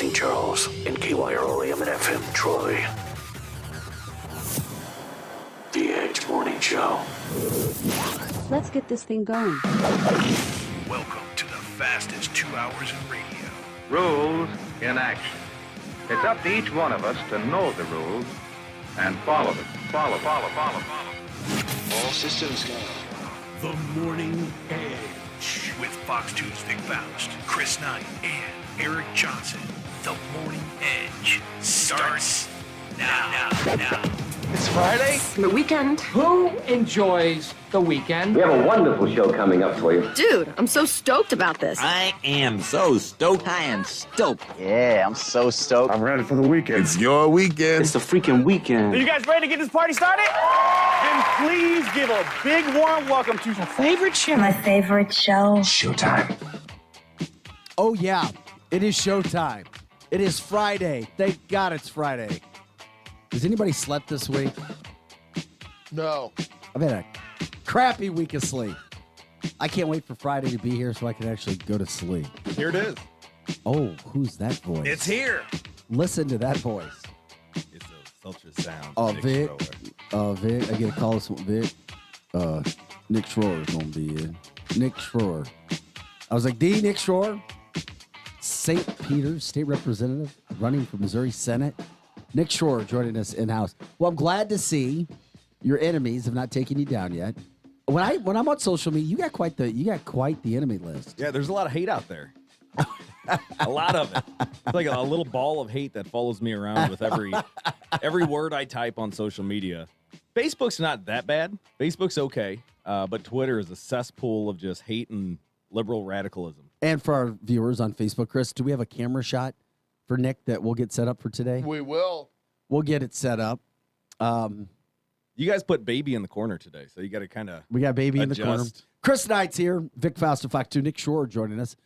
St. Charles and KYRO AM and FM Troy. The Edge Morning Show. Let's get this thing going. Welcome to the fastest 2 hours in radio. Rules in action. It's up to each one of us to know the rules and follow them. Follow. All systems go. The Morning Edge with Fox 2's Vic Faust, Chris Knight, and Eric Johnson. The Morning Edge starts now. It's Friday. The weekend. Who enjoys the weekend? We have a wonderful show coming up for you. Dude, I'm so stoked about this. I am so stoked. I am stoked. Yeah, I'm so stoked. I'm ready for the weekend. It's your weekend. It's the freaking weekend. Are you guys ready to get this party started? Then please give a big warm welcome to my favorite show. My favorite show. Showtime. Oh, yeah. It is showtime. It is Friday. Thank God it's Friday. Has anybody slept this week? No. I've had a crappy week of sleep. I can't wait for Friday to be here so I can actually go to sleep. Here it is. Oh, who's that voice? It's here. Listen to that voice. It's a ultrasound. Oh, Vic. Vic. I get a call from Vic. Nick Schroer is going to be in. Nick Schroer. I was like, Nick Schroer? St. Peter's State Representative running for Missouri Senate. Nick Schroer joining us in-house. Well, I'm glad to see your enemies have not taken you down yet. When I'm on social media, you got quite the enemy list. Yeah, there's a lot of hate out there. A lot of it. It's like a little ball of hate that follows me around with every word I type on social media. Facebook's not that bad. Facebook's okay, but Twitter is a cesspool of just hate and liberal radicalism. And for our viewers on Facebook, Chris, do we have a camera shot for Nick that we'll get set up for today? We will. We'll get it set up. You guys put baby in the corner today, so you got to kind of We got baby adjust. in the corner. Chris Knight's here. Vic Faust of Fox 2. Nick Schroer joining us.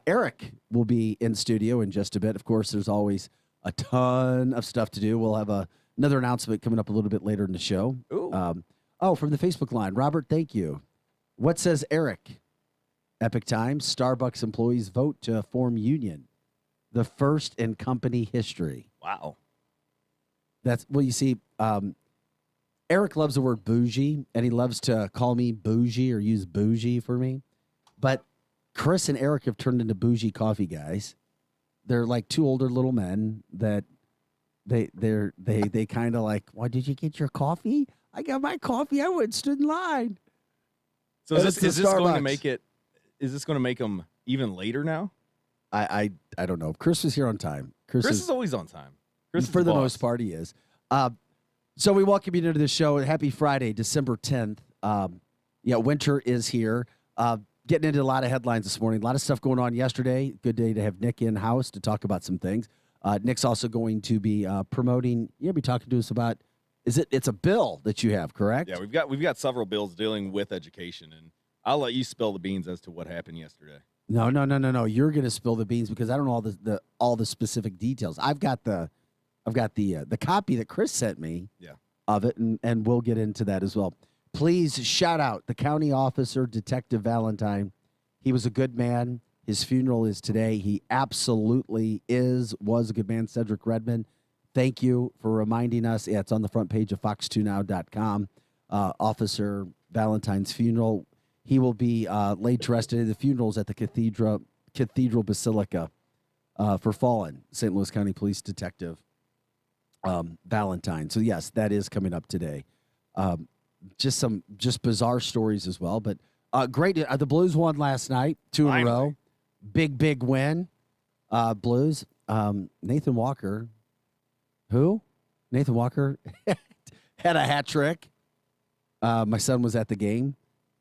Eric will be in studio in just a bit. Of course, there's always a ton of stuff to do. We'll have another announcement coming up a little bit later in the show. Ooh. From the Facebook line. Robert, thank you. What says Eric? Epic Times. Starbucks employees vote to form union. The first in company history. Wow. You see, Eric loves the word bougie, and he loves to call me bougie or use bougie for me. But Chris and Eric have turned into bougie coffee guys. They're like two older little men that they kind of like, why did you get your coffee? I got my coffee. I went and stood in line. So is this going to make it? Is this going to make them even later now? I don't know. Chris was here on time. Chris is always on time. Chris for is the boss. most part, he is. So we welcome you into the show. Happy Friday, December 10th. Winter is here. Getting into a lot of headlines this morning. A lot of stuff going on yesterday. Good day to have Nick in-house to talk about some things. Nick's also going to be promoting. You'll be talking to us about. It's a bill that you have, correct? Yeah, we've got several bills dealing with education, and I'll let you spill the beans as to what happened yesterday. No. You're going to spill the beans because I don't know all the specific details. I've got the copy that Chris sent me of it, and we'll get into that as well. Please shout out the county officer, Detective Valentine. He was a good man. His funeral is today. He absolutely was a good man. Cedric Redmond, thank you for reminding us. Yeah, it's on the front page of fox2now.com. Officer Valentine's funeral. He will be laid to rest today. The funeral's at the Cathedral Basilica for fallen St. Louis County Police Detective Valentine. So, yes, that is coming up today. Just bizarre stories as well. But great. The Blues won last night, 2 in a row. Big win. Blues. Nathan Walker. Who? Nathan Walker had a hat trick. My son was at the game,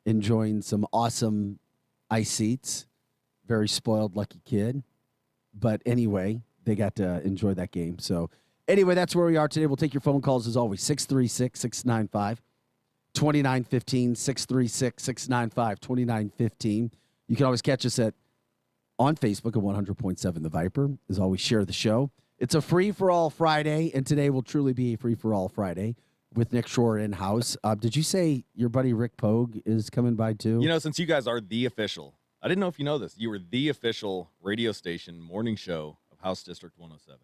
enjoying some awesome ice seats. Very spoiled, lucky kid. But anyway, they got to enjoy that game. So anyway, that's where we are today. We'll take your phone calls as always. 636-695-2915, 636-695-2915. You can always catch us on Facebook at 100.7 The Viper. As always, share the show. It's a free-for-all Friday, and today will truly be a free-for-all Friday with Nick Schroer in-house. Did you say your buddy Rick Pogue is coming by too? You know, since you guys are the official, I didn't know if you know this, you were the official radio station morning show of House District 107.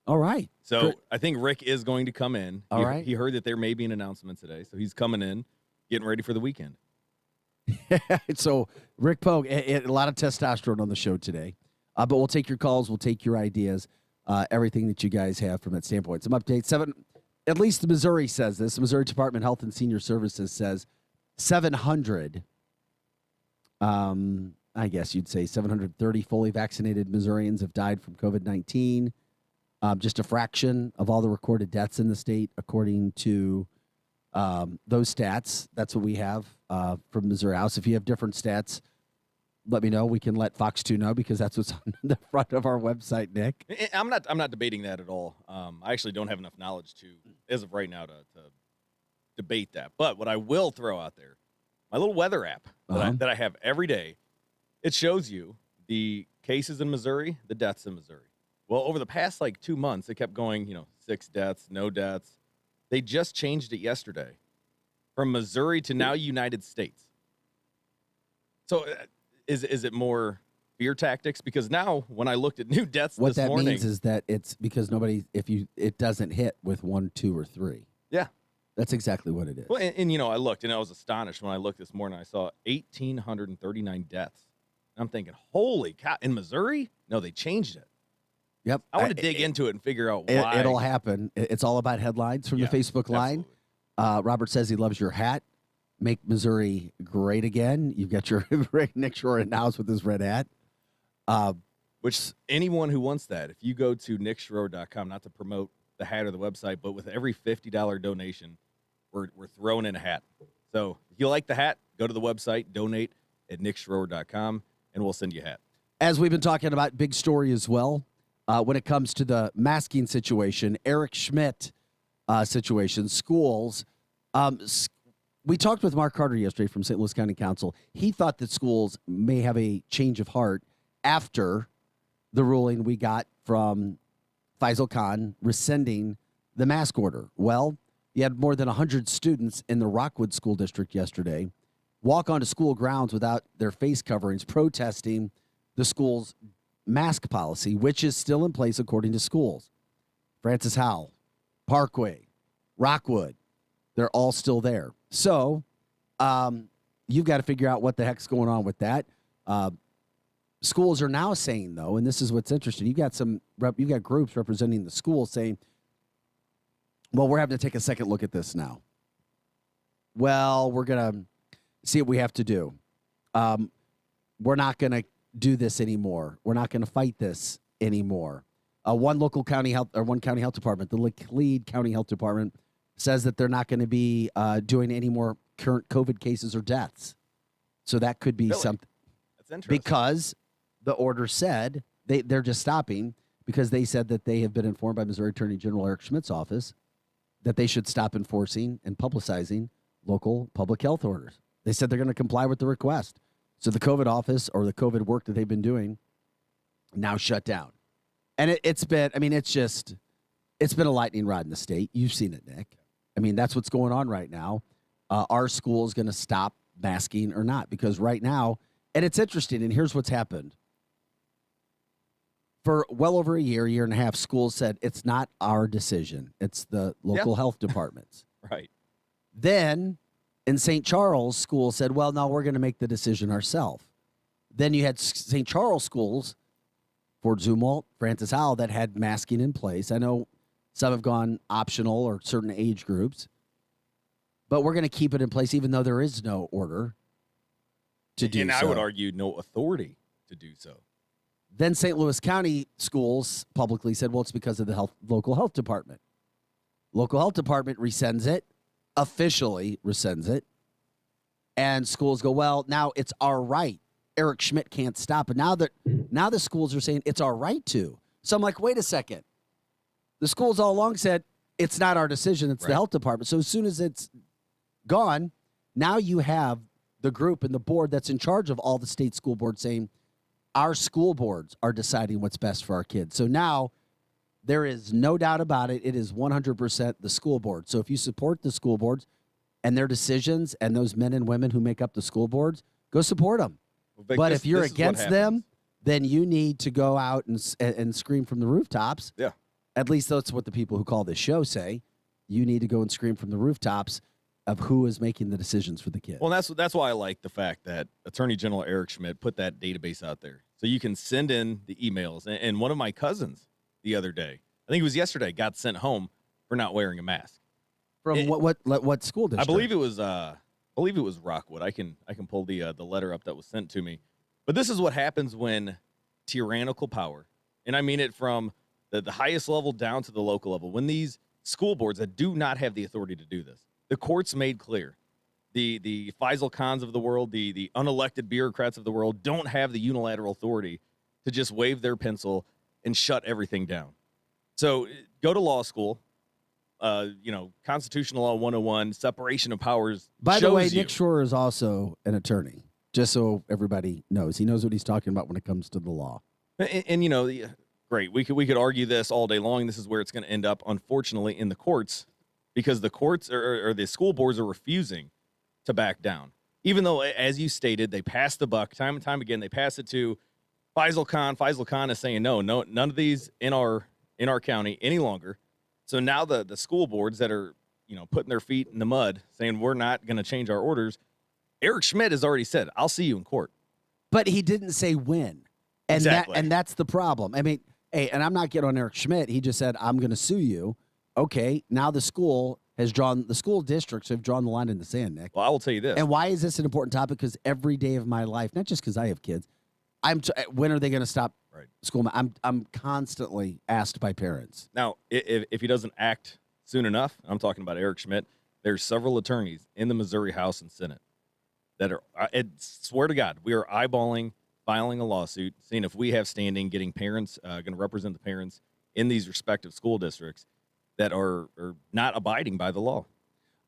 All right. So Great. I think Rick is going to come in. All right. He heard that there may be an announcement today, so he's coming in, getting ready for the weekend. So Rick Pogue, a lot of testosterone on the show today, but we'll take your calls, we'll take your ideas, everything that you guys have from that standpoint. Some updates. At least Missouri says this. The Missouri Department of Health and Senior Services says 700. I guess you'd say 730 fully vaccinated Missourians have died from COVID-19. Just a fraction of all the recorded deaths in the state, according to those stats. That's what we have from Missouri House. If you have different stats, let me know. We can let Fox 2 know because that's what's on the front of our website, Nick. I'm not debating that at all. I actually don't have enough knowledge to, as of right now, to debate that. But what I will throw out there, my little weather app that I have every day, it shows you the cases in Missouri, the deaths in Missouri. Well, over the past 2 months, it kept going, 6 deaths, no deaths. They just changed it yesterday from Missouri to now United States. So is it more fear tactics? Because now when I looked at new deaths what this that morning. means is that it's because it doesn't hit with 1, 2, or 3. Yeah. That's exactly what it is. Well, and I looked, and I was astonished when I looked this morning. I saw 1,839 deaths. I'm thinking, holy cow, in Missouri? No, they changed it. Yep. I want to dig into it and figure out why. It'll happen. It's all about headlines from the Facebook line. Robert says he loves your hat. Make Missouri great again. You've got your Nick Shore announced with his red hat. Which anyone who wants that, if you go to nickschroer.com, not to promote the hat or the website, but with every $50 donation, we're throwing in a hat. So if you like the hat, go to the website, donate at nickschroer.com, and we'll send you a hat. As we've been talking about, big story as well. When it comes to the masking situation, Eric Schmidt situation, schools. We talked with Mark Carter yesterday from St. Louis County Council. He thought that schools may have a change of heart after the ruling we got from Faisal Khan rescinding the mask order. Well, you had more than 100 students in the Rockwood School District yesterday walk onto school grounds without their face coverings, protesting the school's mask policy, which is still in place according to schools. Francis Howell, Parkway, Rockwood, they're all still there. So you've got to figure out what the heck's going on with that. Schools are now saying, though, and this is what's interesting, you've got groups representing the schools saying, well, we're having to take a second look at this now. Well, we're going to see what we have to do. We're not going to do this anymore. We're not going to fight this anymore. One county health department, the Laclede County Health Department, says that they're not going to be doing any more current COVID cases or deaths. So that could be something. That's interesting. Because the order said they're just stopping because they said that they have been informed by Missouri Attorney General Eric Schmidt's office that they should stop enforcing and publicizing local public health orders. They said they're going to comply with the request. So the COVID office or the COVID work that they've been doing now shut down. And it's been a lightning rod in the state. You've seen it, Nick. I mean, that's what's going on right now. Our school is going to stop masking or not because right now, and it's interesting, and here's what's happened. For well over a year and a half, schools said it's not our decision. It's the local health departments. Right. Then in St. Charles, schools said, well, no, we're going to make the decision ourselves. Then you had St. Charles schools, Fort Zumwalt, Francis Howell, that had masking in place. I know some have gone optional or certain age groups, but we're going to keep it in place even though there is no order to do so. And I would argue no authority to do so. Then St. Louis County schools publicly said, well, it's because of the local health department. Local health department rescinds it, officially rescinds it, and schools go, well, now it's our right. Eric Schmidt can't stop it. Now the schools are saying it's our right to. So I'm like, wait a second. The schools all along said it's not our decision. It's the health department. So as soon as it's gone, now you have the group and the board that's in charge of all the state school boards saying our school boards are deciding what's best for our kids. So now there is no doubt about it. It is 100% the school board. So if you support the school boards and their decisions and those men and women who make up the school boards, go support them. Well, Vic, but if you're against them, then you need to go out and scream from the rooftops. Yeah. At least that's what the people who call this show say. You need to go and scream from the rooftops of who is making the decisions for the kid. Well, that's why I like the fact that Attorney General Eric Schmidt put that database out there. So you can send in the emails. And one of my cousins the other day, I think it was yesterday, got sent home for not wearing a mask. From what school district? I believe it was Rockwood. I can pull the letter up that was sent to me. But this is what happens when tyrannical power, and I mean it from the highest level down to the local level, when these school boards that do not have the authority to do this, the courts made clear, the Faisal Khans of the world, the unelected bureaucrats of the world don't have the unilateral authority to just wave their pencil and shut everything down. So go to law school. Constitutional Law 101, separation of powers. By the way, Nick Schroer is also an attorney, just so everybody knows. He knows what he's talking about when it comes to the law. And great. We could argue this all day long. This is where it's going to end up, unfortunately, in the courts, because the courts or the school boards are refusing to back down. Even though, as you stated, they pass the buck time and time again. They pass it to Faisal Khan. Faisal Khan is saying, no, none of these in our county any longer. So now the school boards that are, putting their feet in the mud, saying we're not going to change our orders, Eric Schmidt has already said, I'll see you in court. But he didn't say when. And exactly. That's the problem. I mean, hey, and I'm not getting on Eric Schmidt. He just said, I'm going to sue you. Okay, now the school districts have drawn the line in the sand, Nick. Well, I will tell you this. And why is this an important topic? Because every day of my life, not just because I have kids, when are they going to stop school? I'm constantly asked by parents. Now, if he doesn't act soon enough, I'm talking about Eric Schmidt, there's several attorneys in the Missouri House and Senate that are, I swear to God, we are eyeballing filing a lawsuit, seeing if we have standing, getting parents, going to represent the parents in these respective school districts that are not abiding by the law.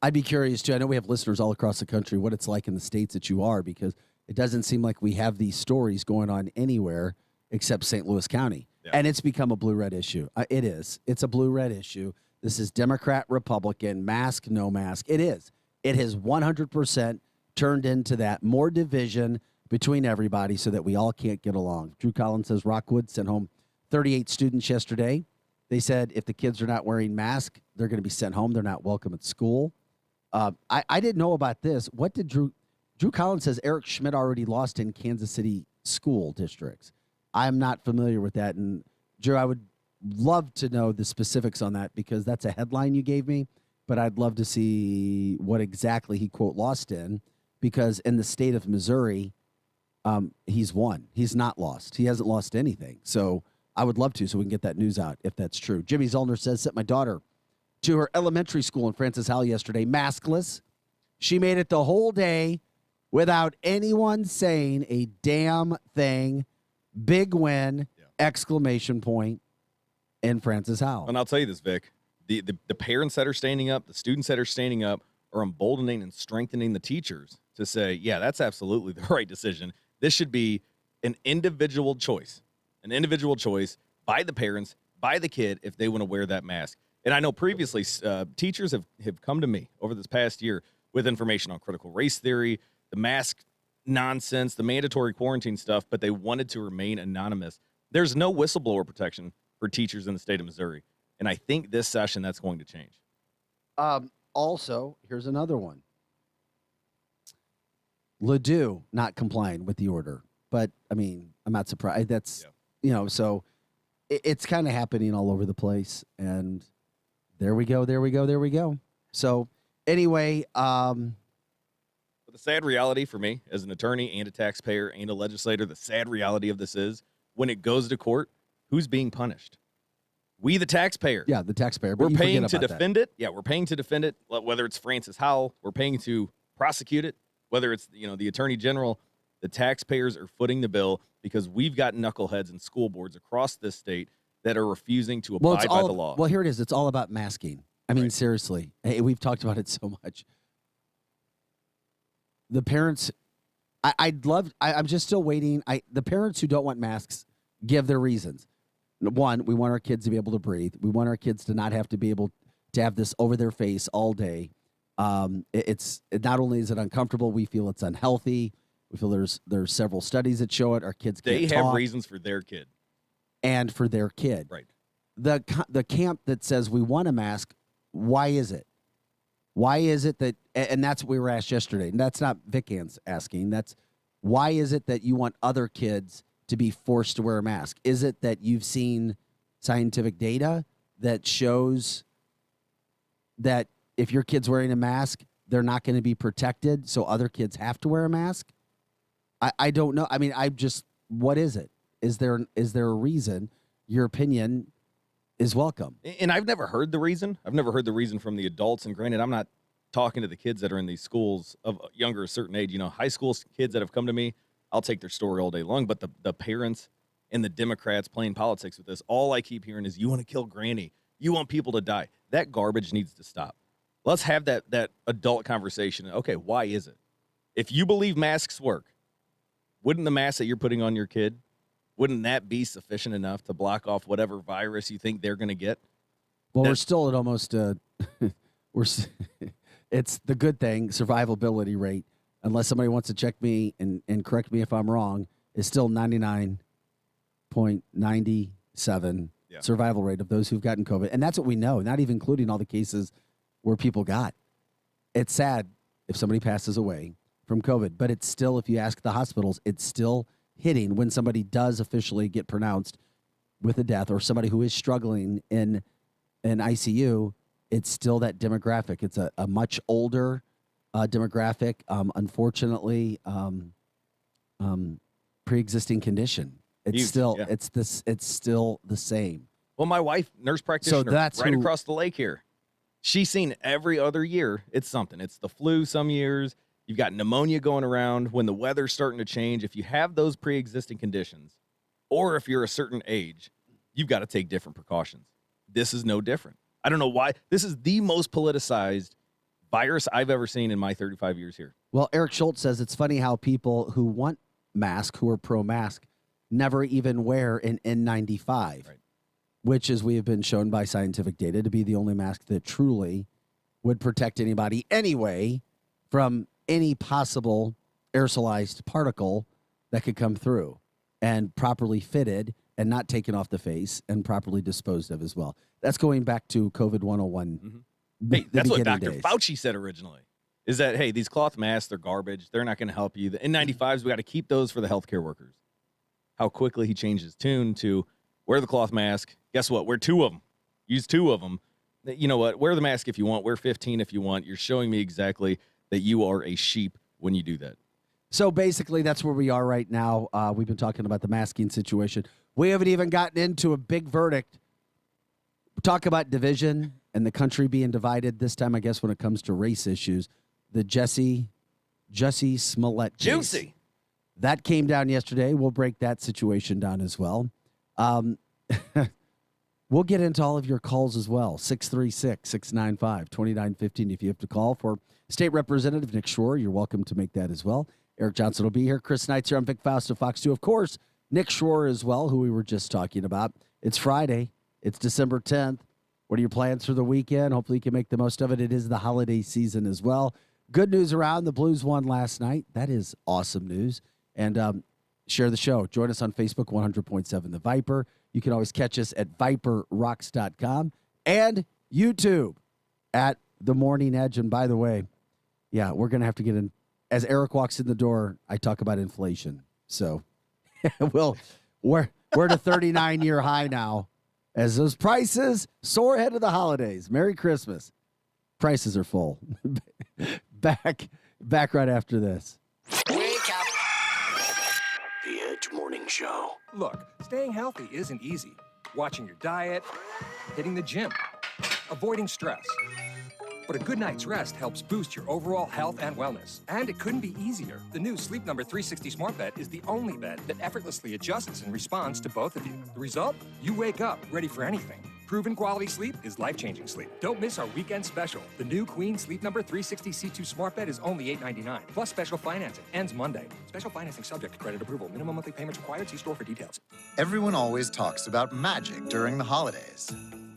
I'd be curious, too. I know we have listeners all across the country, what it's like in the states that you are, because it doesn't seem like we have these stories going on anywhere except St. Louis County. Yeah. And it's become a blue-red issue. It is. It's a blue-red issue. This is Democrat, Republican, mask, no mask. It is. It has 100% turned into that. More division between everybody so that we all can't get along. Drew Collins says Rockwood sent home 38 students yesterday. They said if the kids are not wearing masks, they're going to be sent home. They're not welcome at school. I didn't know about this. What did Drew Collins says Eric Schmidt already lost in Kansas City school districts. I'm not familiar with that. And Drew, I would love to know the specifics on that because that's a headline you gave me, but I'd love to see what exactly he, quote, lost in, because in the state of Missouri, he's won. He's not lost. He hasn't lost anything. So I would love to, so we can get that news out if that's true. Jimmy Zollner says, sent my daughter to her elementary school in Francis Howell yesterday, maskless. She made it the whole day without anyone saying a damn thing. Big win, exclamation point, in Francis Howell. And I'll tell you this, Vic. The parents that are standing up, the students that are standing up, are emboldening and strengthening the teachers to say, yeah, that's absolutely the right decision. This should be an individual choice by the parents, by the kid, if they want to wear that mask. And I know previously teachers have come to me over this past year with information on critical race theory, the mask nonsense, the mandatory quarantine stuff, but they wanted to remain anonymous. There's no whistleblower protection for teachers in the state of Missouri. And I think this session that's going to change. Also, here's another one. Ladue not complying with the order. But, I mean, I'm not surprised. That's, so it's kind of happening all over the place. And there we go. So, anyway. The sad reality for me as an attorney and a taxpayer and a legislator, the sad reality of this is when it goes to court, who's being punished? We, the taxpayer. Yeah, the taxpayer. We're paying to defend it. Yeah, we're paying to defend it, whether it's Francis Howell. We're paying to prosecute it, whether it's the attorney general. The taxpayers are footing the bill because we've got knuckleheads and school boards across this state that are refusing to abide by the law. Well, here it is. It's all about masking. I mean, seriously. Hey, we've talked about it so much. The parents, I'm just still waiting. The parents who don't want masks give their reasons. One, we want our kids to be able to breathe. We want our kids to not have to be able to have this over their face all day. It's not only is it uncomfortable, we feel it's unhealthy. We feel there's several studies that show it. Our kids can't They have talk, reasons for their kid. and for their kid. Right. The camp that says we want a mask, why is it? Why is it that, and that's what we were asked yesterday, and that's not Vic asking, that's why is it that you want other kids to be forced to wear a mask? Is it that you've seen scientific data that shows that if your kid's wearing a mask, they're not going to be protected, so other kids have to wear a mask? I don't know. I mean, what is it? Is there a reason? Your opinion is welcome. And I've never heard the reason. I've never heard the reason from the adults. And granted, I'm not talking to the kids that are in these schools of younger, a certain age. You know, high school kids that have come to me, I'll take their story all day long. But the parents and the Democrats playing politics with this, all I keep hearing is, you want to kill Granny. You want people to die. That garbage needs to stop. Let's have that adult conversation. Okay, why is it? If you believe masks work, wouldn't the mask that you're putting on your kid, wouldn't that be sufficient enough to block off whatever virus you think they're going to get? Well, we're still at almost it's the good thing, survivability rate, unless somebody wants to check me and correct me if I'm wrong, is still 99.97 survival rate of those who've gotten COVID. And that's what we know, not even including all the cases where people got. It's sad if somebody passes away from COVID, but it's still, if you ask the hospitals, it's still hitting when somebody does officially get pronounced with a death, or somebody who is struggling in an ICU. It's still that demographic. It's a much older demographic, unfortunately, pre-existing condition. It's Huge, still yeah. it's still the same. Well, my wife, nurse practitioner, that's right who- across the lake here. She's seen every other year. It's something. It's the flu some years. You've got pneumonia going around when the weather's starting to change. If you have those pre-existing conditions, or if you're a certain age, you've got to take different precautions. This is no different. I don't know why. This is the most politicized virus I've ever seen in my 35 years here. Well, Eric Schultz says it's funny how people who want mask, who are pro-mask, never even wear an N95, Right. which, as we have been shown by scientific data, to be the only mask that truly would protect anybody anyway from any possible aerosolized particle that could come through, and properly fitted and not taken off the face and properly disposed of as well. That's going back to COVID 101. Mm-hmm. Hey, that's what Dr. Days. Fauci said originally, is that, hey, these cloth masks, they're garbage. They're not going to help you. The N95s, we got to keep those for the healthcare workers. How quickly he changed his tune to wear the cloth mask. Guess what? Wear two of them. Use two of them. You know what? Wear the mask if you want. Wear 15 if you want. You're showing me exactly that you are a sheep when you do that. So basically, that's where we are right now. We've been talking about the masking situation. We haven't even gotten into a big verdict. Talk about division and the country being divided. This time, I guess, when it comes to race issues, the Jussie Smollett case. Juicy. That came down yesterday. We'll break that situation down as well. We'll get into all of your calls as well. 636-695-2915. If you have to call for State Representative Nick Schroer, you're welcome to make that as well. Eric Johnson will be here. Chris Knight's here. I'm Vic Faust of Fox 2. Of course, Nick Schroer as well, who we were just talking about. It's Friday. It's December 10th. What are your plans for the weekend? Hopefully you can make the most of it. It is the holiday season as well. Good news around. The Blues won last night. That is awesome news. And share the show. Join us on Facebook, 100.7 The Viper. You can always catch us at viperrocks.com and YouTube at The Morning Edge. And by the way, yeah, we're going to have to get in. As Eric walks in the door, I talk about inflation. So we're at a 39-year high now as those prices soar ahead of the holidays. Merry Christmas. Prices are full. Back right after this. Wake up. The Edge Morning Show. Look, staying healthy isn't easy. Watching your diet, hitting the gym, avoiding stress. But a good night's rest helps boost your overall health and wellness. And it couldn't be easier. The new Sleep Number 360 Smart Bed is the only bed that effortlessly adjusts and responds to both of you. The result? You wake up ready for anything. Proven quality sleep is life-changing sleep. Don't miss our weekend special. The new Queen Sleep Number 360 C2 Smart Bed is only $8.99, plus special financing. Ends Monday. Special financing subject to credit approval. Minimum monthly payments required. See store for details. Everyone always talks about magic during the holidays.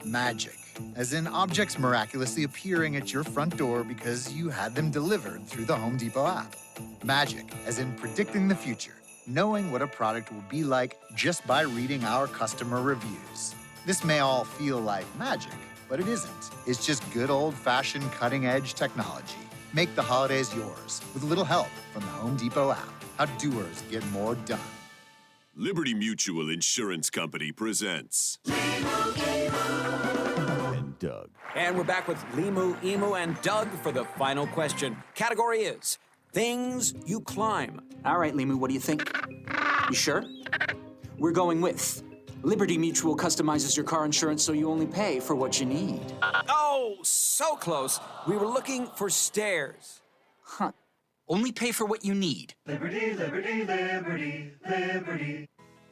Magic. as in objects miraculously appearing at your front door because you had them delivered through the Home Depot app. Magic, as in predicting the future, knowing what a product will be like just by reading our customer reviews. This may all feel like magic, but it isn't. It's just good old-fashioned cutting-edge technology. Make the holidays yours with a little help from the Home Depot app. How doers get more done. Liberty Mutual Insurance Company presents And Doug. And we're back with Limu, Emu, and Doug for the final question. Category is things you climb. All right, Limu, what do you think? You sure? We're going with Liberty Mutual customizes your car insurance so you only pay for what you need. Oh, so close. We were looking for stairs. Huh. Only pay for what you need. Liberty, liberty, liberty, liberty.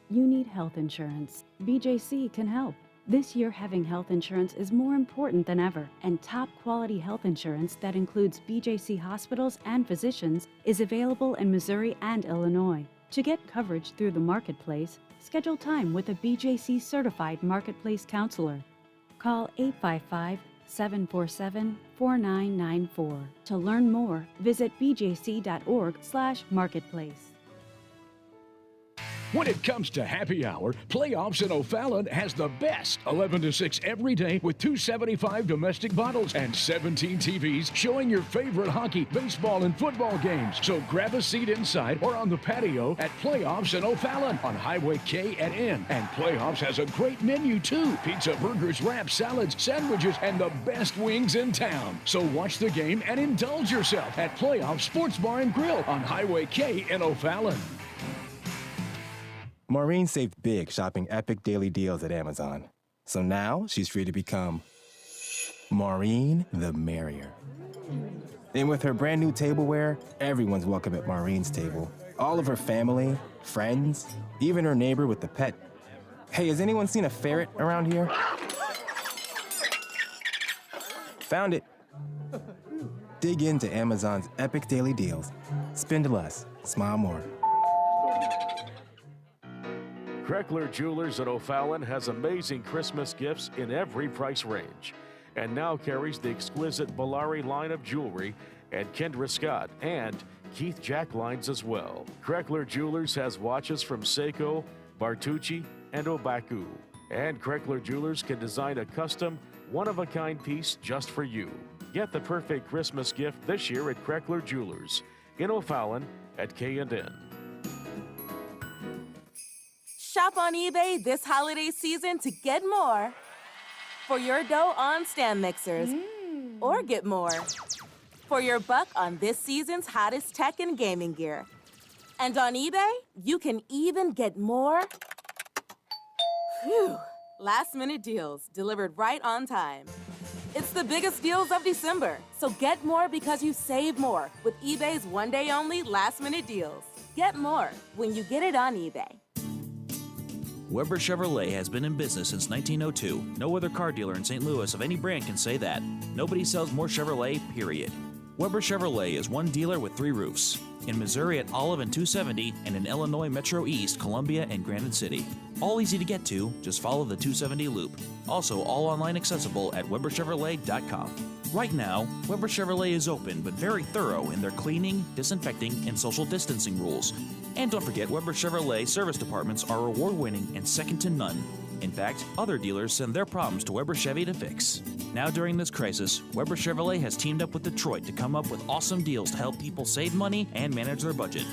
You need health insurance. BJC can help. This year, having health insurance is more important than ever, and top-quality health insurance that includes BJC hospitals and physicians is available in Missouri and Illinois. To get coverage through the Marketplace, schedule time with a BJC-certified Marketplace counselor. Call 855-747-4994. To learn more, visit bjc.org/marketplace. When it comes to happy hour, Playoffs in O'Fallon has the best 11 to 6 every day with 275 domestic bottles and 17 TVs showing your favorite hockey, baseball, and football games. So grab a seat inside or on the patio at Playoffs in O'Fallon on Highway K and N. And Playoffs has a great menu too. Pizza, burgers, wraps, salads, sandwiches, and the best wings in town. So watch the game and indulge yourself at Playoffs Sports Bar and Grill on Highway K in O'Fallon. Maureen saved big shopping epic daily deals at Amazon. So now she's free to become Maureen the Merrier. And with her brand new tableware, everyone's welcome at Maureen's table. All of her family, friends, even her neighbor with the pet. Hey, has anyone seen a ferret around here? Found it. Dig into Amazon's epic daily deals. Spend less, smile more. Kreckler Jewelers at O'Fallon has amazing Christmas gifts in every price range and now carries the exquisite Bellari line of jewelry and Kendra Scott and Keith Jack lines as well. Kreckler Jewelers has watches from Seiko, Bartucci, and Obaku. And Kreckler Jewelers can design a custom, one-of-a-kind piece just for you. Get the perfect Christmas gift this year at Kreckler Jewelers in O'Fallon at K&N. Shop on eBay this holiday season to get more for your dough on stand mixers, or get more for your buck on this season's hottest tech and gaming gear. And on eBay, you can even get more. Phew, last-minute deals delivered right on time. It's the biggest deals of December, so get more because you save more with eBay's one-day-only last-minute deals. Get more when you get it on eBay. Weber Chevrolet has been in business since 1902. No other car dealer in St. Louis of any brand can say that. Nobody sells more Chevrolet, period. Weber Chevrolet is one dealer with 3 roofs. In Missouri at Olive and 270, and in Illinois Metro East, Columbia, and Granite City. All easy to get to, just follow the 270 loop. Also, all online accessible at WeberChevrolet.com. Right now, Weber Chevrolet is open but very thorough in their cleaning, disinfecting, and social distancing rules. And don't forget, Weber Chevrolet service departments are award-winning and second to none. In fact, other dealers send their problems to Weber Chevy to fix. Now during this crisis, Weber Chevrolet has teamed up with Detroit to come up with awesome deals to help people save money and manage their budget.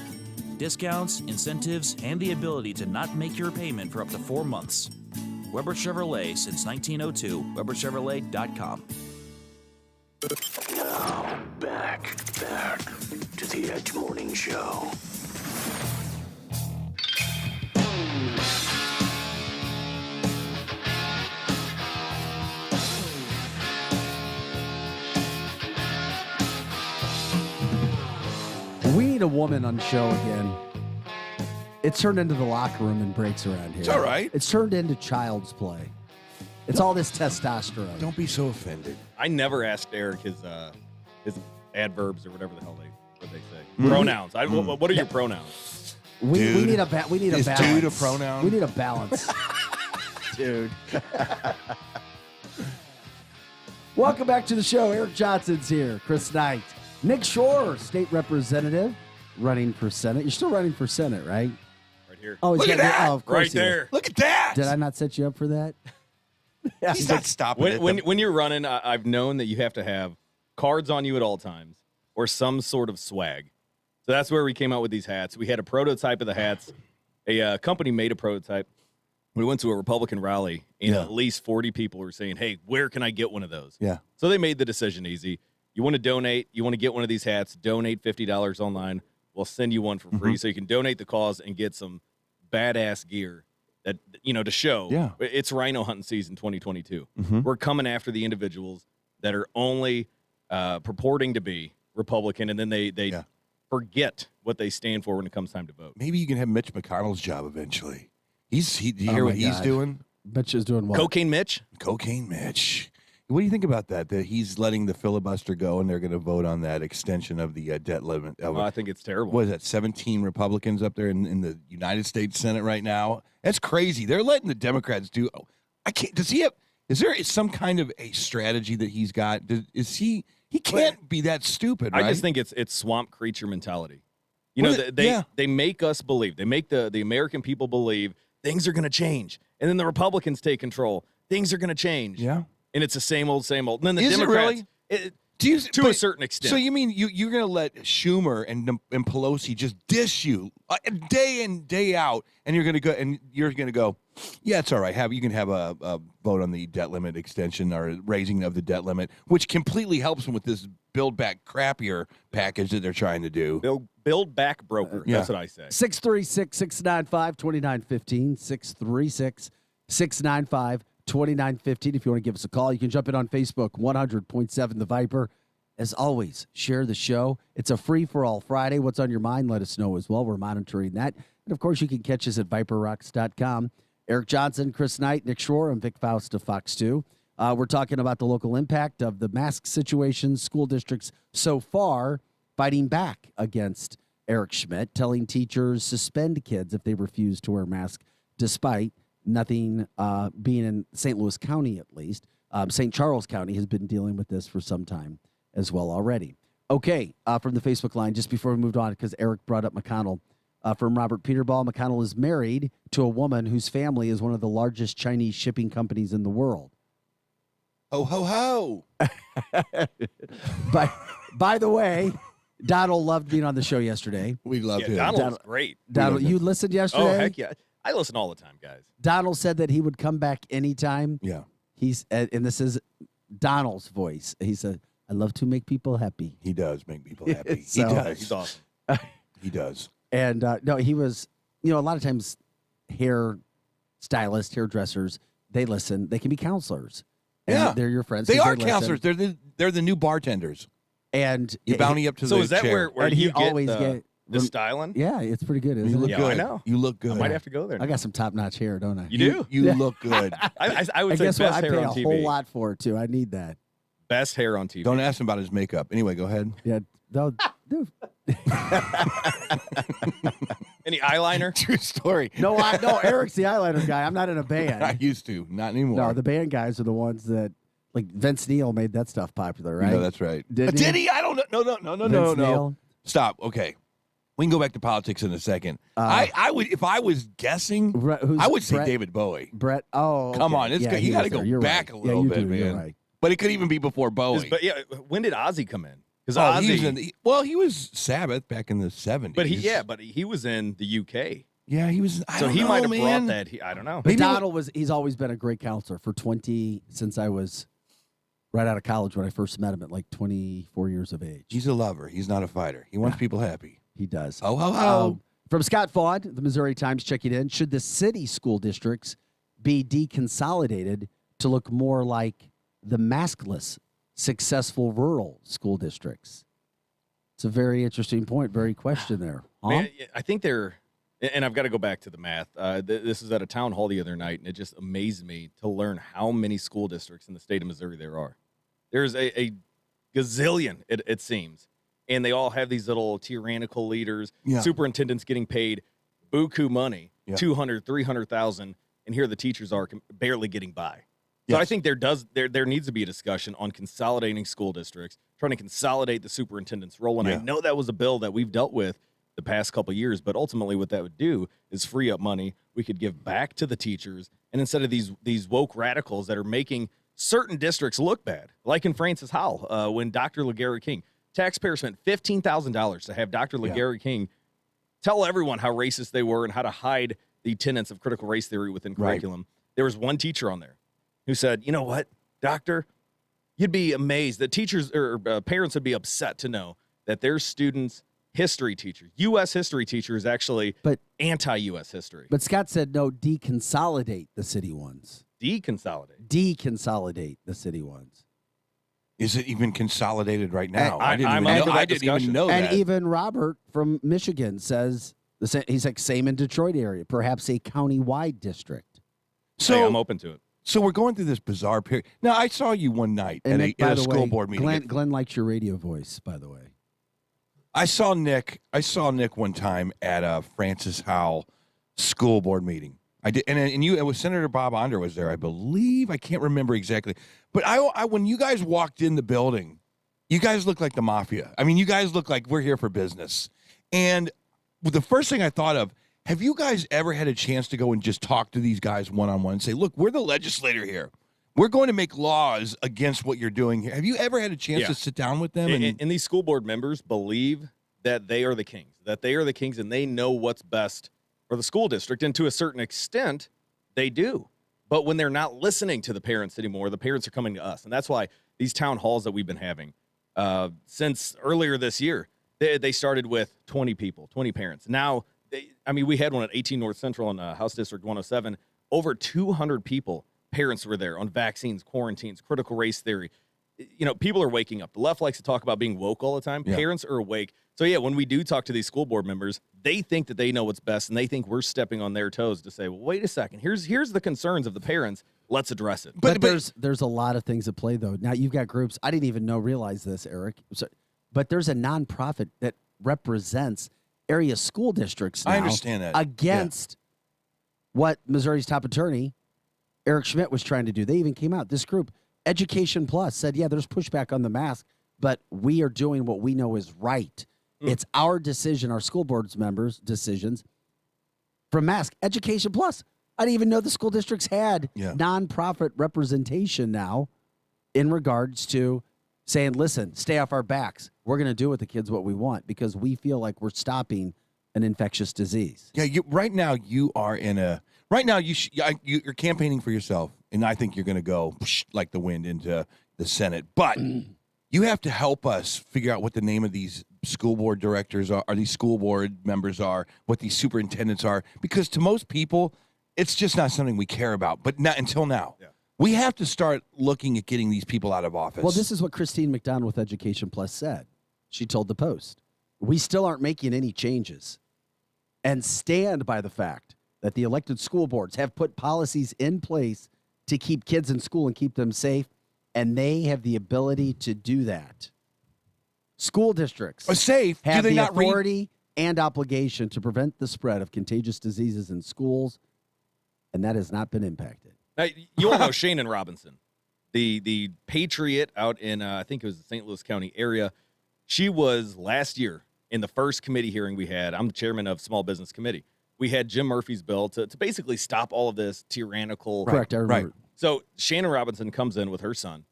Discounts, incentives, and the ability to not make your payment for up to 4 months. Weber Chevrolet since 1902, WeberChevrolet.com. Now, back to the Edge Morning Show. We need a woman on the show again. It's turned into the locker room and breaks around here. It's all right. It's turned into child's play. It's all this testosterone. Don't be so offended. I never asked Eric his adverbs or whatever the hell they say. Mm-hmm. Pronouns. What are your pronouns? We need a Is balance. dude a pronoun? We need a balance. Dude. Welcome back to the show. Eric Johnson's here. Chris Knight. Nick Shore, state representative, running for Senate. You're still running for Senate, right? Right here. Oh, Look at that. Oh, of course Right there. Look at that. Did I not set you up for that? He's not stopping it. When you're running, I've known that you have to have cards on you at all times or some sort of swag. So that's where we came out with these hats. We had a prototype of the hats. A company made a prototype. We went to a Republican rally, and at least 40 people were saying, hey, where can I get one of those? Yeah. So they made the decision easy. You want to donate, you want to get one of these hats, donate $50 online. We'll send you one for free so you can donate the cause and get some badass gear that, to show it's rhino hunting season 2022. We're coming after the individuals that are only purporting to be Republican, and then they forget what they stand for when it comes time to vote. Maybe you can have Mitch McConnell's job eventually. Do you hear what he's doing? Mitch is doing what? Cocaine Mitch? Cocaine Mitch. What do you think about that? That he's letting the filibuster go, and they're going to vote on that extension of the debt limit. I think it's terrible. What is that? 17 Republicans up there in the United States Senate right now. That's crazy. They're letting the Democrats do. I can't. Does he have? Is there some kind of a strategy that he's got? Is he? He can't be that stupid. Right? I just think it's swamp creature mentality. They make us believe. They make the American people believe things are going to change, and then the Republicans take control. Things are going to change. Yeah. And it's the same old, same old. And then the Is Democrats, it really? to a certain extent. So you mean you're going to let Schumer and Pelosi just dish you day in, day out, and you're going to go, yeah, it's all right. You can have a vote on the debt limit extension or raising of the debt limit, which completely helps them with this Build Back Crappier package that they're trying to do. Build Back Broker. That's what I say. 636-695-2915. 636-695-2915. If you want to give us a call, you can jump in on Facebook, 100.7 The Viper. As always, share the show. It's a free-for-all Friday. What's on your mind? Let us know as well. We're monitoring that. And, of course, you can catch us at ViperRocks.com. Eric Johnson, Chris Knight, Nick Shore, and Vic Faust of Fox 2. We're talking about the local impact of the mask situation. School districts so far fighting back against Eric Schmidt, telling teachers suspend kids if they refuse to wear masks, despite nothing being in St. Louis County, at least. St. Charles County has been dealing with this for some time as well already. Okay, from the Facebook line, just before we moved on, because Eric brought up McConnell, from Robert Peterball, McConnell is married to a woman whose family is one of the largest Chinese shipping companies in the world. Ho, ho, ho. By the way, Donald loved being on the show yesterday. We loved him. Donald was great. Donald, you listened yesterday? Oh, heck yeah. I listen all the time, guys. Donald said that he would come back anytime. Yeah. And this is Donald's voice. He said, I love to make people happy. He does make people happy. So, he does. He's awesome. He does. And no, he was, a lot of times hair stylists, hairdressers, they listen. They can be counselors. And they're your friends. They are listen. counselors. They're the new bartenders. And you bounty up to the chair. So is that where and you he always get the styling? Yeah, it's pretty good, isn't you look it? good. I know. You look good. I might have to go there now. I got some top-notch hair, don't I? You do? You look good. I would say guess best what? I hair pay on a TV. whole lot for it, too. I need that. Best hair on TV. Don't ask him about his makeup. Anyway, go ahead. Yeah. No, dude. Any eyeliner? True story. No, Eric's the eyeliner guy. I'm not in a band. I used to. Not anymore. No, the band guys are the ones that, like, Vince Neil made that stuff popular, right? No, that's right. Did he? I don't know. No. Vince Neil? Stop. Okay. We can go back to politics in a second. I would, if I was guessing, I would say David Bowie. Brett. Oh, okay. Come on. You got to go back a little bit, man. You're right. But it could even be before Bowie. But yeah, when did Ozzy come in? Because Ozzy, he was Sabbath back in the 70s. But he was in the UK. Yeah, he was. So he might have brought that. I don't know. But Donald he's always been a great counselor since I was right out of college when I first met him at like 24 years of age. He's a lover. He's not a fighter. He wants people happy. He does. Ho, ho, ho. From Scott Faude, the Missouri Times checking in. Should the city school districts be deconsolidated to look more like the maskless, successful rural school districts? It's a very interesting point, very question there. Huh? Man, I think they're, and I've got to go back to the math. This was at a town hall the other night, and it just amazed me to learn how many school districts in the state of Missouri there are. There's a gazillion, it seems. And they all have these little tyrannical leaders, superintendents getting paid buku money, $200,000, $300,000, and here the teachers are barely getting by. So I think there needs to be a discussion on consolidating school districts, trying to consolidate the superintendent's role. And I know that was a bill that we've dealt with the past couple of years, but ultimately what that would do is free up money we could give back to the teachers. And instead of these woke radicals that are making certain districts look bad, like in Francis Howell, when Dr. LaGarrett King, taxpayers spent $15,000 to have Dr. LaGarrett King tell everyone how racist they were and how to hide the tenets of critical race theory within curriculum. There was one teacher on there who said, you know what, doctor, you'd be amazed that teachers or parents would be upset to know that their students' history teacher, U.S. history teacher, is actually anti-U.S. history. But Scott said, no, deconsolidate the city ones. Deconsolidate? Deconsolidate the city ones. Is it even consolidated right now? I didn't even know that. And even Robert from Michigan says, he's like, same in Detroit area, perhaps a county-wide district. So hey, I'm open to it. So we're going through this bizarre period. Now, I saw you one night at a school board meeting. Glenn likes your radio voice, by the way. I saw Nick one time at a Francis Howell school board meeting. I did, and it was Senator Bob Onder was there, I believe. I can't remember exactly, but I when you guys walked in the building, you guys looked like the mafia. I mean, you guys look like we're here for business. And the first thing I thought of, have you guys ever had a chance to go and just talk to these guys one-on-one and say, look, we're the legislator here. We're going to make laws against what you're doing here. Have you ever had a chance to sit down with them? And these school board members believe that they are the kings, and they know what's best for the school district. And to a certain extent, they do. But when they're not listening to the parents anymore, the parents are coming to us. And that's why these town halls that we've been having since earlier this year, they started with 20 people, 20 parents. Now, we had one at 18 North Central in House District 107. Over 200 people, parents were there on vaccines, quarantines, critical race theory. You know, people are waking up. The left likes to talk about being woke all the time. Yeah. Parents are awake. So, when we do talk to these school board members, they think that they know what's best, and they think we're stepping on their toes to say, well, wait a second. Here's the concerns of the parents. Let's address it. But there's a lot of things at play, though. Now, you've got groups. I didn't even realize this, Eric. But there's a nonprofit that represents area school districts now. I understand that. Against what Missouri's top attorney, Eric Schmidt, was trying to do. They even came out. This group, Education Plus, said, there's pushback on the mask, but we are doing what we know is right. It's our decision, our school board's members' decisions from mask. Education Plus. I didn't even know the school districts had nonprofit representation now in regards to saying, listen, stay off our backs. We're going to do with the kids what we want because we feel like we're stopping an infectious disease. Yeah, right now you are in a – right now you're campaigning for yourself, and I think you're going to go like the wind into the Senate. But you have to help us figure out what the name of these school board directors are, these school board members are, what these superintendents are, because to most people, it's just not something we care about, but not until now. Yeah. We have to start looking at getting these people out of office. Well, this is what Christine McDonald with Education Plus said. She told the Post, we still aren't making any changes and stand by the fact that the elected school boards have put policies in place to keep kids in school and keep them safe, and they have the ability to do that. School districts are safe. Have the authority and obligation to prevent the spread of contagious diseases in schools, and that has not been impacted. Now, you all know Shannon Robinson, the patriot out in, I think it was the St. Louis County area. She was last year in the first committee hearing we had. I'm the chairman of Small Business Committee. We had Jim Murphy's bill to basically stop all of this tyrannical. Correct. Right. So Shannon Robinson comes in with her son,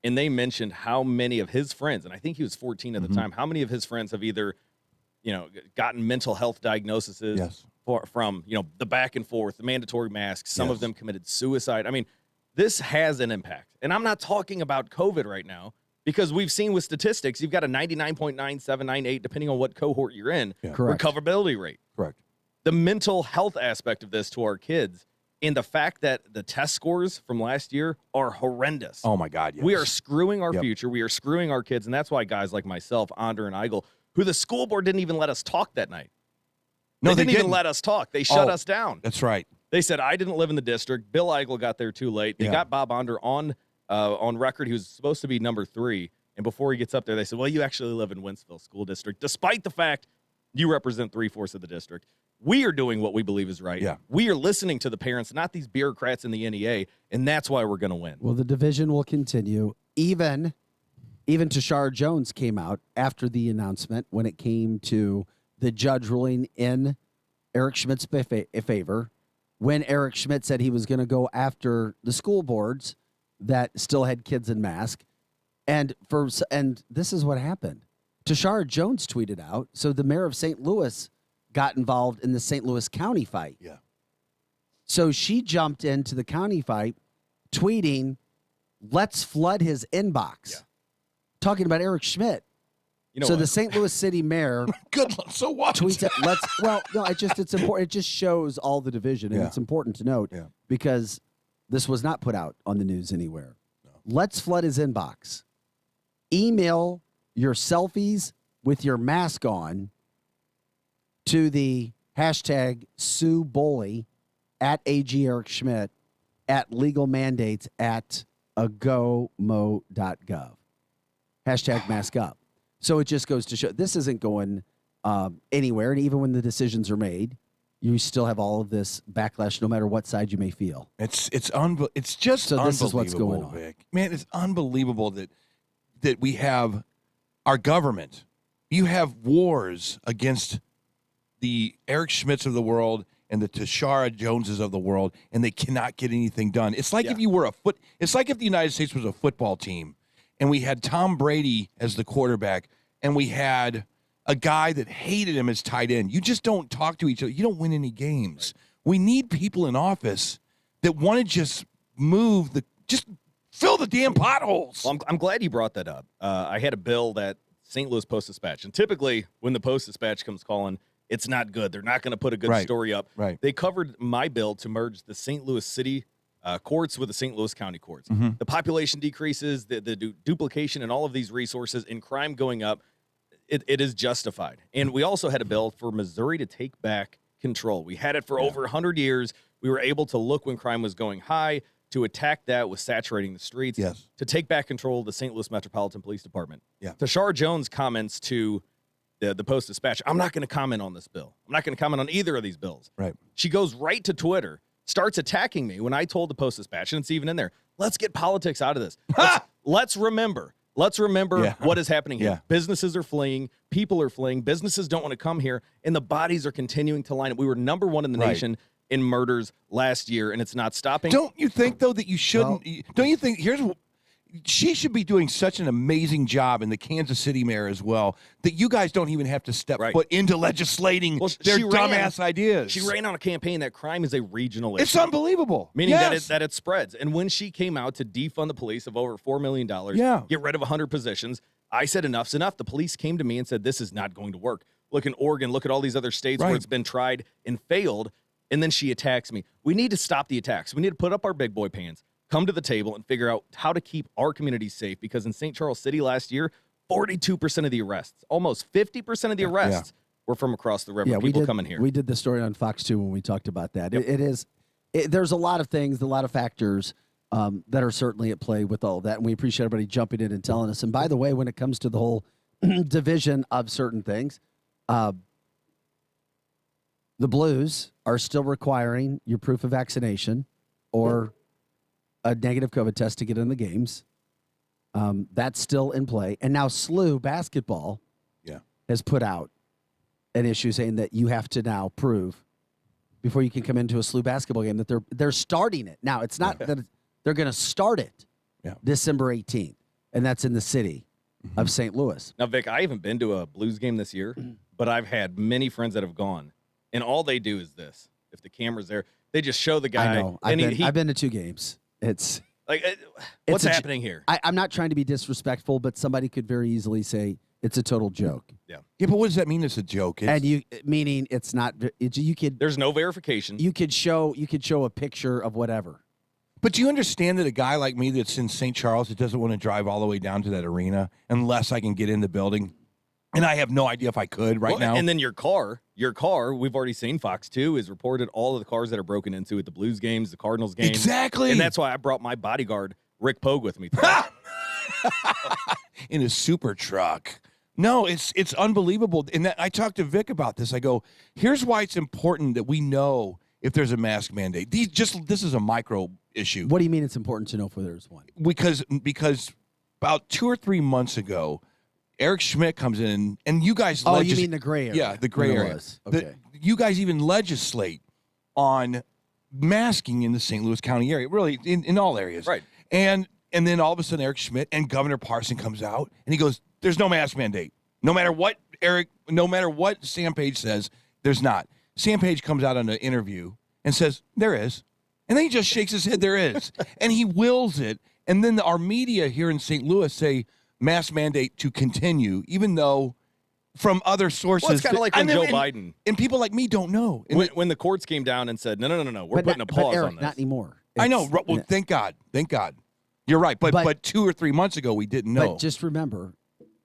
and they mentioned how many of his friends, and I think he was 14 at the time, how many of his friends have either, gotten mental health diagnoses from, the back and forth, the mandatory masks. Some of them committed suicide. I mean, this has an impact. And I'm not talking about COVID right now because we've seen with statistics, you've got a 99.9798, depending on what cohort you're in, recoverability rate. Correct. The mental health aspect of this to our kids and the fact that the test scores from last year are horrendous. Oh, my God, yes. We are screwing our future. We are screwing our kids, and that's why guys like myself, Onder and Eigel, who the school board didn't even let us talk that night. No, they didn't even let us talk. They shut us down. That's right. They said, I didn't live in the district. Bill Eigel got there too late. They got Bob Onder on record. He was supposed to be number 3. And before he gets up there, they said, well, you actually live in Wentzville School District, despite the fact You represent 3/4 of the district. We are doing what we believe is right. Yeah. We are listening to the parents, not these bureaucrats in the NEA, and that's why we're going to win. Well, the division will continue. Even Tashara Jones came out after the announcement when it came to the judge ruling in Eric Schmidt's favor, when Eric Schmidt said he was going to go after the school boards that still had kids in masks. And this is what happened. Tashara Jones tweeted out, so the mayor of St. Louis got involved in the St. Louis County fight. Yeah. So she jumped into the county fight, tweeting, "Let's flood his inbox." Yeah. Talking about Eric Schmidt. You know so what? the St. Louis City mayor Good. So what? tweets it. It's important. It just shows all the division, and it's important to note because this was not put out on the news anywhere. No. Let's flood his inbox. Email your selfies with your mask on to the hashtag Sue Boley at AG Eric Schmidt at legal mandates at agomo.gov. Hashtag mask up. So it just goes to show this isn't going anywhere. And even when the decisions are made, you still have all of this backlash, no matter what side you may feel. It's just unbelievable. This is what's going on. Vic. Man, it's unbelievable that we have our government. You have wars against the Eric Schmidts of the world and the Tashara Joneses of the world, and they cannot get anything done. It's like if you were it's like if the United States was a football team and we had Tom Brady as the quarterback and we had a guy that hated him as tight end. You just don't talk to each other. You don't win any games. We need people in office that want to just fill the damn potholes. Well, I'm glad you brought that up. I had a bill that St. Louis Post-Dispatch, and typically when the Post-Dispatch comes calling, it's not good. They're not going to put a good story up. Right. They covered my bill to merge the St. Louis City courts with the St. Louis County courts. Mm-hmm. The population decreases, the duplication and all of these resources, and crime going up. It is justified. And we also had a bill for Missouri to take back control. We had it for over 100 years. We were able to look when crime was going high, to attack that with saturating the streets, to take back control of the St. Louis Metropolitan Police Department. Yeah. Tashara Jones comments to the Post-Dispatch, I'm not going to comment on this bill. I'm not going to comment on either of these bills. Right. She goes right to Twitter, starts attacking me when I told the Post-Dispatch, and it's even in there, let's get politics out of this. Let's remember what is happening here. Yeah. Businesses are fleeing. People are fleeing. Businesses don't want to come here, and the bodies are continuing to line up. We were number one in the nation in murders last year, and it's not stopping. Don't you think, though, that you shouldn't? Don't you think? She should be doing such an amazing job, and the Kansas City mayor as well, that you guys don't even have to step foot into legislating their dumbass ideas. She ran on a campaign that crime is a regional issue. It's unbelievable. Meaning that it spreads. And when she came out to defund the police of over $4 million, get rid of 100 positions, I said enough's enough. The police came to me and said, this is not going to work. Look in Oregon, look at all these other states where it's been tried and failed. And then she attacks me. We need to stop the attacks. We need to put up our big boy pants, come to the table, and figure out how to keep our communities safe. Because in St. Charles City last year, 42% of the arrests, almost 50% of the arrests were from across the river, people coming here. We did the story on Fox 2 when we talked about that. There's a lot of things, a lot of factors that are certainly at play with all of that. And we appreciate everybody jumping in and telling us. And by the way, when it comes to the whole division of certain things, the Blues are still requiring your proof of vaccination or a negative COVID test to get in the games. That's still in play. And now SLU basketball has put out an issue saying that you have to now prove before you can come into a SLU basketball game that they're starting it. Now, it's not that they're going to start it December 18th, and that's in the city of St. Louis. Now, Vic, I haven't been to a Blues game this year, but I've had many friends that have gone. And all they do is this. If the camera's there, they just show the guy. I know. I've been to 2 games. It's like, what's happening here? I'm not trying to be disrespectful, but somebody could very easily say it's a total joke. Yeah, but what does that mean? It's a joke. Meaning it's not. You could. There's no verification. You could show a picture of whatever. But do you understand that a guy like me that's in St. Charles that doesn't want to drive all the way down to that arena unless I can get in the building? And I have no idea if I could now. And then your car, we've already seen Fox 2 has reported all of the cars that are broken into at the Blues games, the Cardinals games. Exactly. And that's why I brought my bodyguard, Rick Pogue, with me today. In a super truck. No, it's unbelievable. And that, I talked to Vic about this. I go, here's why it's important that we know if there's a mask mandate. This is a micro issue. What do you mean it's important to know if there's one? Because about 2 or 3 months ago, Eric Schmidt comes in, and you guys. Oh, you mean the gray area? Yeah, the gray area. Okay. You guys even legislate on masking in the St. Louis County area, really in all areas. Right. And then all of a sudden, Eric Schmidt and Governor Parson comes out, and he goes, "There's no mask mandate. No matter what Sam Page says, there's not." Sam Page comes out on an interview and says, "There is," and then he just shakes his head, "There is," and he wills it. And then our media here in St. Louis say mask mandate to continue, even though from other sources. Well, it's kind of like when Joe Biden. And people like me don't know. When the courts came down and said, no, we're putting a pause Eric, on this. Not anymore. I know. Well, thank God. Thank God. You're right. But 2 or 3 months ago, we didn't know. But just remember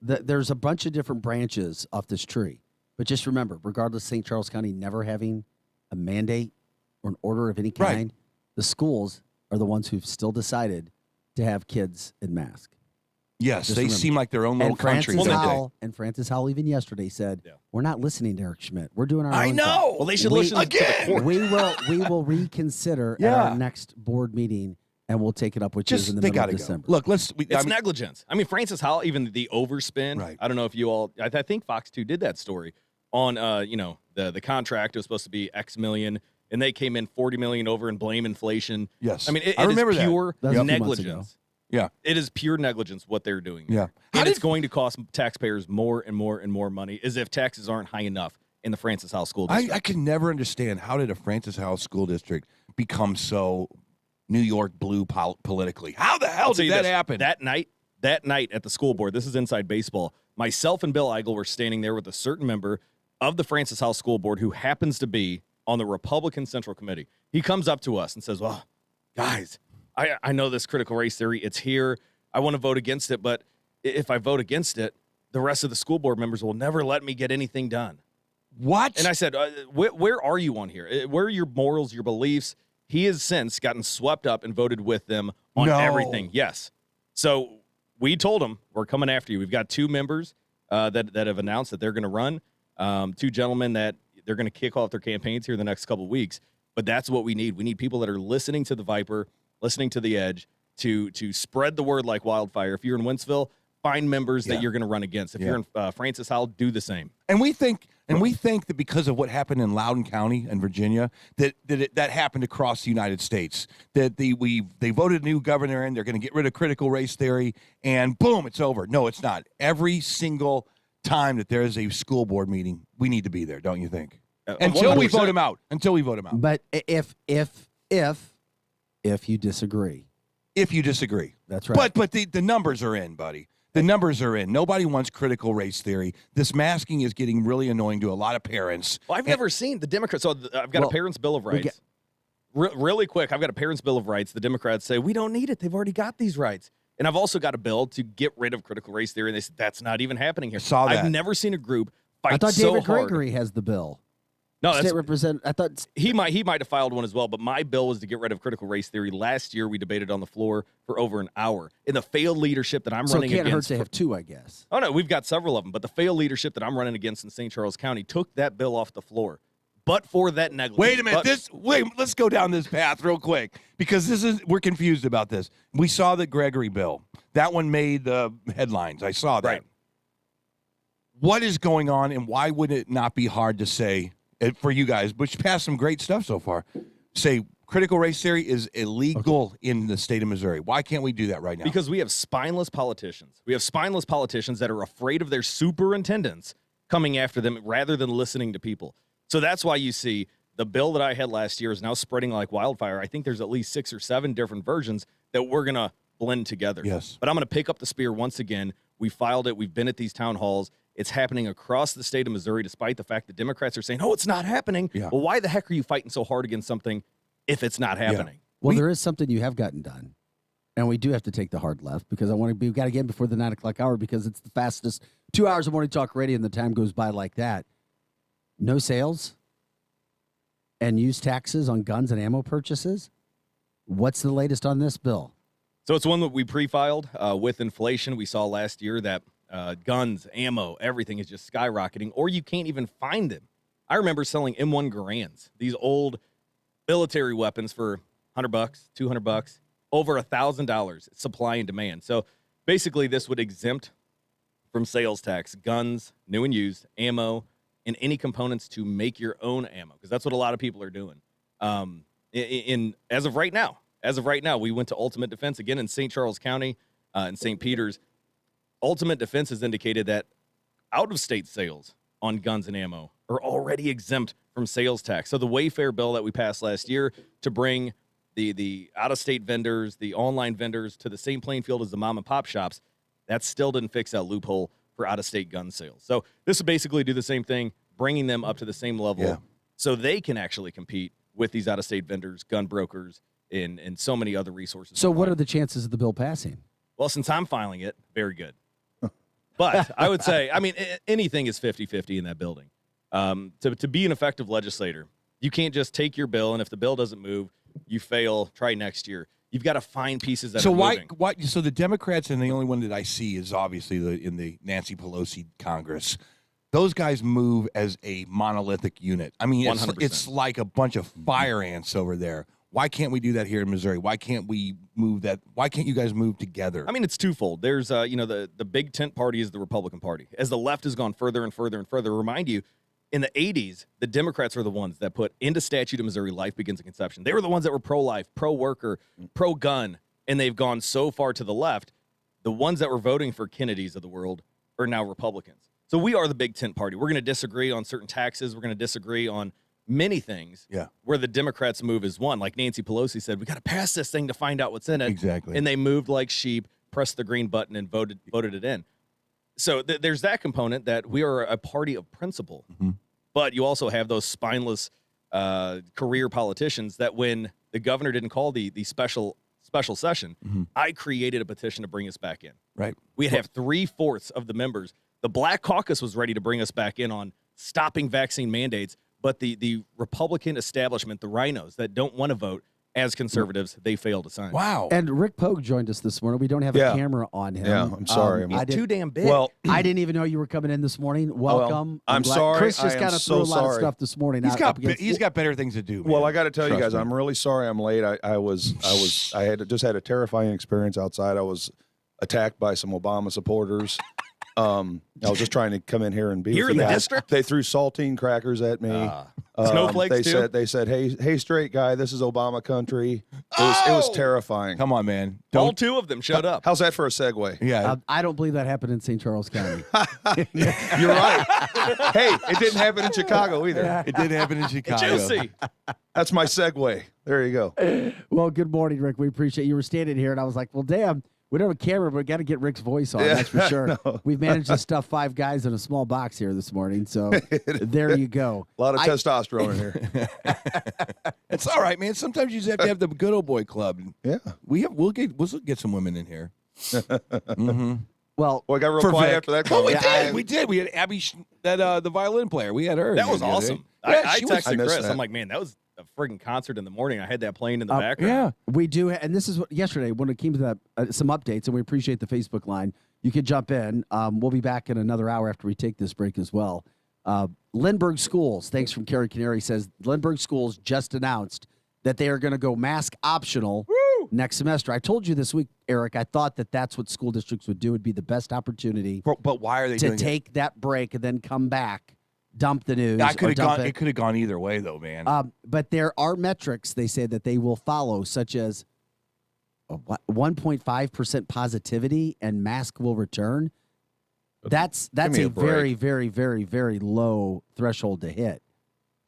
that there's a bunch of different branches off this tree. But just remember, regardless of St. Charles County never having a mandate or an order of any kind, the schools are the ones who've still decided to have kids in masks. Yes, they seem like their own little country. And Francis Howell even yesterday said, "We're not listening to Eric Schmidt. We're doing our own I know. thing. Well, they should listen to the court. We will reconsider at our next board meeting, and we'll take it up with you in the middle of December. Look, It's negligence. I mean, Francis Howell, even the overspin. Right. I don't know if you all. I think Fox 2 did that story on. The contract was supposed to be X million, and they came in 40 million over and blame inflation. Yes, I mean, it remember is pure that. negligence. Yeah. It is pure negligence what they're doing. Yeah. And it's going to cost taxpayers more and more and more money as if taxes aren't high enough in the Francis Howell School District. I can never understand how did a Francis Howell School District become so New York blue politically? How the hell did that happen? That night at the school board, this is inside baseball, myself and Bill Eigel were standing there with a certain member of the Francis Howell School Board who happens to be on the Republican Central Committee. He comes up to us and says, "Well, guys, I know this critical race theory. It's here. I want to vote against it, but if I vote against it, the rest of the school board members will never let me get anything done." What? And I said, where are you on here? Where are your morals, your beliefs? He has since gotten swept up and voted with them on everything. Yes. So we told him, we're coming after you. We've got 2 members that have announced that they're going to run, 2 gentlemen that they're going to kick off their campaigns here in the next couple of weeks. But that's what we need. We need people that are listening to the Viper, listening to the Edge, to spread the word like wildfire. If you're in Wentzville, find members that you're going to run against. If you're in Francis Howell, do the same. And we think that because of what happened in Loudoun County and Virginia, that happened across the United States. That they voted a new governor in, they're going to get rid of critical race theory, and boom, it's over. No, it's not. Every single time that there is a school board meeting, we need to be there, don't you think? Until we vote him out. But if you disagree. If you disagree. That's right. But the numbers are in, buddy. The numbers are in. Nobody wants critical race theory. This masking is getting really annoying to a lot of parents. Well, I've never seen the Democrats. So I've got a Parents' Bill of Rights. Really quick, I've got a Parents' Bill of Rights. The Democrats say, we don't need it. They've already got these rights. And I've also got a bill to get rid of critical race theory. And they said, that's not even happening here. Saw that. I've never seen a group fight I thought so David hard. Gregory has the bill. No, State Representative. I thought he might have filed one as well, but my bill was to get rid of critical race theory. Last year, we debated on the floor for over an hour. In the failed leadership that I'm running against. So it can't hurt to have 2, I guess. Oh, no, we've got several of them, but the failed leadership that I'm running against in St. Charles County took that bill off the floor. But for that negligence. Wait a minute. Let's go down this path real quick, because we're confused about this. We saw the Gregory bill. That one made the headlines. I saw that. Right. What is going on, and why would it not be hard to say, for you guys, which passed some great stuff so far, say critical race theory is illegal in the state of Missouri? Why can't we do that right now? Because we have spineless politicians. We have spineless politicians that are afraid of their superintendents coming after them rather than listening to people. So that's why you see the bill that I had last year is now spreading like wildfire. I think there's at least 6 or 7 different versions that we're going to blend together. Yes. But I'm going to pick up the spear once again. We filed it. We've been at these town halls. It's happening across the state of Missouri, despite the fact that Democrats are saying, oh, it's not happening. Yeah. Well, why the heck are you fighting so hard against something if it's not happening? Yeah. Well, there is something you have gotten done. And we do have to take the hard left because we've got to get in before the 9 o'clock hour because it's the fastest 2 hours of morning talk radio and the time goes by like that. No sales and use taxes on guns and ammo purchases. What's the latest on this bill? So it's one that we pre-filed with inflation. We saw last year that guns, ammo, everything is just skyrocketing, or you can't even find them. I remember selling M1 Garands, these old military weapons for $100, $200, over $1,000 supply and demand. So basically this would exempt from sales tax guns, new and used, ammo, and any components to make your own ammo, because that's what a lot of people are doing. As of right now, we went to Ultimate Defense again in St. Charles County, in St. Peters. Ultimate Defense has indicated that out-of-state sales on guns and ammo are already exempt from sales tax. So the Wayfair bill that we passed last year to bring the out-of-state vendors, the online vendors to the same playing field as the mom and pop shops, that still didn't fix that loophole for out-of-state gun sales. So this would basically do the same thing, bringing them up to the same level so they can actually compete with these out-of-state vendors, gun brokers, and so many other resources. So what are the chances of the bill passing? Well, since I'm filing it, very good. But I would say, I mean, anything is 50-50 in that building. To be an effective legislator, you can't just take your bill, and if the bill doesn't move, you fail, try next year. You've got to find pieces that are moving. So the Democrats, and the only one that I see is obviously in the Nancy Pelosi Congress. Those guys move as a monolithic unit. I mean, it's like a bunch of fire ants over there. Why can't we do that here in Missouri? Why can't we move that? Why can't you guys move together? I mean, it's twofold. There's, the big tent party is the Republican Party. As the left has gone further and further and further, remind you, in the 80s, the Democrats were the ones that put into statute in Missouri, life begins at conception. They were the ones that were pro-life, pro-worker, pro-gun, and they've gone so far to the left. The ones that were voting for Kennedys of the world are now Republicans. So we are the big tent party. We're going to disagree on certain taxes. We're going to disagree on many things where the Democrats move is one. Like Nancy Pelosi said, we got to pass this thing to find out what's in it. Exactly. And they moved like sheep, pressed the green button, and voted it in. So there's that component that we are a party of principle. Mm-hmm. But you also have those spineless career politicians that when the governor didn't call the special session, I created a petition to bring us back in. Right. We'd have 3/4 of the members. The Black Caucus was ready to bring us back in on stopping vaccine mandates, but the Republican establishment, the rhinos that don't want to vote as conservatives, they failed to sign. Wow. And Rick Pogue joined us this morning. We don't have a camera on him. Yeah, I'm sorry. He's too damn big. Well, I didn't even know you were coming in this morning. Welcome. I'm sorry. Chris just I am kind of so threw a lot of sorry. stuff this morning. He's got better things to do. Man. Well, I got to tell you Trust guys, me. I'm really sorry I'm late. I had a terrifying experience outside. I was attacked by some Obama supporters. I was just trying to come in here and be here with in you the guys. district. They threw saltine crackers at me. Snowflakes too? They said, hey, straight guy, this is Obama country. It was terrifying. Come on, man. All two of them showed up. How's that for a segue? Yeah. I don't believe that happened in St. Charles County. You're right. Hey, it didn't happen in Chicago either. It didn't happen in Chicago. Juicy. That's my segue. There you go. Well, good morning, Rick. We appreciate you were standing here, and I was like, well, damn. We don't have a camera, but we got to get Rick's voice on. Yeah, that's for sure. no. We've managed to stuff 5 guys in a small box here this morning, so there you go. A lot of testosterone in here. It's all right, man. Sometimes you just have to have the good old boy club. Yeah, we'll get some women in here. Well, I got real quiet after that. Oh, we did. We had Abby, the violin player. We had her. That was awesome. Yeah, I texted Chris. that. I'm like, man, that was a friggin' concert in the morning. I had that playing in the background. Yeah. we do, and this is what yesterday when it came to that some updates, and we appreciate the Facebook line. You could jump in. We'll be back in another hour after we take this break as well. Lindbergh Schools, thanks from Carrie Canary, says Lindbergh Schools just announced that they are going to go mask optional next semester. I told you this week, Eric, I thought that's what school districts would do. Would be the best opportunity. But why are they to doing take that break and then come back, dump the news? It could have gone either way, though, man. But there are metrics they say that they will follow, such as 1.5% positivity and mask will return. That's a very, very, very, very low threshold to hit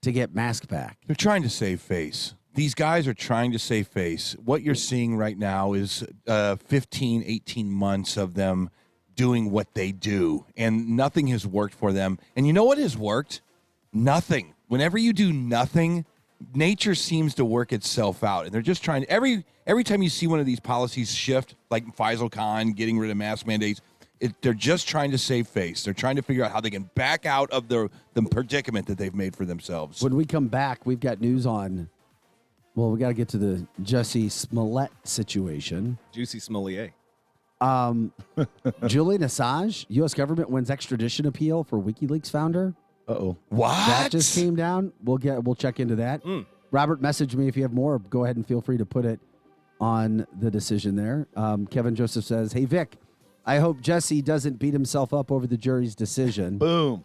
to get mask back. They're trying to save face. These guys are trying to save face. What you're seeing right now is 15, 18 months of them doing what they do, and nothing has worked for them. And you know what has worked? Nothing. Whenever you do nothing, nature seems to work itself out. And they're just trying to, every time you see one of these policies shift, like Faisal Khan getting rid of mask mandates, they're just trying to save face. They're trying to figure out how they can back out of the predicament that they've made for themselves. When we come back, we've got news on, well, we got to get to the Jussie Smollett situation. Juicy Smollett. Julian Assange, U.S. government wins extradition appeal for WikiLeaks founder. Uh-oh. What? That just came down. We'll check into that. Robert, message me if you have more. Go ahead and feel free to put it on the decision there. Kevin Joseph says, "Hey Vic, I hope Jesse doesn't beat himself up over the jury's decision." Boom.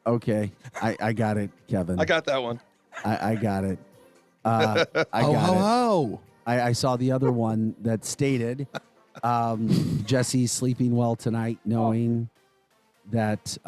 Okay, I got it, Kevin. I got that one. I got it. I got it. I saw the other one that stated Jesse's sleeping well tonight, knowing that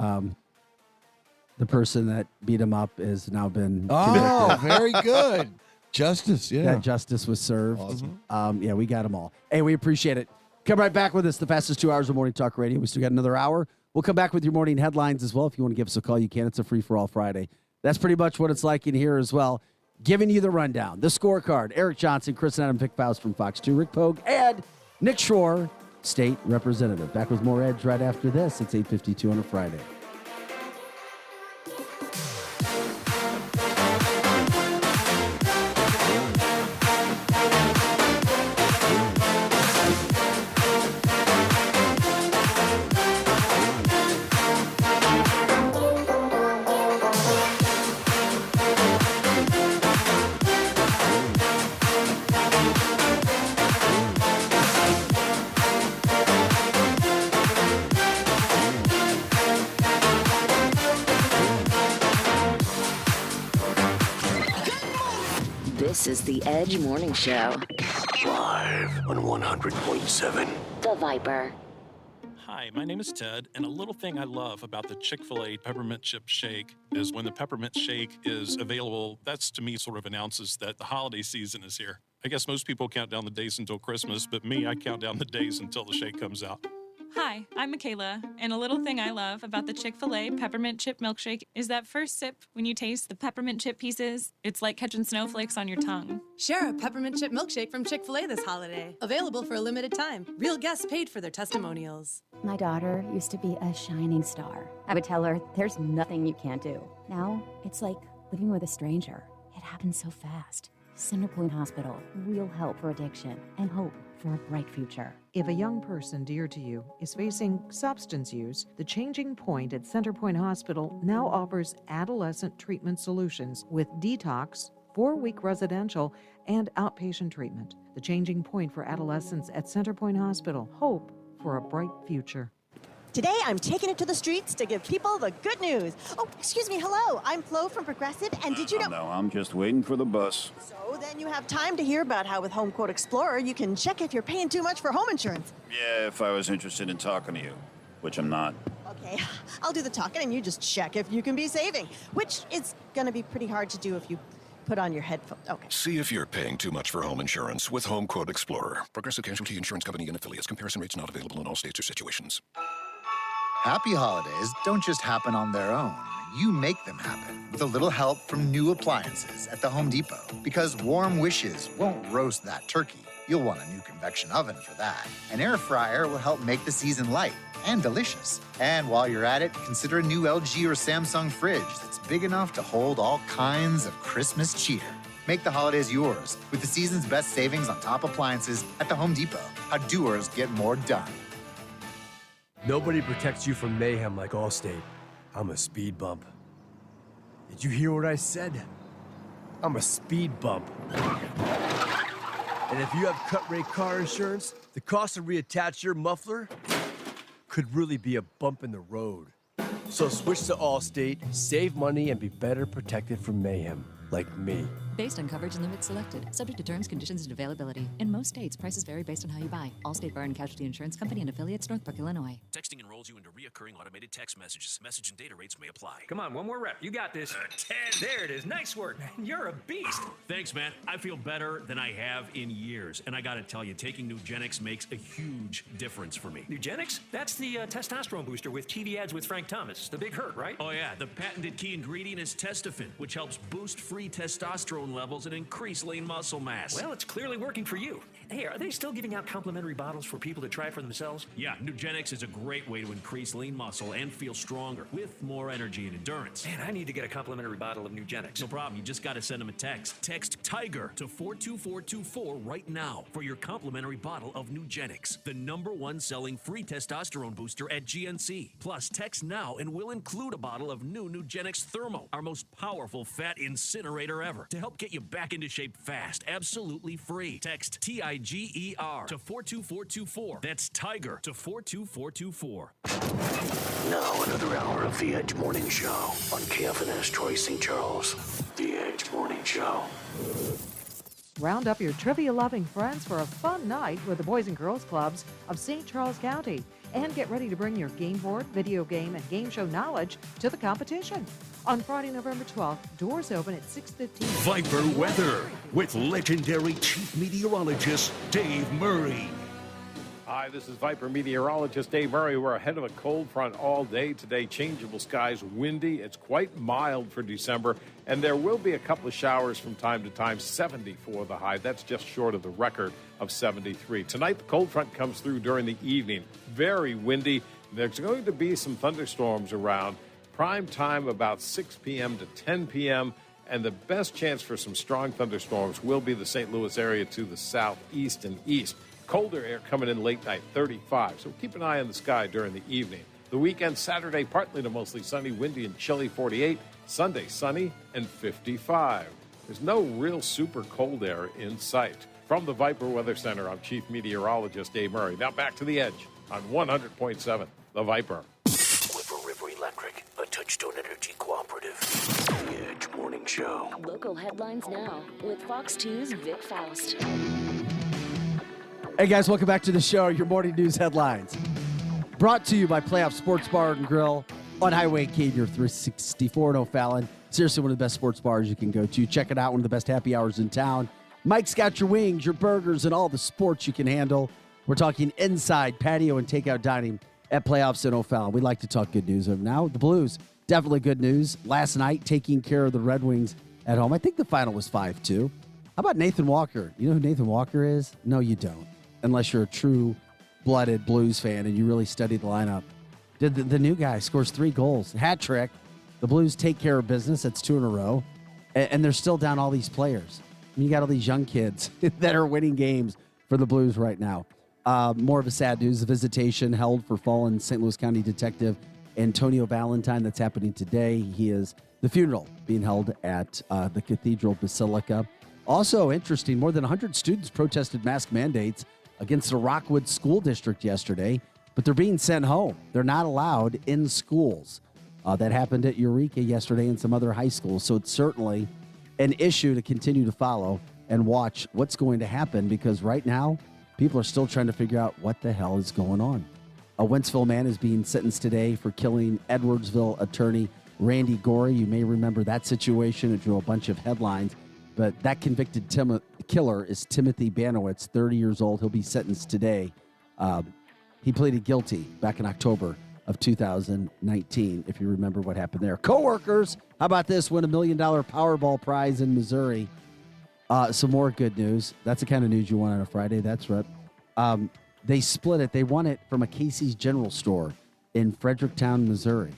the person that beat him up has now been Oh, convicted. very good. Justice, yeah. That justice was served. Awesome. Yeah, we got them all. Hey, we appreciate it. Come right back with us. The fastest 2 hours of morning talk radio. We still got another hour. We'll come back with your morning headlines as well. If you want to give us a call, you can. It's a free-for-all Friday. That's pretty much what it's like in here as well. Giving you the rundown, the scorecard. Eric Johnson, Chris and Adam, Vic Faust from Fox 2, Rick Pogue, and Nick Schroer, State Representative. Back with more Edge right after this. It's 8:52 on a Friday. This is the Edge Morning Show. Live on 100.7. The Viper. Hi, my name is Ted, and a little thing I love about the Chick-fil-A Peppermint Chip Shake is when the peppermint shake is available, that's to me sort of announces that the holiday season is here. I guess most people count down the days until Christmas, but me, I count down the days until the shake comes out. Hi, I'm Michaela, and a little thing I love about the Chick-fil-A Peppermint Chip Milkshake is that first sip when you taste the peppermint chip pieces, it's like catching snowflakes on your tongue. Share a peppermint chip milkshake from Chick-fil-A this holiday. Available for a limited time. Real guests paid for their testimonials. My daughter used to be a shining star. I would tell her, there's nothing you can't do. Now, it's like living with a stranger. It happens so fast. Centerpoint Hospital, real help for addiction and hope for a bright future. If a young person dear to you is facing substance use, the Changing Point at Centerpoint Hospital now offers adolescent treatment solutions with detox, 4-week residential, and outpatient treatment. The Changing Point for Adolescents at Centerpoint Hospital. Hope for a bright future. Today, I'm taking it to the streets to give people the good news. Oh, excuse me, hello. I'm Flo from Progressive, and did you know... No, I'm just waiting for the bus. So then you have time to hear about how with HomeQuote Explorer, you can check if you're paying too much for home insurance. Yeah, if I was interested in talking to you, which I'm not. Okay, I'll do the talking, and you just check if you can be saving, which is going to be pretty hard to do if you put on your headphones. Okay. See if you're paying too much for home insurance with HomeQuote Explorer. Progressive Casualty Insurance Company and affiliates. Comparison rates not available in all states or situations. Happy holidays don't just happen on their own. You make them happen with a little help from new appliances at the Home Depot. Because warm wishes won't roast that turkey. You'll want a new convection oven for that. An air fryer will help make the season light and delicious. And while you're at it, consider a new LG or Samsung fridge that's big enough to hold all kinds of Christmas cheer. Make the holidays yours with the season's best savings on top appliances at the Home Depot. How doers get more done. Nobody protects you from mayhem like Allstate. I'm a speed bump. Did you hear what I said? I'm a speed bump. And if you have cut-rate car insurance, the cost to reattach your muffler could really be a bump in the road. So switch to Allstate, save money, and be better protected from mayhem, like me. Based on coverage and limits selected. Subject to terms, conditions, and availability. In most states, prices vary based on how you buy. Allstate Bar and Casualty Insurance Company and affiliates, Northbrook, Illinois. Texting enrolls you into reoccurring automated text messages. Message and data rates may apply. Come on, one more rep. You got this. 10. There it is. Nice work, man. You're a beast. Thanks, man. I feel better than I have in years. And I gotta tell you, taking Nugenix makes a huge difference for me. Nugenix? That's the testosterone booster with TV ads with Frank Thomas. The big hurt, right? Oh, yeah. The patented key ingredient is Testofen, which helps boost free testosterone levels and increase lean muscle mass. Well, it's clearly working for you. Hey, are they still giving out complimentary bottles for people to try for themselves? Yeah, Nugenics is a great way to increase lean muscle and feel stronger with more energy and endurance. Man, I need to get a complimentary bottle of Nugenics. No problem. You just got to send them a text. Text TIGER to 42424 right now for your complimentary bottle of Nugenics, the #1 selling free testosterone booster at GNC. Plus, text now and we'll include a bottle of new Nugenics Thermo, our most powerful fat incinerator ever, to help get you back into shape fast, absolutely free. Text TIGER to 42424. That's TIGER to 42424. Now another hour of The Edge Morning Show on KFNS Troy St. Charles. The Edge Morning Show. Round up your trivia-loving friends for a fun night with the Boys and Girls Clubs of St. Charles County. And get ready to bring your game board, video game, and game show knowledge to the competition. On Friday, November 12th, doors open at 6:15. Viper Weather with legendary chief meteorologist Dave Murray. Hi, this is Viper meteorologist Dave Murray. We're ahead of a cold front all day today. Changeable skies, windy. It's quite mild for December. And there will be a couple of showers from time to time. 70 for the high. That's just short of the record of 73. Tonight, the cold front comes through during the evening. Very windy. There's going to be some thunderstorms around. Prime time about 6 p.m. to 10 p.m. And the best chance for some strong thunderstorms will be the St. Louis area to the southeast and east. Colder air coming in late night, 35. So keep an eye on the sky during the evening. The weekend, Saturday, partly to mostly sunny, windy and chilly, 48. Sunday, sunny and 55. There's no real super cold air in sight. From the Viper Weather Center, I'm Chief Meteorologist Dave Murray. Now back to the Edge on 100.7, The Viper. Whipper River Electric, a Touchstone Energy cooperative. The Edge Morning Show. Local headlines now with Fox 2's Vic Faust. Hey guys, welcome back to the show. Your morning news headlines. Brought to you by Playoff Sports Bar and Grill on Highway Caden 364 in O'Fallon. Seriously, one of the best sports bars you can go to. Check it out, one of the best happy hours in town. Mike's got your wings, your burgers, and all the sports you can handle. We're talking inside patio and takeout dining at Playoffs in O'Fallon. We like to talk good news of now. The Blues, definitely good news. Last night, taking care of the Red Wings at home. I think the final was 5-2. How about Nathan Walker? You know who Nathan Walker is? No, you don't. Unless you're a true-blooded Blues fan and you really study the lineup. The new guy scores 3 goals. Hat trick. The Blues take care of business. That's 2 in a row. And they're still down all these players. You got all these young kids that are winning games for the Blues right now. More of a sad news. The visitation held for fallen St. Louis County Detective Antonio Valentine. That's happening today. The funeral being held at the Cathedral Basilica. Also interesting, more than 100 students protested mask mandates against the Rockwood School District yesterday, but they're being sent home. They're not allowed in schools. That happened at Eureka yesterday and some other high schools. So it's certainly an issue to continue to follow and watch what's going to happen, because right now people are still trying to figure out what the hell is going on. A Wentzville man is being sentenced today for killing Edwardsville attorney Randy Gorey. You may remember that situation. It drew a bunch of headlines. But that convicted killer is Timothy Banowitz, 30 years old. He'll be sentenced today. He pleaded guilty back in October of 2019, if you remember what happened there. Coworkers, how about this? Win $1 million Powerball prize in Missouri. Some more good news. That's the kind of news you want on a Friday. That's right. They split it. They won it from a Casey's General Store in Fredericktown, Missouri.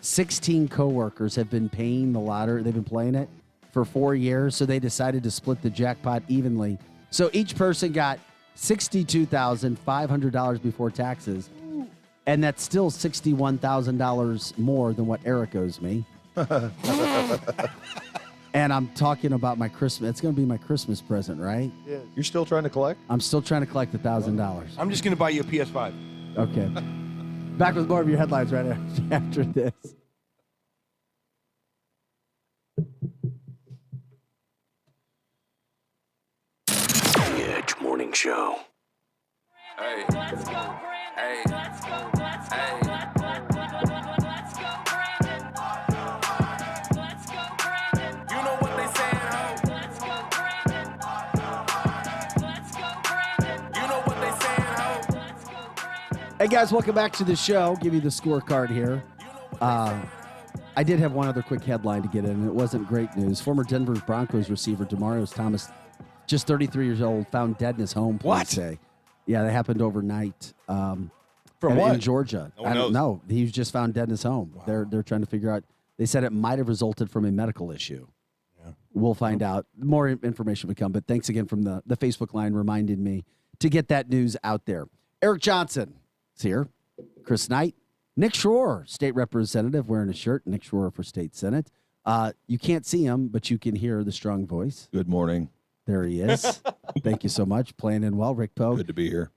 16 coworkers have been paying the lottery. They've been playing it for 4 years, so they decided to split the jackpot evenly. So each person got $62,500 before taxes, and that's still $61,000 more than what Eric owes me. And I'm talking about my Christmas. It's going to be my Christmas present, right? Yeah. You're still trying to collect? I'm still trying to collect $1,000. I'm just going to buy you a PS5. Okay. Back with more of your headlines right after this. The Edge Morning Show. Hey. Let's go, Brandon. Hey. Let's go. Let's go. Hey. Let's go, Brandon. Let's go, Brandon. You know what they saying, ho? Let's go, Brandon. Let's go, Brandon. You know what they saying, ho? Let's go, Brandon. Hey, guys, welcome back to the show. Give you the scorecard here. I did have one other quick headline to get in, and it wasn't great news. Former Denver Broncos receiver Demaryius Thomas just 33 years old, found dead in his home. Police say. Yeah, that happened overnight. From in Georgia. No one I don't knows. know. He was just found dead in his home. They're trying to figure out. They said it might have resulted from a medical issue. Yeah. We'll find out. More information will come. But thanks again from the Facebook line reminding me to get that news out there. Eric Johnson is here. Chris Knight. Nick Schroer, state representative, wearing a shirt. Nick Schroer for state senate. You can't see him, but you can hear the strong voice. Good morning. There he is. Thank you so much. Playing in well, Rick Poe. Good to be here.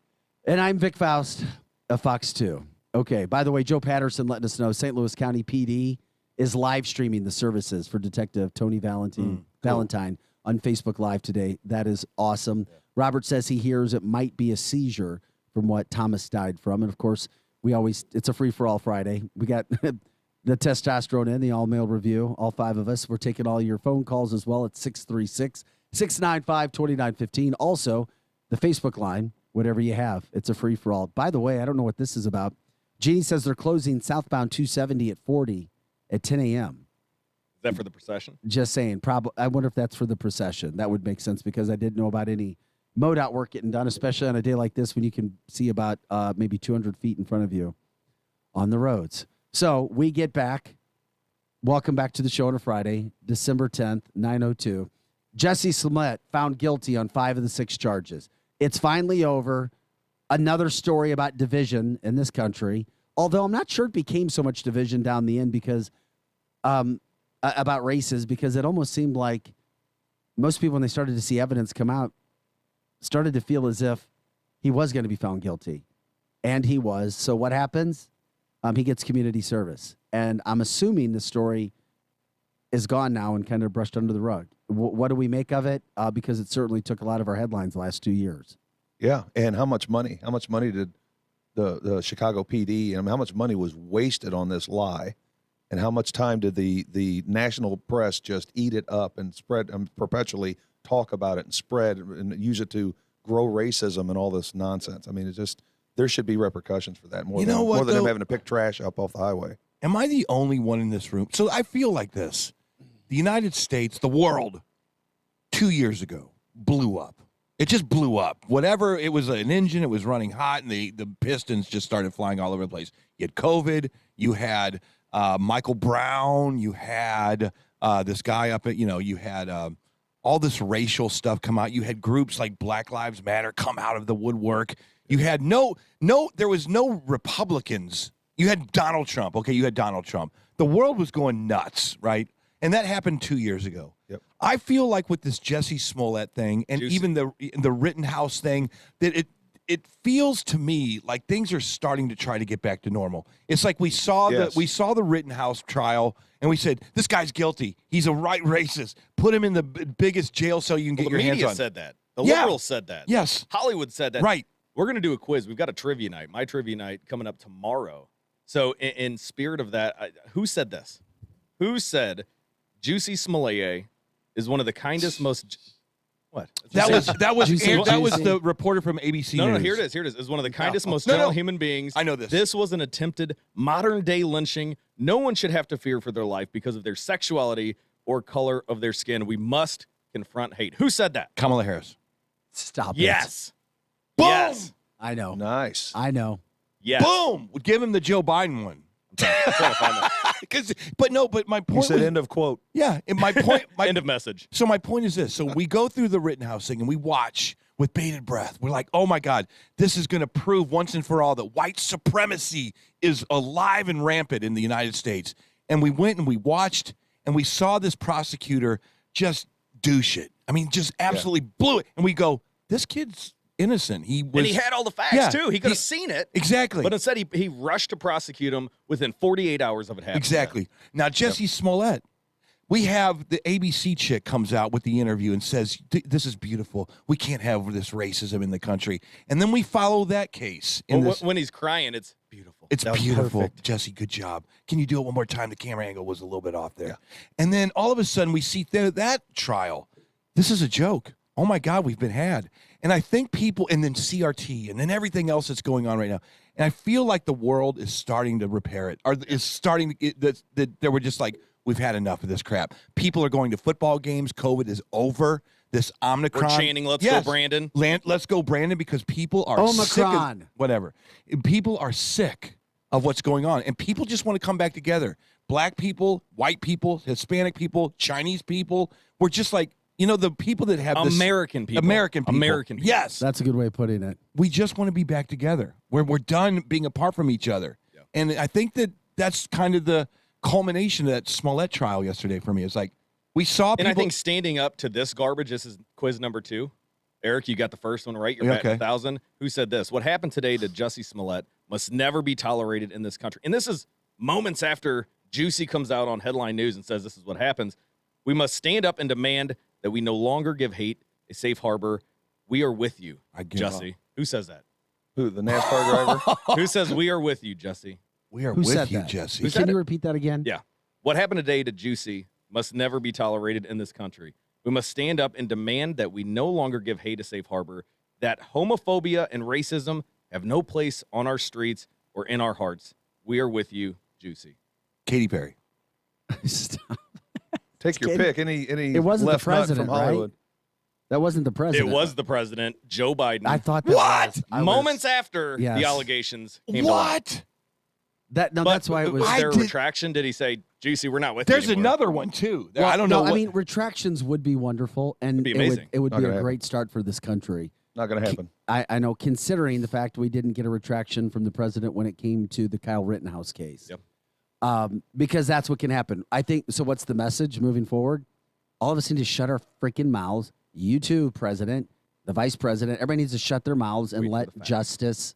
And I'm Vic Faust of Fox 2. Okay, by the way, Joe Patterson letting us know St. Louis County PD is live streaming the services for Detective Tony Valentine on Facebook Live today. That is awesome. Yeah. Robert says he hears it might be a seizure from what Thomas died from. And, of course, it's a free-for-all Friday. We got the testosterone in, the all-mail review, all 5 of us. We're taking all your phone calls as well at 636-695-2915. Also, the Facebook line, whatever you have. It's a free-for-all. By the way, I don't know what this is about. Jeannie says they're closing southbound 270 at 40 at 10 a.m. Is that for the procession? Just saying. I wonder if that's for the procession. That would make sense because I didn't know about any MoDOT work getting done, especially on a day like this when you can see about maybe 200 feet in front of you on the roads. So we get back. Welcome back to the show on a Friday, December 10th, 9:02. Jesse Smollett found guilty on 5 of the 6 charges. It's finally over. Another story about division in this country, although I'm not sure it became so much division down the end because about races, because it almost seemed like most people, when they started to see evidence come out, started to feel as if he was going to be found guilty. And he was. So what happens? He gets community service. And I'm assuming the story is gone now and kind of brushed under the rug. What do we make of it? Because it certainly took a lot of our headlines the last 2 years. Yeah, and how much money? How much money did the Chicago PD? How much money was wasted on this lie, and how much time did the national press just eat it up and spread and perpetually talk about it and spread and use it to grow racism and all this nonsense? I mean, it's just there should be repercussions for that more than him having to pick trash up off the highway. Am I the only one in this room? So I feel like this: the United States, the world, 2 years ago blew up. It just blew up. Whatever, it was an engine, it was running hot, and the pistons just started flying all over the place. You had COVID, you had Michael Brown, you had this guy up at, you had all this racial stuff come out. You had groups like Black Lives Matter come out of the woodwork. You had there was no Republicans. You had Donald Trump. Okay, you had Donald Trump. The world was going nuts, right? And that happened 2 years ago. Yep. I feel like with this Jesse Smollett thing and even the Rittenhouse thing, that it feels to me like things are starting to try to get back to normal. It's like we saw the Rittenhouse trial and we said, this guy's guilty. He's a right racist. Put him in the biggest jail cell you can get your hands on. The media said that. The liberals said that. Yes. Hollywood said that. Right. We're going to do a quiz. We've got a trivia night. My trivia night coming up tomorrow. So in spirit of that, who said this? Who said Juicy Smollett is one of the kindest, most what? That was the reporter from ABC No, News. here it is. Is one of the kindest, most gentle human beings. I know this. This was an attempted modern-day lynching. No one should have to fear for their life because of their sexuality or color of their skin. We must confront hate. Who said that? Kamala Harris. Stop Yes. Boom. Yes. I know. Nice. I know. Yes. Boom. Would give him the Joe Biden one. But my point You said was, end of quote. Yeah, and my point. End of message. So my point is this. So we go through the Rittenhouse thing and we watch with bated breath. We're like, oh my God, this is going to prove once and for all that white supremacy is alive and rampant in the United States. And we went and we watched and we saw this prosecutor just douche it. I mean, just absolutely blew it. And we go, this kid's innocent. And he had all the facts, too. He could have seen it. Exactly. But instead, he rushed to prosecute him within 48 hours of it happening. Exactly. Now, Jesse Smollett, we have the ABC chick comes out with the interview and says, this is beautiful. We can't have this racism in the country. And then we follow that case. When he's crying, it's beautiful. It's That was beautiful. perfect. Jesse, good job. Can you do it one more time? The camera angle was a little bit off there. Yeah. And then all of a sudden we see that trial. This is a joke. Oh, my God, we've been had. And I think people, and then CRT, and then everything else that's going on right now. And I feel like the world is starting to repair it, or is starting that they were just like, we've had enough of this crap. People are going to football games. COVID is over. this Omicron. We're chanting, let's Yes. go, Brandon. Let's go, Brandon, because people are sick of, Omicron. whatever. People are sick of what's going on, and people just want to come back together. Black people, white people, Hispanic people, Chinese people. We're just like, the people that have this. American people. American people. American people. Yes. That's a good way of putting it. We just want to be back together. We're done being apart from each other. Yeah. And I think that's kind of the culmination of that Smollett trial yesterday for me. It's like we saw people. And I think standing up to this garbage, this is quiz number 2. Eric, you got the first one right. You're batting 1,000. Who said this? What happened today to Jussie Smollett must never be tolerated in this country. And this is moments after Juicy comes out on headline news and says this is what happens. We must stand up and demand that we no longer give hate a safe harbor. We are with you, Jussie. Who says that? Who, the NASCAR driver? Who says we are with you, Jussie? We are Who said with you, that? Jesse. Who said Can you it? repeat that again? Yeah. What happened today to Juicy must never be tolerated in this country. We must stand up and demand that we no longer give hate a safe harbor, that homophobia and racism have no place on our streets or in our hearts. We are with you, Juicy. Katy Perry. Stop. Take your pick. Any It wasn't the left nut president, from Hollywood. right? That wasn't the president. It was the president, Joe Biden. I thought that was. I was- Moments after Yes. the allegations came to light. What? That's why it was. Was there a retraction? Did he say, Juicy, we're not with you There's anymore? another one, too. Well, I don't know. I mean, retractions would be wonderful, and It'd be amazing. it would Not be gonna a happen. great start for this country. Not going to happen. I know, considering the fact we didn't get a retraction from the president when it came to the Kyle Rittenhouse case. Yep. Because that's what can happen. I think, so what's the message moving forward? All of us need to shut our freaking mouths. You too, President, the Vice President. Everybody needs to shut their mouths and let justice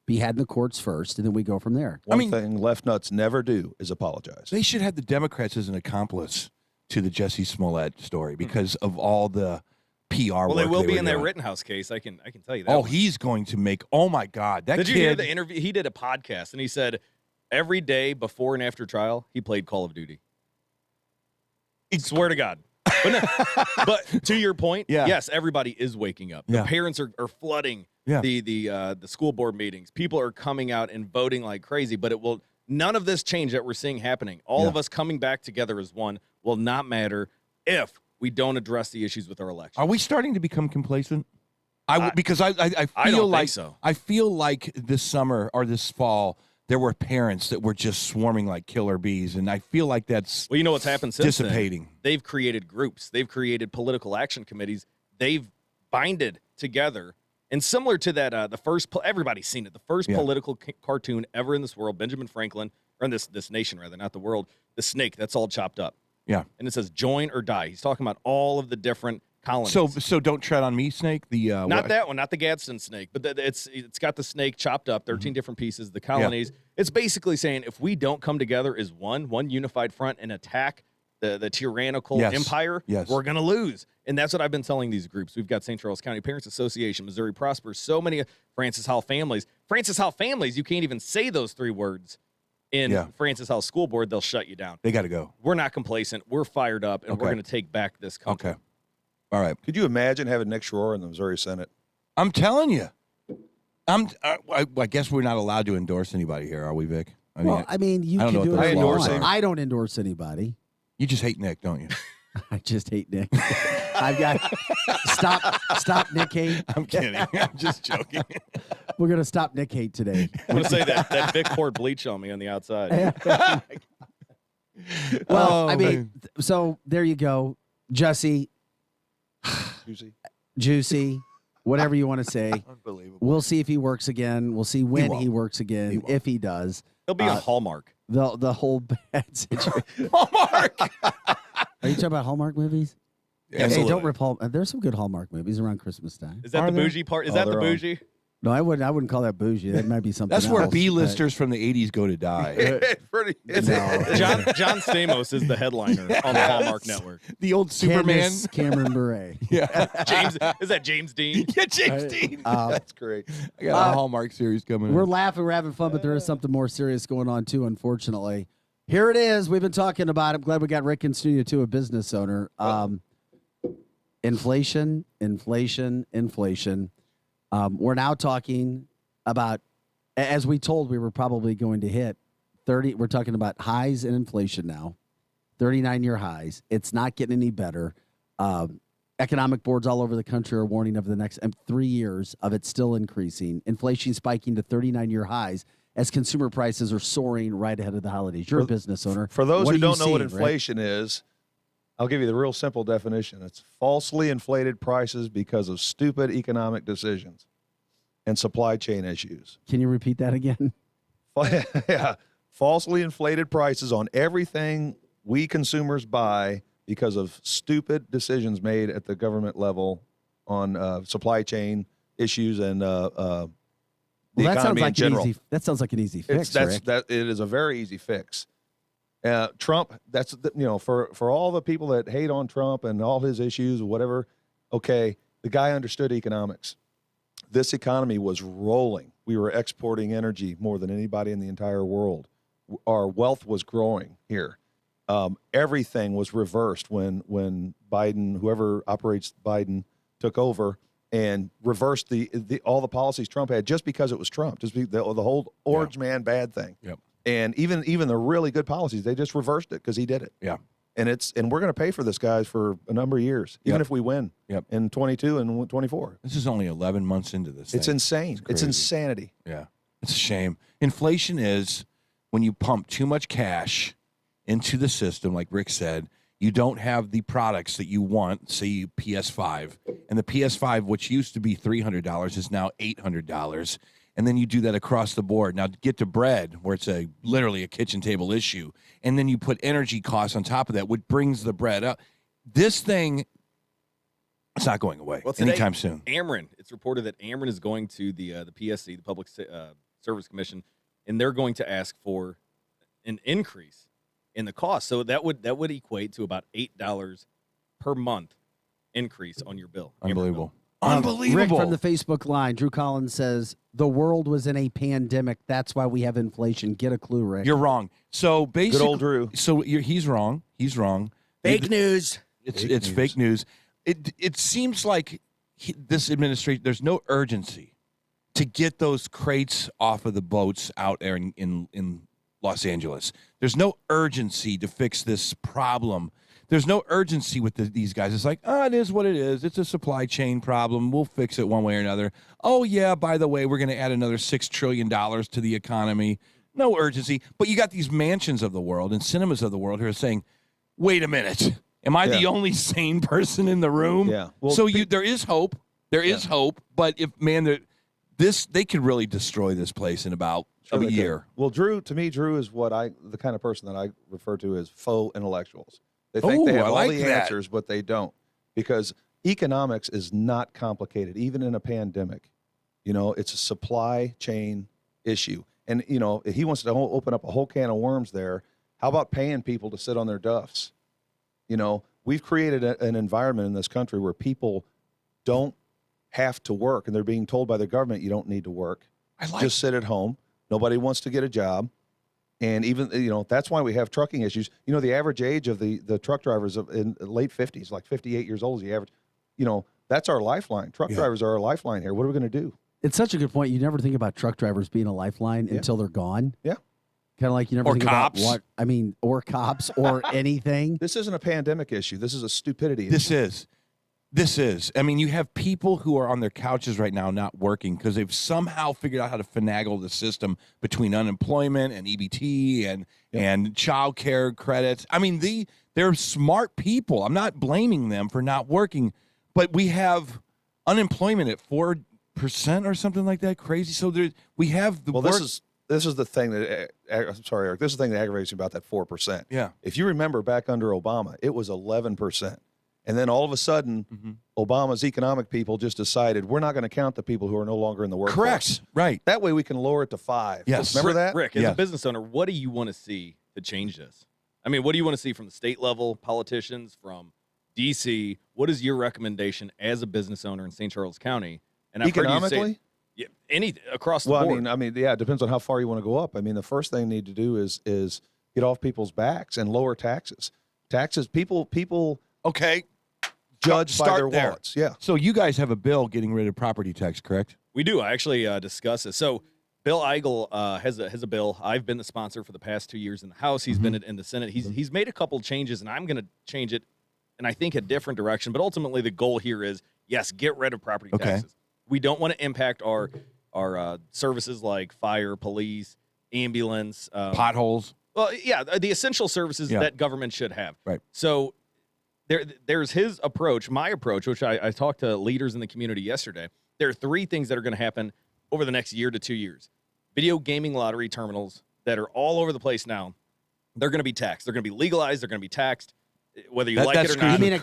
be had in the courts first, and then we go from there. One thing left nuts never do is apologize. They should have the Democrats as an accomplice to the Jussie Smollett story because of all the PR Well, work they will be were in that doing. Rittenhouse case. I can tell you that. Oh, one. he's going to make. Oh my God, that Did kid. you hear the interview? He did a podcast, and he said every day before and after trial, he played Call of Duty. Swear to God. But to your point, yes, everybody is waking up. Yeah. The parents are flooding the school board meetings. People are coming out and voting like crazy, but it will none of this change that we're seeing happening. All of us coming back together as one will not matter if we don't address the issues with our election. Are we starting to become complacent? Because I feel I don't like think so. I feel like this summer or this fall there were parents that were just swarming like killer bees, and I feel like that's Well, you know what's happened since then? dissipating. They've created groups. They've created political action committees. They've binded together. And similar to that, the first everybody's seen it. The first political cartoon ever in this world, Benjamin Franklin, or in this nation rather, not the world. The snake that's all chopped up. Yeah. And it says join or die. He's talking about all of the different colonies. So don't tread on me, snake. The Not that one, not the Gadsden snake, but it's got the snake chopped up, 13 different pieces, the colonies. It's basically saying if we don't come together as one unified front and attack the tyrannical empire, we're going to lose. And that's what I've been telling these groups. We've got St. Charles County Parents Association, Missouri Prospers, so many Francis Howell families. Francis Howell families, you can't even say those 3 words in Francis Howell School Board. They'll shut you down. They got to go. We're not complacent. We're fired up, and we're going to take back this country. Okay. All right. Could you imagine having Nick Schroer in the Missouri Senate? I'm telling you. I guess we're not allowed to endorse anybody here, are we, Vic? You can do it. I endorse him. I don't endorse anybody. You just hate Nick, don't you? I just hate Nick. I've got stop Nick hate. I'm kidding. I'm just joking. We're gonna stop Nick hate today. I'm going to say that Vic poured bleach on me on the outside. Well, so there you go, Jussie. Juicy, whatever you want to say. Unbelievable. We'll see if he works again. We'll see when he works again, if he does. He'll be on Hallmark. The whole bad situation. Hallmark. Are you talking about Hallmark movies? Yeah, hey, don't rip Hallmark. There's some good Hallmark movies around Christmas time. Is that the bougie part? Is that the bougie? No, I wouldn't call that bougie. That might be something That's else. where B-listers from the 80s go to die. John Stamos is the headliner on the Hallmark Network. The old Superman. Candace Cameron Bure. Yeah. Is that James Dean? Yeah, James Dean. That's great. I got a Hallmark series coming We're up. laughing, we're having fun, but there is something more serious going on too, unfortunately. Here it is. We've been talking about it. I'm glad we got Rick in studio too, a business owner. Inflation. We're now talking about, as we told we were probably going to hit 30. We're talking about highs in inflation now, 39-year highs. It's not getting any better. Economic boards all over the country are warning of the next 3 years of it still increasing. Inflation spiking to 39-year highs as consumer prices are soaring right ahead of the holidays. You're a business owner. For those What who are you don't know what seeing, Rick? inflation is, I'll give you the real simple definition. It's falsely inflated prices because of stupid economic decisions and supply chain issues. Can you repeat that again? Yeah, falsely inflated prices on everything we consumers buy because of stupid decisions made at the government level on supply chain issues and the economy in general. That sounds like an easy fix, Rick. It is a very easy fix. Trump, for all the people that hate on Trump and all his issues or whatever, okay, the guy understood economics. This economy was rolling. We were exporting energy more than anybody in the entire world. Our wealth was growing here. Everything was reversed when Biden, whoever operates Biden, took over and reversed all the policies Trump had just because it was Trump, just the whole orange man bad thing. Yep. And even the really good policies, they just reversed it because he did it. Yeah. And we're going to pay for this, guys, for a number of years, even if we win in 22 and 24. This is only 11 months into this. It's insane. It's crazy. insanity. Yeah. It's a shame. Inflation is when you pump too much cash into the system, like Rick said, you don't have the products that you want, say PS5. And the PS5, which used to be $300, is now $800. And then you do that across the board. Now, to get to bread, where it's literally a kitchen table issue, and then you put energy costs on top of that, which brings the bread up. This thing, it's not going away anytime soon. Ameren, it's reported that Ameren is going to the PSC, the Public Service Commission, and they're going to ask for an increase in the cost. So that would equate to about $8 per month increase on your bill. Unbelievable. Unbelievable. Rick from the Facebook line, Drew Collins says, the world was in a pandemic. That's why we have inflation. Get a clue, Rick. You're wrong. So basically, good old Drew. So he's wrong. He's wrong. Fake news. It's fake news. It seems like this administration, there's no urgency to get those crates off of the boats out there in Los Angeles. There's no urgency to fix this problem. There's no urgency with these guys. It's like, it is what it is. It's a supply chain problem. We'll fix it one way or another. Oh, yeah, by the way, we're going to add another $6 trillion to the economy. No urgency. But you got these mansions of the world and cinemas of the world who are saying, wait a minute. Am I the only sane person in the room? Yeah. Well, so there is hope. There is hope. But they could really destroy this place in about a year. Well, Drew is the kind of person that I refer to as faux intellectuals. They think they have all the answers, but they don't, because economics is not complicated, even in a pandemic. It's a supply chain issue. And, he wants to open up a whole can of worms there. How about paying people to sit on their duffs? We've created an environment in this country where people don't have to work, and they're being told by the government, you don't need to work. Just sit at home. Nobody wants to get a job. And even, that's why we have trucking issues. The average age of the truck drivers in late 50s, like 58 years old is the average. That's our lifeline. Truck drivers are our lifeline here. What are we going to do? It's such a good point. You never think about truck drivers being a lifeline until they're gone. Yeah. Kind of like you never think about or cops or anything. This isn't a pandemic issue. This is a stupidity issue. This is. I mean, you have people who are on their couches right now not working because they've somehow figured out how to finagle the system between unemployment and EBT and child care credits. I mean, they're smart people. I'm not blaming them for not working, but we have unemployment at 4% or something like that. Crazy. So we have the work. This is the thing that I'm sorry, Eric. This is the thing that aggravates me about that 4%. Yeah. If you remember back under Obama, it was 11%. And then all of a sudden, Obama's economic people just decided we're not going to count the people who are no longer in the workforce. Correct. Right. That way we can lower it to 5. Yes. Remember that? Rick, as a business owner, what do you want to see to change this? I mean, what do you want to see from the state level, politicians, from D.C.? What is your recommendation as a business owner in St. Charles County? And I've economically? heard you say across the board. I mean, yeah, it depends on how far you want to go up. I mean, the first thing you need to do is get off people's backs and lower taxes. People okay. Judge by their wallets. Yeah. So you guys have a bill getting rid of property tax, correct? We do. I actually discuss it. So Bill Eigel has a bill. I've been the sponsor for the past 2 years in the House. He's been in the Senate. He's made a couple changes, and I'm going to change it and I think a different direction. But ultimately, the goal here is, yes, get rid of property taxes. We don't want to impact our services like fire, police, ambulance, potholes. Well, yeah, the essential services that government should have. Right. So there's his approach, my approach, which I talked to leaders in the community yesterday. There are 3 things that are going to happen over the next year to 2 years. Video gaming lottery terminals that are all over the place now, they're going to be taxed. They're going to be legalized. They're going to be taxed, whether you like it or not. You mean at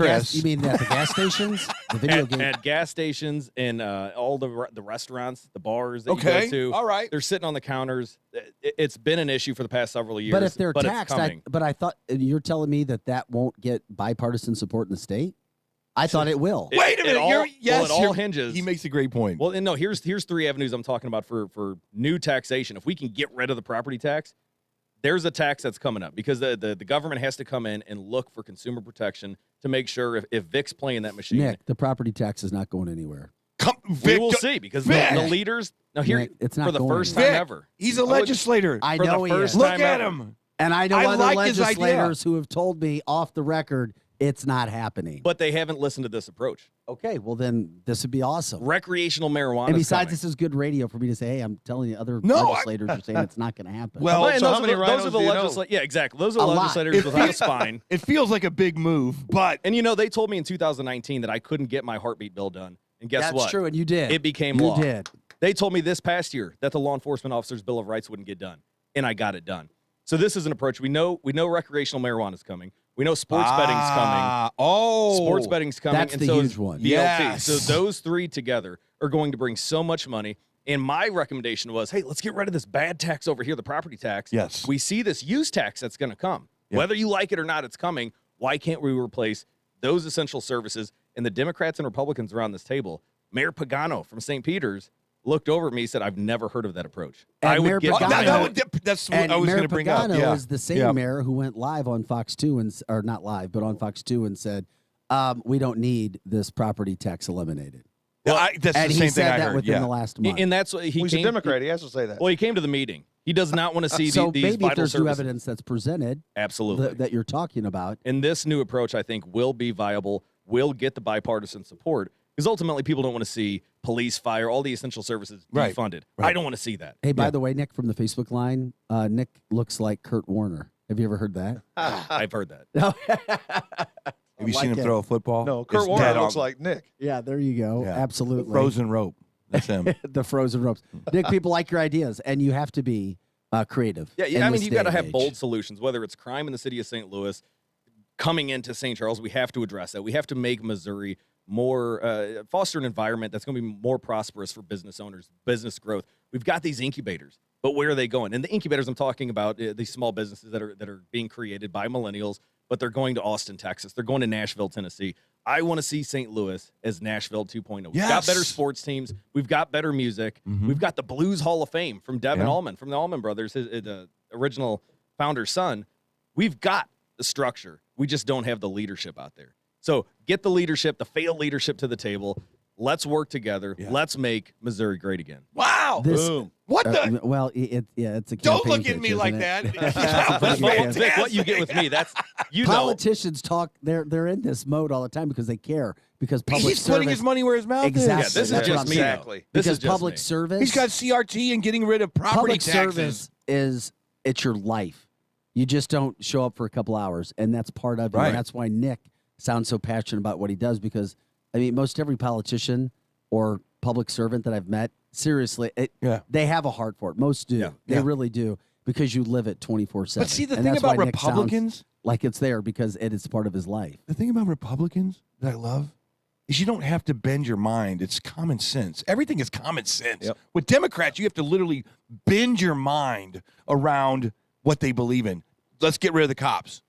the gas stations? The video game at gas stations and all the restaurants, the bars that you go to. All right. They're sitting on the counters. It's been an issue for the past several years. But if they're it's taxed, coming. but I thought you're telling me that won't get bipartisan support in the state? I thought it will. Wait a minute. It all hinges. He makes a great point. Well, and no, here's 3 avenues I'm talking about for new taxation. If we can get rid of the property tax, there's a tax that's coming up because the government has to come in and look for consumer protection to make sure if Vic's playing that machine. Nick, the property tax is not going anywhere. We will see because the leaders now here Nick, it's not for the going first anywhere. time ever. He's a legislator. I For the know he first is. Look time at ever. him. And I know I other like his idea. legislators who have told me off the record it's not happening. But they haven't listened to this approach. Okay, well then this would be awesome. Recreational marijuana. And besides, this is good radio for me to say, hey, I'm telling you, other legislators are saying it's not going to happen. Well, and so those how many are rhinos the do you know? legislators. Yeah, exactly. Those are A lot. legislators without a spine. It feels like a big move, but And they told me in 2019 that I couldn't get my heartbeat bill done. And guess That's what? true, and you did. It became You law. did. They told me this past year that the law enforcement officer's Bill of Rights wouldn't get done, and I got it done. So this is an approach. We know recreational marijuana is coming. We know sports betting's coming. Oh, Sports betting's coming. That's and the so huge one. BLT. Yes. So those 3 together are going to bring so much money. And my recommendation was, hey, let's get rid of this bad tax over here, the property tax. Yes. We see this use tax that's going to come. Yeah. Whether you like it or not, it's coming. Why can't we replace those essential services? And the Democrats and Republicans around this table, Mayor Pagano from St. Peter's, looked over at me and said, I've never heard of that approach. And I Mayor would get Pagano- behind it. that's what And I was Mayor going to bring up. Pagano Yeah. is the same mayor who went live on Fox 2 or not live, but on Fox 2 and said, we don't need this property tax eliminated. That's And the he same said thing I that heard. within the last month. And that's what he He's came. a Democrat. He has to say that. Well, he came to the meeting. He does not want to see so these maybe vital if there's new services. evidence that's presented Absolutely. that you're talking about. And this new approach, I think, will be viable, will get the bipartisan support, because ultimately people don't want to see police, fire, all the essential services Right. defunded. Right. I don't want to see that. Hey, by the way, Nick from the Facebook line, Nick looks like Kurt Warner. Have you ever heard that? I've heard that. No. Have you seen him throw a football? No, Kurt It's Warner dead looks on. like Nick. Yeah, there you go. Yeah. Absolutely. The frozen rope. That's him. The frozen ropes. Nick, people like your ideas, and you have to be creative. Yeah, in I mean, this you've got day to and have age. bold solutions, whether it's crime in the city of St. Louis, coming into St. Charles, we have to address that. We have to make Missouri more, foster an environment that's going to be more prosperous for business owners, business growth. We've got these incubators, but where are they going? And the incubators I'm talking about, these small businesses that are being created by millennials, but they're going to Austin, Texas. They're going to Nashville, Tennessee. I want to see St. Louis as Nashville 2.0. We've got better sports teams. We've got better music. We've got the Blues Hall of Fame from Devin Allman, from the Allman Brothers, the original founder's son. We've got the structure. We just don't have the leadership out there. So get the leadership, the failed leadership to the table. Let's work together. Yeah. Let's make Missouri great again. Wow. Boom. What the? Well, it's a Don't campaign look at pitch, me like isn't that. it? Vic, what you get with me, that's, you know. Politicians talk, they're in this mode all the time because they care. Because public He's putting his money where his mouth exactly. is. Yeah, this is just me. Exactly. Because this is public just service. He's got CRT and getting rid of property public taxes. service it's your life. You just don't show up for a couple hours, and that's part of it. Right. And that's why Nick sounds so passionate about what he does, because, I mean, most every politician or public servant that I've met, seriously, they have a heart for it. Most do. Yeah. They Yeah. really do, because you live it 24/7. But see, the And thing that's about why Nick sounds Republicans, like it's there because it is part of his life. the thing about Republicans that I love is you don't have to bend your mind. It's common sense. Everything is common sense. Yep. With Democrats, you have to literally bend your mind around what they believe in. Let's get rid of the cops.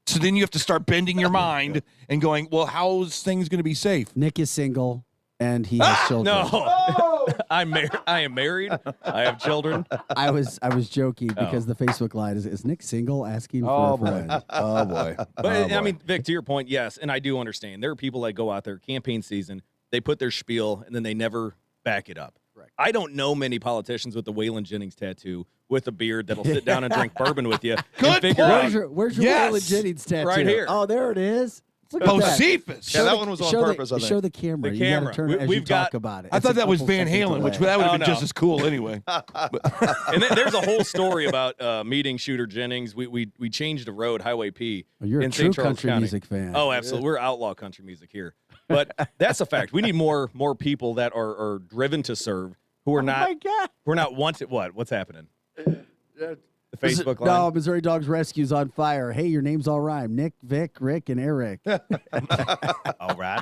So then you have to start bending your mind and going, well, how's things going to be safe? Nick is single, and he has children. No. I am married. I have children. I was joking because the Facebook line is Nick single asking for a friend? Oh, boy. But I mean, Vic, to your point, yes, and I do understand. There are people that go out there, campaign season, they put their spiel, and then they never back it up. Right. I don't know many politicians with the Waylon Jennings tattoo with a beard that'll sit down and drink bourbon with you. Good and figure point. out Where's your Yes. Waylon Jennings tattoo? Right here. Oh, there it is. Look at that. Bocephus. Yeah, that one was on purpose, I think. Show the camera. The You camera. gotta turn it as We've you talk got- about it. I It's thought a that was couple Van second Halen, which delay. that would have Oh, been just no. as cool anyway. And there's a whole story about meeting Shooter Jennings. We changed a road, Highway P, Well, you're a in true St. Charles country County. music fan. Oh, absolutely. We're outlaw country music here. But that's a fact. We need more people that are driven to serve who are not my God. who are not wanted. What's happening? The This is- Facebook line. No, Missouri Dogs Rescue's on fire. Hey, your names all rhyme. Nick, Vic, Rick, and Eric. All right.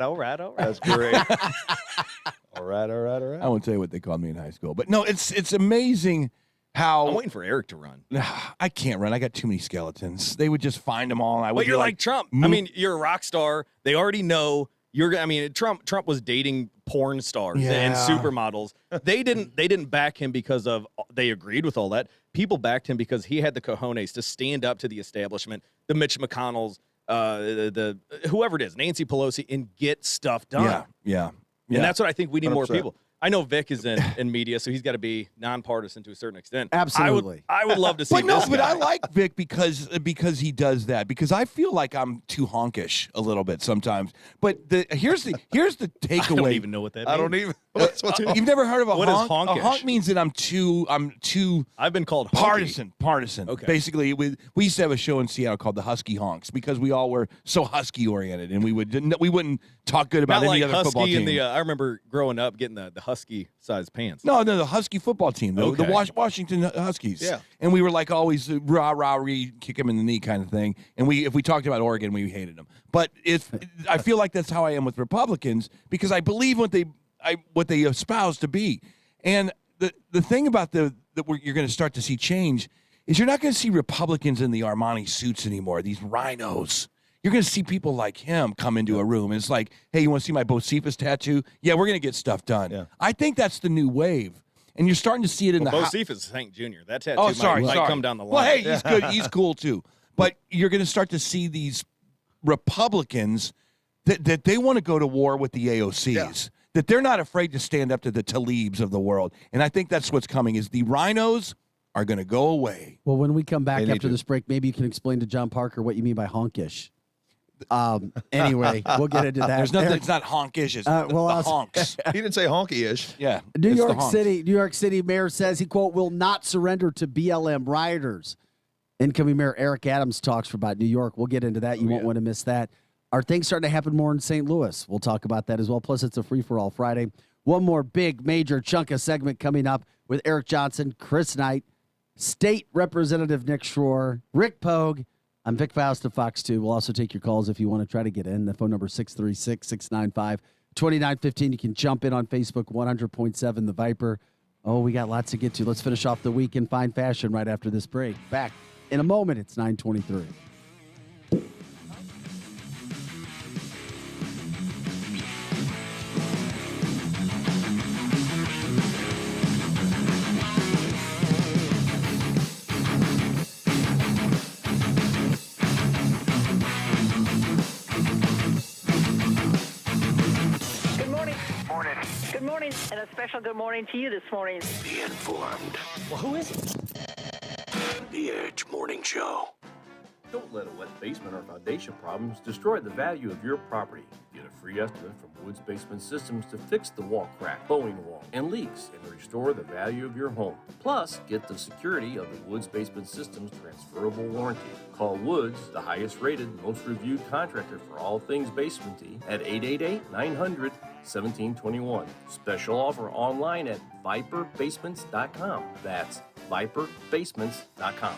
That's great. All right. I won't tell you what they called me in high school, but no, it's amazing how I'm waiting for Eric to run. I can't run. I got too many skeletons. They would just find them all. And I would But be you're like Trump. I mean, you're a rock star. They already know you're. I mean, Trump was dating porn stars and Yeah. supermodels. They didn't back him because of they agreed with all that. People backed him because he had the cojones to stand up to the establishment, the Mitch McConnells, the whoever it is, Nancy Pelosi, and get stuff done. Yeah. And that's what I think we need more 100%. people. I know Vic is in media, so he's got to be nonpartisan to a certain extent. Absolutely. I would love to see But no, this but guy. I like Vic because he does that. Because I feel like I'm too honkish a little bit sometimes. But here's the takeaway. I don't even know what that means. I don't even. What's You've never heard of a What is honk? honkish? A honk means that I'm too. I've been called honky. Partisan. Okay. Basically, we used to have a show in Seattle called the Husky Honks because we all were so Husky oriented, and we wouldn't talk good about Not any like other football Husky team. in the. I remember growing up getting the Husky sized pants. No, the Husky football team, the Okay. Washington Huskies. Yeah. And we were like always rah, kick him in the knee kind of thing. And if we talked about Oregon, we hated them. But I feel like that's how I am with Republicans because I believe what they espouse to be. And the thing about you're going to start to see change is you're not going to see Republicans in the Armani suits anymore, these rhinos. You're going to see people like him come into a room. And it's like, hey, you want to see my Bocephus tattoo? Yeah, we're going to get stuff done. Yeah. I think that's the new wave. And you're starting to see it in Well, the Bocephus is Hank Jr. That tattoo Oh, sorry. might come down the line. Well, hey, he's good. He's cool too. But you're going to start to see these Republicans that they want to go to war with the AOCs. Yeah. That they're not afraid to stand up to the Talibs of the world. And I think that's what's coming is the rhinos are going to go away. Well, when we come back They need after to. this break, maybe you can explain to John Parker what you mean by honkish. Anyway, we'll get into that. There's nothing. Eric, It's not honkish. It's well, the I was- honks. He didn't say honky-ish. Yeah. New it's the York honks. New York City mayor says he, quote, will not surrender to BLM rioters. Incoming Mayor Eric Adams talks about New York. We'll get into that. You won't want to miss that. Are things starting to happen more in St. Louis? We'll talk about that as well. Plus, it's a free-for-all Friday. One more big, major chunk of segment coming up with Eric Johnson, Chris Knight, State Representative Nick Schroer, Rick Pogue. I'm Vic Faust of Fox 2. We'll also take your calls if you want to try to get in. The phone number is 636-695-2915. You can jump in on Facebook, 100.7 The Viper. Oh, we got lots to get to. Let's finish off the week in fine fashion right after this break. Back in a moment. It's 9:23. Good morning. Good morning, and a special good morning to you this morning. Be informed. Well, who is it? The Edge Morning Show. Don't let a wet basement or foundation problems destroy the value of your property. Get a free estimate from Woods Basement Systems to fix the wall crack, bowing wall, and leaks and restore the value of your home. Plus, get the security of the Woods Basement Systems transferable warranty. Call Woods, the highest rated, most reviewed contractor for all things basementy at 888-900-1721. Special offer online at viperbasements.com. That's viperbasements.com.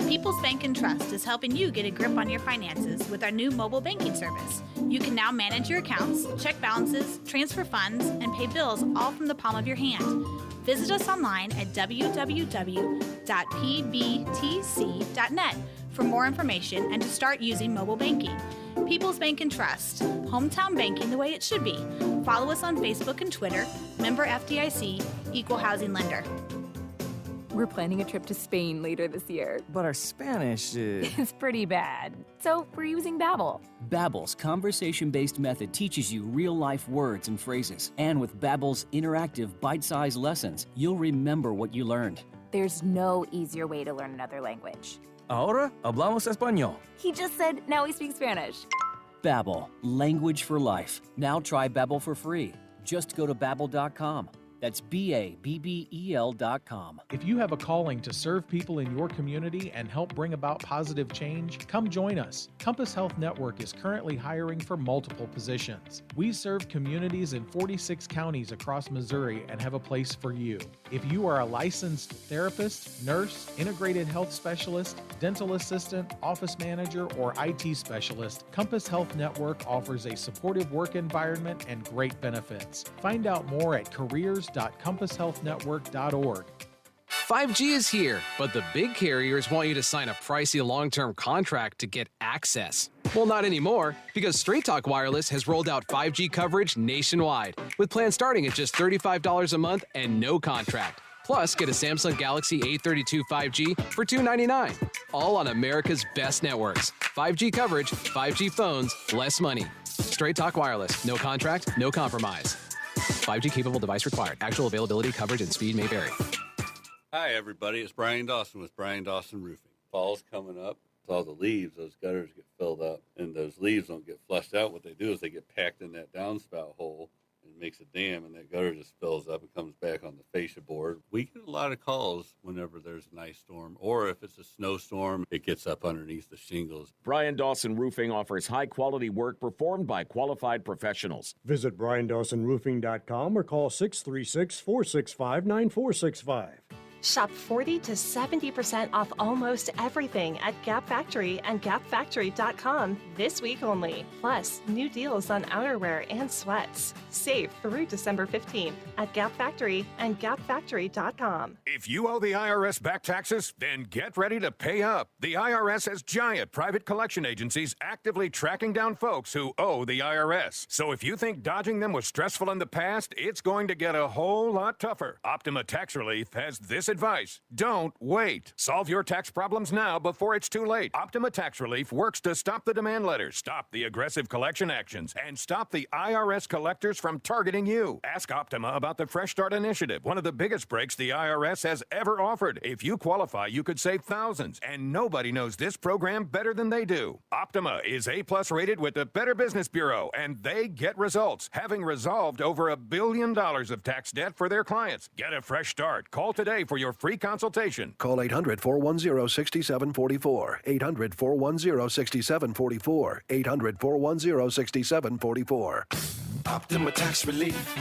People's Bank and Trust is helping you get a grip on your finances with our new mobile banking service. You can now manage your accounts, check balances, transfer funds, and pay bills all from the palm of your hand. Visit us online at www.pbtc.net for more information and to start using mobile banking. People's Bank and Trust, hometown banking the way it should be. Follow us on Facebook and Twitter, member FDIC, equal housing lender. We're planning a trip to Spain later this year. But our Spanish It's pretty bad. So we're using Babbel. Babbel's conversation-based method teaches you real-life words and phrases. And with Babbel's interactive, bite-sized lessons, you'll remember what you learned. There's no easier way to learn another language. Ahora hablamos español. He just said now he speaks Spanish. Babbel, language for life. Now try Babbel for free. Just go to babbel.com. That's BABBEL.com. If you have a calling to serve people in your community and help bring about positive change, come join us. Compass Health Network is currently hiring for multiple positions. We serve communities in 46 counties across Missouri and have a place for you. If you are a licensed therapist, nurse, integrated health specialist, dental assistant, office manager, or IT specialist, Compass Health Network offers a supportive work environment and great benefits. Find out more at careers.compasshealthnetwork.org. 5G is here, but the big carriers want you to sign a pricey long-term contract to get access. Well, not anymore, because Straight Talk Wireless has rolled out 5G coverage nationwide, with plans starting at just $35 a month and no contract. Plus, get a Samsung Galaxy A32 5G for $299, all on America's best networks. 5G coverage, 5G phones, less money. Straight Talk Wireless, no contract, no compromise. 5G capable device required. Actual availability, coverage, and speed may vary. Hi, everybody. It's Brian Dawson with Brian Dawson Roofing. Fall's coming up. With all the leaves, those gutters get filled up, and those leaves don't get flushed out. What they do is they get packed in that downspout hole, and it makes a dam, and that gutter just fills up and comes back on the fascia board. We get a lot of calls whenever there's an ice storm, or if it's a snowstorm, it gets up underneath the shingles. Brian Dawson Roofing offers high-quality work performed by qualified professionals. Visit BrianDawsonRoofing.com or call 636-465-9465. Shop 40 to 70% off almost everything at Gap Factory and GapFactory.com this week only. Plus, new deals on outerwear and sweats. Save through December 15th at Gap Factory and GapFactory.com. If you owe the IRS back taxes, then get ready to pay up. The IRS has giant private collection agencies actively tracking down folks who owe the IRS. So if you think dodging them was stressful in the past, it's going to get a whole lot tougher. Optima Tax Relief has this advice. Don't wait. Solve your tax problems now before it's too late. Optima Tax Relief works to stop the demand letters, stop the aggressive collection actions, and stop the IRS collectors from targeting you. Ask Optima about the Fresh Start Initiative, one of the biggest breaks the IRS has ever offered. If you qualify, you could save thousands, and nobody knows this program better than they do. Optima is A+ rated with the Better Business Bureau, and they get results, having resolved over $1 billion of tax debt for their clients. Get a fresh start. Call today for your free consultation. Call 800-410-6744. 800-410-6744. 800-410-6744. Optima Tax Relief.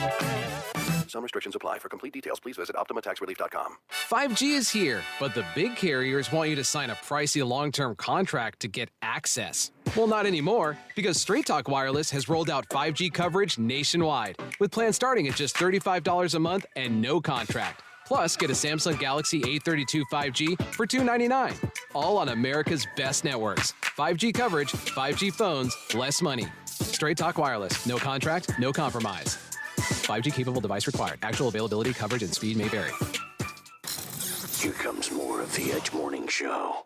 Some restrictions apply. For complete details, please visit OptimaTaxRelief.com. 5G is here, but the big carriers want you to sign a pricey long-term contract to get access. Well, not anymore, because Straight Talk Wireless has rolled out 5G coverage nationwide, with plans starting at just $35 a month and no contract. Plus, get a Samsung Galaxy A32 5G for $299, all on America's best networks. 5G coverage, 5G phones, less money. Straight Talk Wireless, no contract, no compromise. 5G capable device required. Actual availability, coverage, and speed may vary. Here comes more of the Edge Morning Show.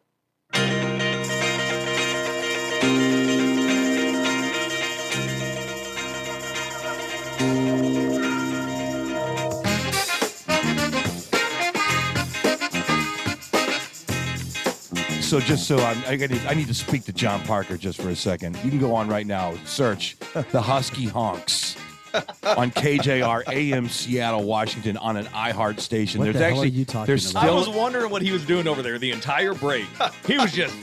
So I need to speak to John Parker just for a second. You can go on right now, search the Husky Honks on KJR AM Seattle, Washington on an iHeart station. What the hell are you talking about? I was wondering what he was doing over there the entire break. He was just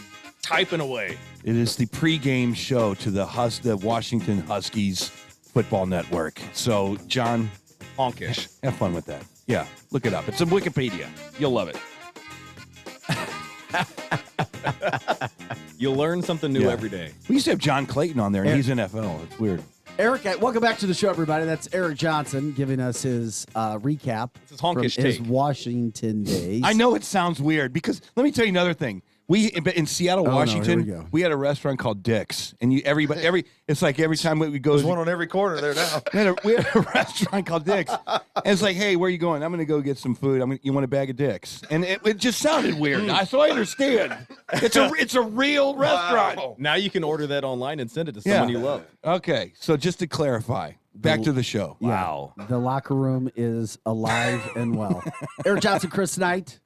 typing away. It is the pregame show to the Washington Huskies football network. So, John, honkish. Have fun with that. Yeah, look it up. It's on Wikipedia. You'll love it. You'll learn something new every day. We used to have John Clayton on there, and he's NFL. It's weird. Eric, welcome back to the show, everybody. That's Eric Johnson giving us his recap from his Washington days. I know it sounds weird because let me tell you another thing. We in Seattle, Washington, we had a restaurant called Dick's, and it's like every time we go, there's one on every corner there now. we had a restaurant called Dick's, and it's like, hey, where are you going? I'm going to go get some food. You want a bag of Dick's? And it just sounded weird. So I understand. It's a real restaurant. Now you can order that online and send it to someone you love. Okay, so just to clarify, back to the show. Yeah, the locker room is alive and well. Eric Johnson, Chris Knight.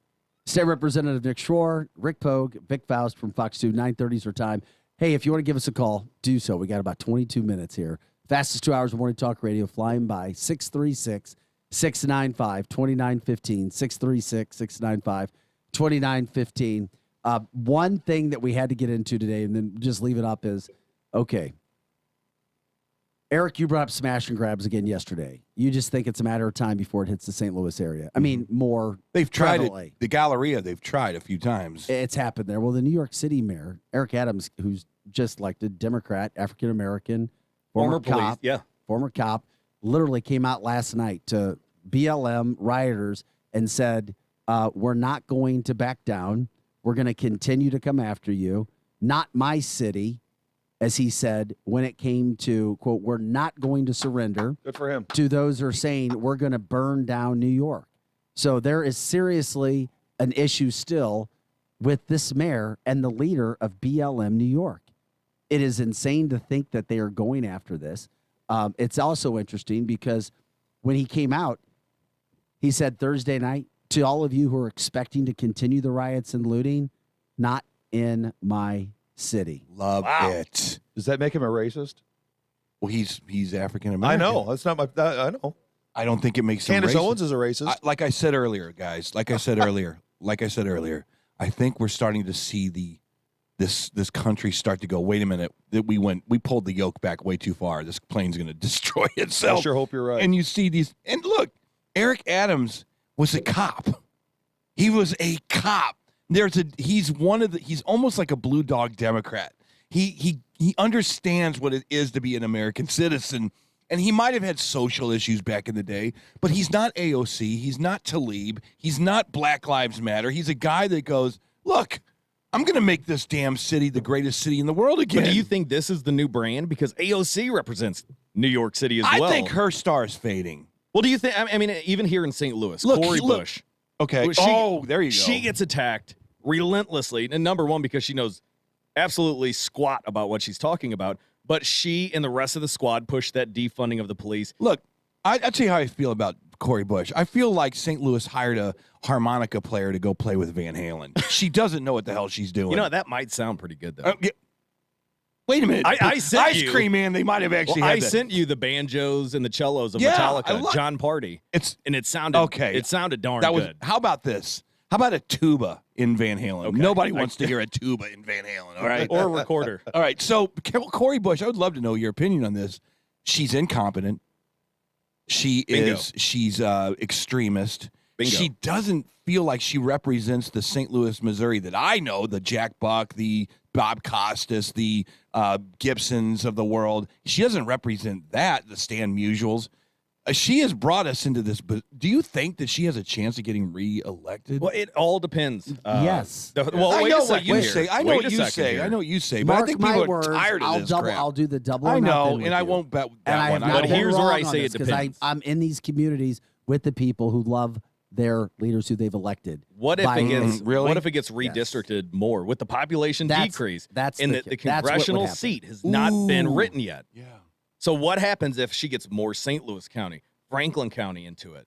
State Representative Nick Schroer, Rick Pogue, Vic Faust from Fox 2, 9:30 is our time. Hey, if you want to give us a call, do so. We got about 22 minutes here. Fastest 2 hours of morning talk radio flying by. 636-695-2915. 636-695-2915. One thing that we had to get into today and then just leave it up is, okay, Eric, you brought up smash and grabs again yesterday. You just think it's a matter of time before it hits the St. Louis area. I mean, more They've tried prevalently. it. The Galleria, they've tried a few times. It's happened there. Well, the New York City mayor, Eric Adams, who's just elected, Democrat, African-American, former cop, former cop, literally came out last night to BLM rioters and said, we're not going to back down. We're going to continue to come after you. Not my city, as he said, when it came to, quote, we're not going to surrender. Good for him. To those who are saying we're going to burn down New York. So there is seriously an issue still with this mayor and the leader of BLM New York. It is insane to think that they are going after this. It's also interesting because when he came out, he said Thursday night, to all of you who are expecting to continue the riots and looting, not in my city. Love it. Does that make him a racist? Well, he's African I American. know. That's not my. I know. I don't think it makes him Candace racist. Owens is a racist. Like I said earlier, guys. Like I said earlier. I think we're starting to see this country start to go. Wait a minute. That we pulled the yoke back way too far. This plane's going to destroy itself. I sure hope you're right. And you see these. And look, Eric Adams was a cop. He was a cop. He's almost like a blue dog Democrat. He understands what it is to be an American citizen, and he might have had social issues back in the day, but he's not AOC, he's not Tlaib, he's not Black Lives Matter. He's a guy that goes, look, I'm going to make this damn city the greatest city in the world again. But do you think this is the new brand? Because AOC represents New York City as well. I think her star is fading. Well, do you think? I mean, even here in St. Louis, Cori Bush. Okay. There you go. She gets attacked relentlessly. And number one, because she knows absolutely squat about what she's talking about. But she and the rest of the squad pushed that defunding of the police. Look, I'll tell you how I feel about Cori Bush. I feel like St. Louis hired a harmonica player to go play with Van Halen. She doesn't know what the hell she's doing. You know, that might sound pretty good, though. Wait a minute. I sent Ice you, Cream Man, they might have actually had I sent you the banjos and the cellos of Metallica, John Party. It sounded okay. It sounded darn that was, good. How about this? How about a tuba in Van Halen? Okay. Nobody wants to hear a tuba in Van Halen, all right? Or a recorder. All right, so Cori Bush, I would love to know your opinion on this. She's incompetent. She's extremist. Bingo. She doesn't feel like she represents the St. Louis, Missouri that I know, the Jack Buck, the Bob Costas, the Gibsons of the world. She doesn't represent that, the Stan Musials. She has brought us into this, but do you think that she has a chance of getting reelected? Well, it all depends. Yes. I know what you say. I know what you say. But I think people are tired of this crap. I'll do the double. I or know, nothing with and I you. won't bet And I that have one. not But been here's where wrong I on say this, it 'cause depends. I'm in these communities with the people who love their leaders who they've elected. What if by it gets really? What if it gets redistricted more with the population decrease? That's and the- the that's what would congressional happen. seat has not been Ooh. written yet. Yeah. So what happens if she gets more St. Louis County, Franklin County into it?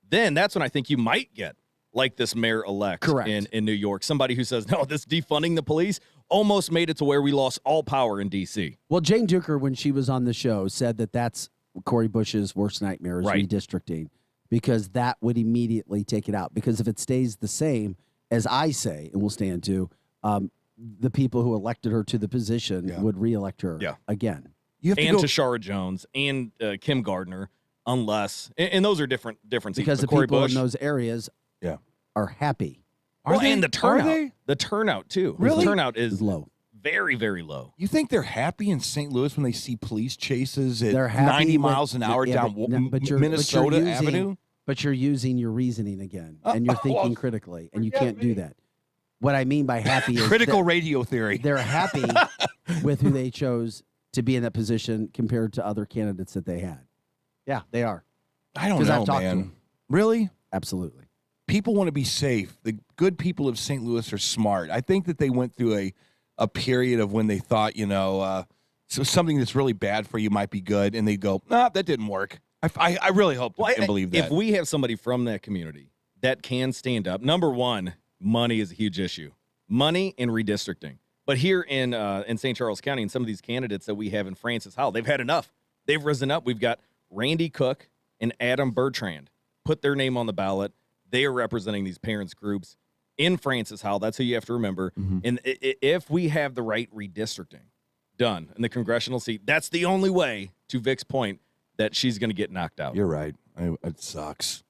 Then that's when I think you might get like this mayor-elect Correct. in New York. Somebody who says, no, this defunding the police almost made it to where we lost all power in D.C. Well, Jane Duker, when she was on the show, said that that's Cori Bush's worst nightmare is Right. redistricting, because that would immediately take it out. Because if it stays the same, as I say, and we'll stand to, the people who elected her to the position would reelect her again. You have to And go. Tashara Jones and Kim Gardner, unless and those are different seats. Because the But Cori people Bush, in those areas are happy. well, and the Are turnout, they? the turnout too. Really? The turnout is It's low. very, very low. You think they're happy in St. Louis when they see police chases at They're happy 90 with- miles an hour yeah, down but- no, but you're Minnesota using- Avenue? But you're using your reasoning again, and you're thinking critically, and you can't do that. What I mean by happy is Critical that radio theory. they're happy with who they chose to be in that position compared to other candidates that they had. Yeah, they are. I don't 'Cause know, I've talked to man. them. Really? Absolutely. People want to be safe. The good people of St. Louis are smart. I think that they went through a period of when they thought, so something that's really bad for you might be good, and they go, nah, that didn't work. I really hope and believe that. If we have somebody from that community that can stand up, number one, money is a huge issue. Money and redistricting. But here in St. Charles County, and some of these candidates that we have in Francis Howell, they've had enough. They've risen up. We've got Randy Cook and Adam Bertrand put their name on the ballot. They are representing these parents' groups in Francis Howell. That's who you have to remember. And if we have the right redistricting done in the congressional seat, that's the only way, to Vic's point, that she's going to get knocked out. You're right. It sucks.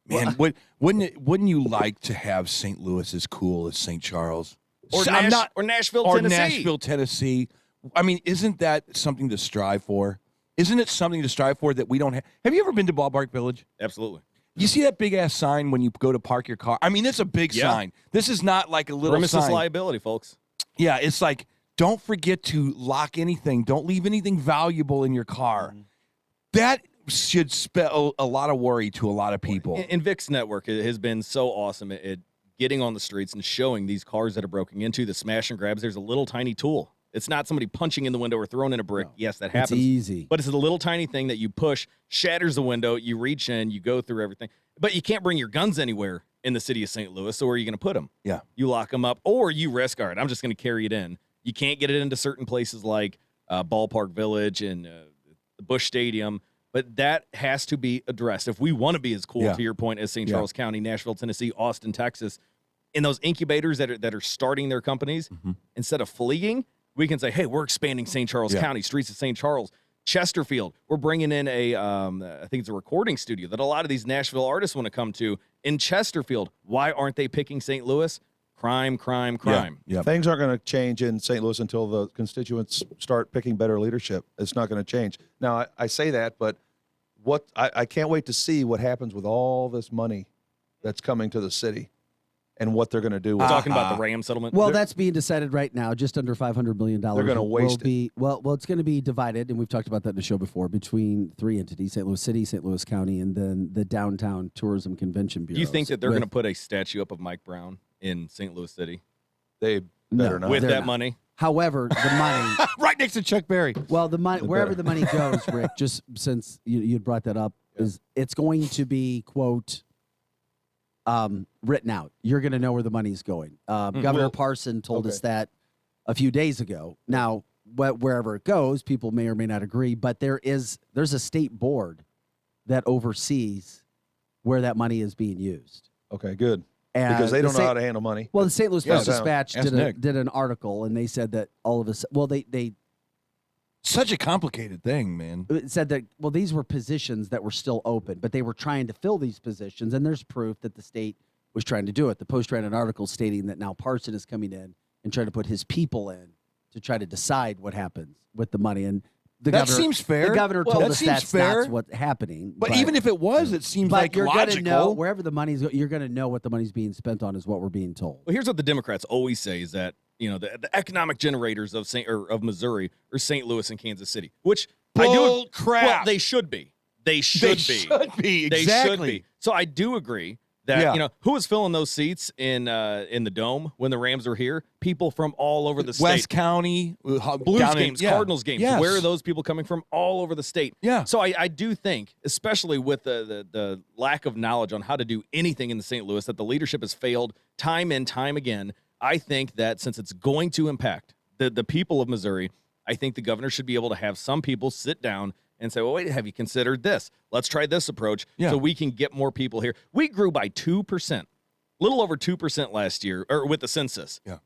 Man, wouldn't you like to have St. Louis as cool as St. Charles? Or Nashville, or Tennessee. Nashville, Tennessee. I mean, isn't that something to strive for? Isn't it something to strive for that we don't have? Have you ever been to Ballpark Village? Absolutely. You see that big-ass sign when you go to park your car? I mean, it's a big sign. This is not like a little Premises sign. liability, folks. Yeah, it's like, don't forget to lock anything. Don't leave anything valuable in your car. That should spell a lot of worry to a lot of people. And Vic's network has been so awesome at getting on the streets and showing these cars that are broken into, the smash and grabs. There's a little tiny tool. It's not somebody punching in the window or throwing in a brick. No, yes, that happens. It's easy. But it's a little tiny thing that you push, shatters the window, you reach in, you go through everything. But you can't bring your guns anywhere in the city of St. Louis, so where are you going to put them? Yeah. You lock them up, or you risk, all right, I'm just going to carry it in. You can't get it into certain places like Ballpark Village and the Busch Stadium, but that has to be addressed. If we want to be as cool, to your point, as St. Charles County, Nashville, Tennessee, Austin, Texas, in those incubators that are starting their companies, instead of fleeing, we can say, hey, we're expanding St. Charles County, streets of St. Charles. Chesterfield, we're bringing in I think it's a recording studio that a lot of these Nashville artists want to come to in Chesterfield. Why aren't they picking St. Louis? Crime. Yeah. Things aren't going to change in St. Louis until the constituents start picking better leadership. It's not going to change. Now, I say that, but I can't wait to see what happens with all this money that's coming to the city and what they're going to do with talking about the Ram settlement. Well, that's being decided right now, just under $500 million. They're going to waste it. Well, it's going to be divided, and we've talked about that in the show before, between three entities: St. Louis City, St. Louis County, and then the Downtown Tourism Convention Bureau. Do you think that they're going to put a statue up of Mike Brown in St. Louis City? They better not. With that money? However, the money right next to Chuck Berry. Well, the money, wherever the money goes, Rick, just since you brought that up, is it's going to be, quote, written out. You're going to know where the money's going. Governor Parson told us that a few days ago. Now, wherever it goes, people may or may not agree, but there's a state board that oversees where that money is being used. Okay, good. Because they don't know how to handle money. Well, the St. Louis Post-Dispatch did an article, and they said that all of us. Well, they such a complicated thing, man. It said that these were positions that were still open, but they were trying to fill these positions, and there's proof that the state was trying to do it. The Post ran an article stating that now Parson is coming in and trying to put his people in to try to decide what happens with the money. And that governor, seems fair. The governor told us that's not what's happening. But even if it was, it seems like you're logical. Gonna know wherever the money's, you're going to know what the money's being spent on is what we're being told. Well, here's what the Democrats always say is that the economic generators of Missouri are St. Louis and Kansas City, which Bull crap. Well, they should be. They should be. Exactly. They should be. So I do agree that who was filling those seats in the Dome when the Rams were here? People from all over the state. West County, Blues games, Cardinals games. Yes. Where are those people coming from? All over the state. Yeah. So I do think, especially with the lack of knowledge on how to do anything in the St. Louis, that the leadership has failed time and time again. I think that since it's going to impact the people of Missouri, I think the governor should be able to have some people sit down and say, well, wait, have you considered this? Let's try this approach so we can get more people here. We grew by 2%, a little over 2% last year, or with the census. Yeah.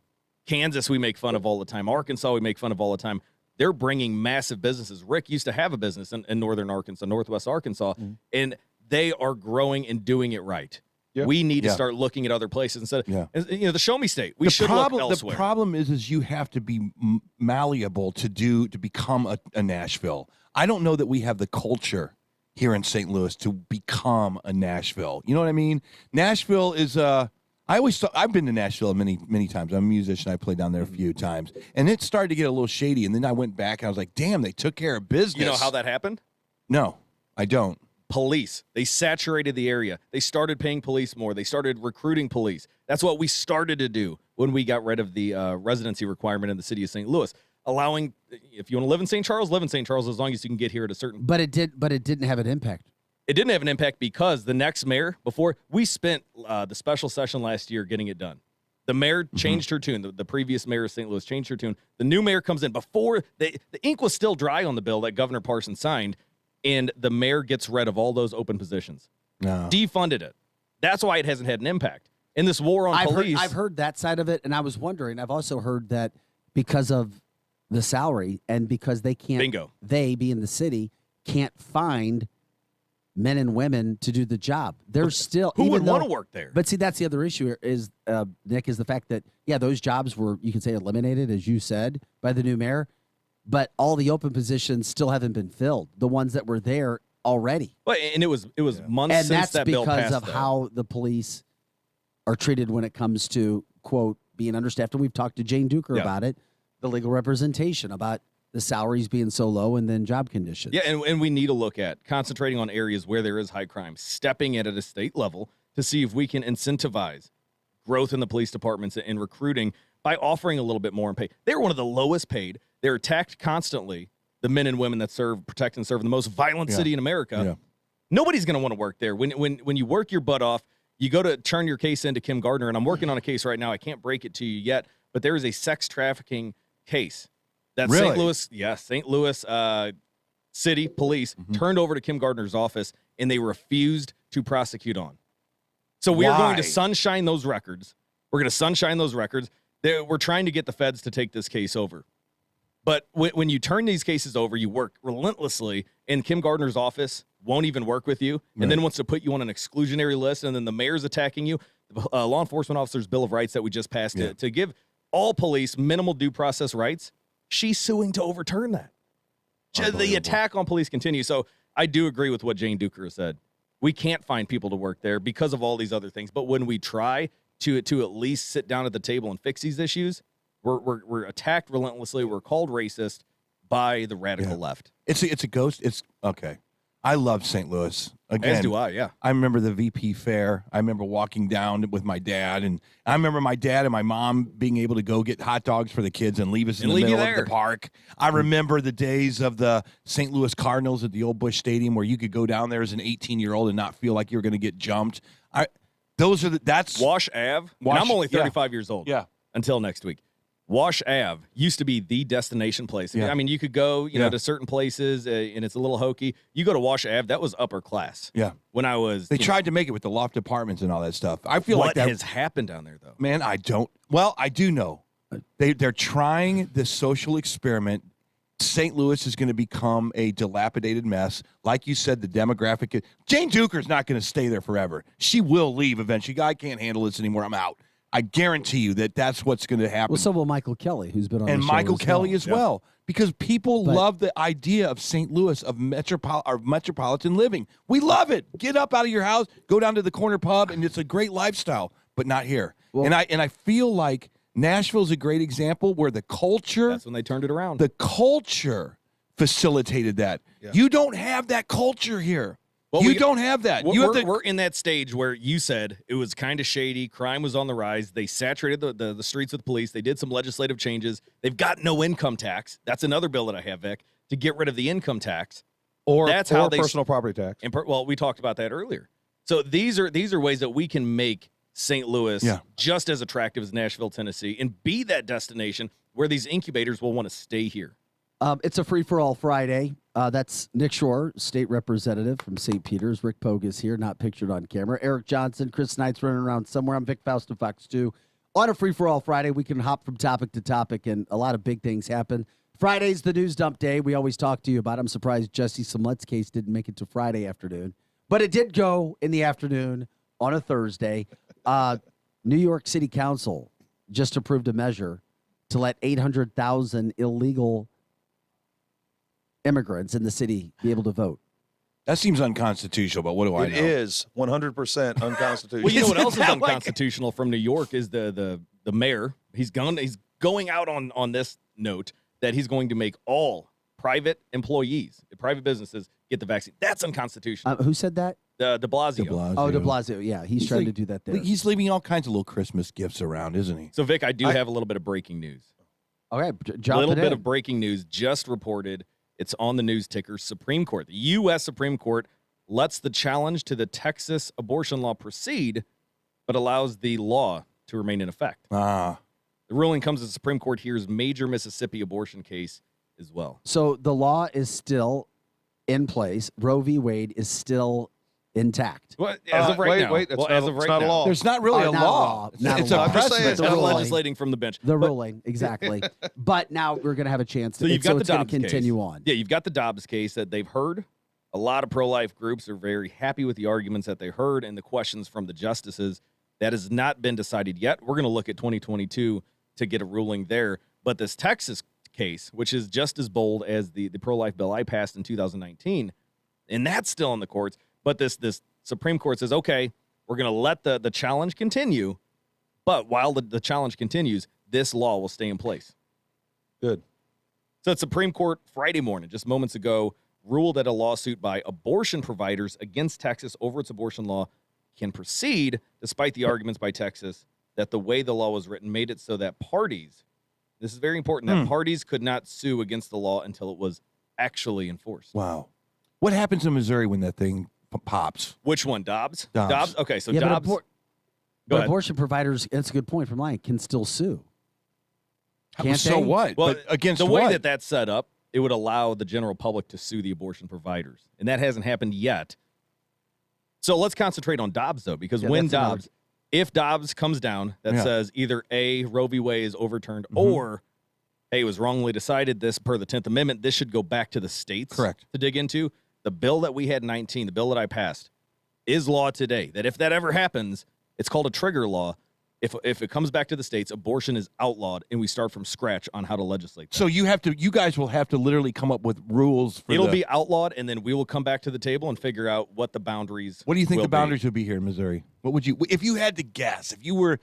Kansas, we make fun of all the time. Arkansas, we make fun of all the time. They're bringing massive businesses. Rick used to have a business in northern Arkansas, northwest Arkansas, and they are growing and doing it right. Yep. We need to start looking at other places instead of, the show me state. We should look elsewhere. The problem is you have to be malleable to become a Nashville. I don't know that we have the culture here in St. Louis to become a Nashville. You know what I mean? Nashville is I've been to Nashville many times. I'm a musician. I played down there a few times. And it started to get a little shady. And then I went back and I was like, damn, they took care of business. You know how that happened? No, I don't. Police. They saturated the area. They started paying police more. They started recruiting police. That's what we started to do when we got rid of the residency requirement in the city of St. Louis, allowing, if you want to live in St. Charles, live in St. Charles as long as you can get here at a certain. But it didn't have an impact. It didn't have an impact because the next mayor, before we spent the special session last year getting it done. The mayor changed her tune. The previous mayor of St. Louis changed her tune. The new mayor comes in before the ink was still dry on the bill that Governor Parsons signed, and the mayor gets rid of all those open positions. No. Defunded it. That's why it hasn't had an impact. In this war on police. I've heard that side of it, and I was wondering, I've also heard that because of the salary and because they can't, Bingo. They, being the city, can't find men and women to do the job. There's still Who would even though- want to work there? But see, that's the other issue here is, Nick, is the fact that, yeah, those jobs were, you could say, eliminated, as you said, by the new mayor, but all the open positions still haven't been filled, the ones that were there already. Well, and it was months And since that's that bill because passed. of how the police are treated when it comes to, quote, being understaffed. And we've talked to Jane Duker Yeah. about it, the legal representation, about the salaries being so low and then job conditions. Yeah, and we need to look at concentrating on areas where there is high crime, stepping in at a state level to see if we can incentivize growth in the police departments and recruiting by offering a little bit more in pay. They're one of the lowest paid. They're attacked constantly, the men and women that serve, protect, and serve in the most violent city in America. Yeah. Nobody's going to want to work there. When you work your butt off, you go to turn your case into Kim Gardner, and I'm working on a case right now. I can't break it to you yet, but there is a sex trafficking case that St. Louis City Police turned over to Kim Gardner's office, and they refused to prosecute on. So we are going to sunshine those records. We're going to sunshine those records. We're trying to get the feds to take this case over. But when you turn these cases over, you work relentlessly, and Kim Gardner's office won't even work with you, and then wants to put you on an exclusionary list, and then the mayor's attacking you. The Law Enforcement Officers' Bill of Rights that we just passed to give all police minimal due process rights, she's suing to overturn that. The attack on police continues. So I do agree with what Jane Duker said. We can't find people to work there because of all these other things. But when we try to at least sit down at the table and fix these issues, we're attacked relentlessly. We're called racist by the radical left. It's a ghost. It's okay. I love St. Louis. Again, As do I, yeah. I remember the VP fair. I remember walking down with my dad, and I remember my dad and my mom being able to go get hot dogs for the kids and leave us in the middle of the park. I remember the days of the St. Louis Cardinals at the old Busch Stadium where you could go down there as an 18-year-old and not feel like you were going to get jumped. That's Wash Ave. And I'm only 35 years old. Yeah. Until next week. Wash Ave used to be the destination place. Yeah. I mean, you could go, you know, to certain places, and it's a little hokey. You go to Wash Ave, that was upper class. Yeah. When I was, They tried to make it with the loft apartments and all that stuff. I feel what like that has happened down there, though? Man, I don't. Well, I do know. They're trying this social experiment. St. Louis is going to become a dilapidated mess. Like you said, the demographic. Jane Duker's not going to stay there forever. She will leave eventually. I can't handle this anymore. I'm out. I guarantee you that's what's going to happen. Well, so will Michael Kelly, who's been on and the show Michael as Kelly well. as well, because people love the idea of St. Louis, of metropolitan living. We love it. Get up out of your house, go down to the corner pub, and it's a great lifestyle, but not here. And I feel like Nashville's a great example where the culture. That's when they turned it around. The culture facilitated that. Yeah. You don't have that culture here. Well, you don't have that. We're in that stage where you said it was kind of shady. Crime was on the rise. They saturated the streets with police. They did some legislative changes. They've got no income tax. That's another bill that I have, Vic, to get rid of the income tax. That's how they personal property tax. And well, we talked about that earlier. So these are ways that we can make St. Louis just as attractive as Nashville, Tennessee, and be that destination where these incubators will want to stay here. It's a free-for-all Friday. That's Nick Shore, state representative from St. Peter's. Rick Pogue is here, not pictured on camera. Eric Johnson, Chris Knight's running around somewhere. I'm Vic Faust of Fox 2. On a free-for-all Friday, we can hop from topic to topic, and a lot of big things happen. Friday's the news dump day. We always talk to you about it. I'm surprised Jesse Smolet's case didn't make it to Friday afternoon. But it did go in the afternoon on a Thursday. New York City Council just approved a measure to let 800,000 illegal immigrants in the city be able to vote. That seems unconstitutional, but what do I know? It is 100% unconstitutional. Well, you know what else is unconstitutional from New York is the mayor. He's going out on this note that he's going to make all private employees, private businesses, get the vaccine. That's unconstitutional. Who said that? De Blasio. Oh, de Blasio. Yeah, he's trying to do that there. He's leaving all kinds of little Christmas gifts around, isn't he? So, Vic, I do have a little bit of breaking news. Okay, A little bit of breaking news just reported. It's on the news ticker. Supreme Court, the U.S. Supreme Court, lets the challenge to the Texas abortion law proceed, but allows the law to remain in effect. Ah. The ruling comes as the Supreme Court hears major Mississippi abortion case as well. So the law is still in place. Roe v. Wade is still intact. Well, as of right now. Wait, it's well, not, as of it's right not now. a law. There's not really a Not law. Not It's a a law. precedent. It's not legislating from the bench. The But- ruling, exactly. But now we're going to have a chance. So you've got the it's going Dobbs to continue case. on. Yeah, you've got the Dobbs case that they've heard. A lot of pro-life groups are very happy with the arguments that they heard and the questions from the justices. That has not been decided yet. We're going to look at 2022 to get a ruling there. But this Texas case, which is just as bold as the pro-life bill I passed in 2019, and that's still in the courts. But this Supreme Court says, okay, we're going to let the challenge continue, but while the challenge continues, this law will stay in place. Good. So the Supreme Court Friday morning, just moments ago, ruled that a lawsuit by abortion providers against Texas over its abortion law can proceed, despite the arguments by Texas that the way the law was written made it so that parties, this is very important, that parties could not sue against the law until it was actually enforced. Wow. What happens in Missouri when that thing pops? Which one, Dobbs? Dobbs. Okay, so Yeah, but Dobbs. abor- Go but ahead. abortion providers, that's a good point from Lion, can still sue. Can't So they? what? Well, But against the way what? that that's set up, it would allow the general public to sue the abortion providers, and that hasn't happened yet. So let's concentrate on Dobbs, though, because Yeah, when that's another- Dobbs, if Dobbs comes down that Yeah. says either A, Roe v. Wade is overturned, or A, it was wrongly decided, this per the 10th Amendment, this should go back to the states Correct. to dig into. The bill that we had in 19, the bill that I passed, is law today. That if that ever happens, it's called a trigger law. If it comes back to the states, abortion is outlawed, and we start from scratch on how to legislate that. So you guys will have to literally come up with rules for It'll the- be outlawed, and then we will come back to the table and figure out what the boundaries. What do you think will the boundaries would be here in Missouri? What would you, if you had to guess, if you were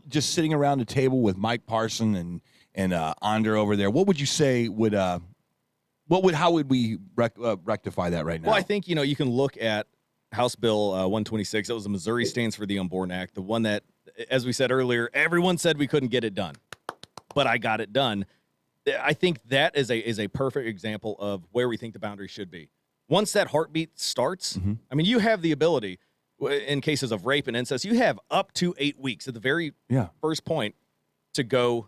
just sitting around the table with Mike Parson and Onder over there, what would you say would how would we rectify that right now? Well, I think you can look at House Bill 126. That was the Missouri Stands for the Unborn Act, the one that, as we said earlier, everyone said we couldn't get it done, but I got it done. I think that is a perfect example of where we think the boundary should be. Once that heartbeat starts, I mean, you have the ability, in cases of rape and incest, you have up to 8 weeks at the very first point to go,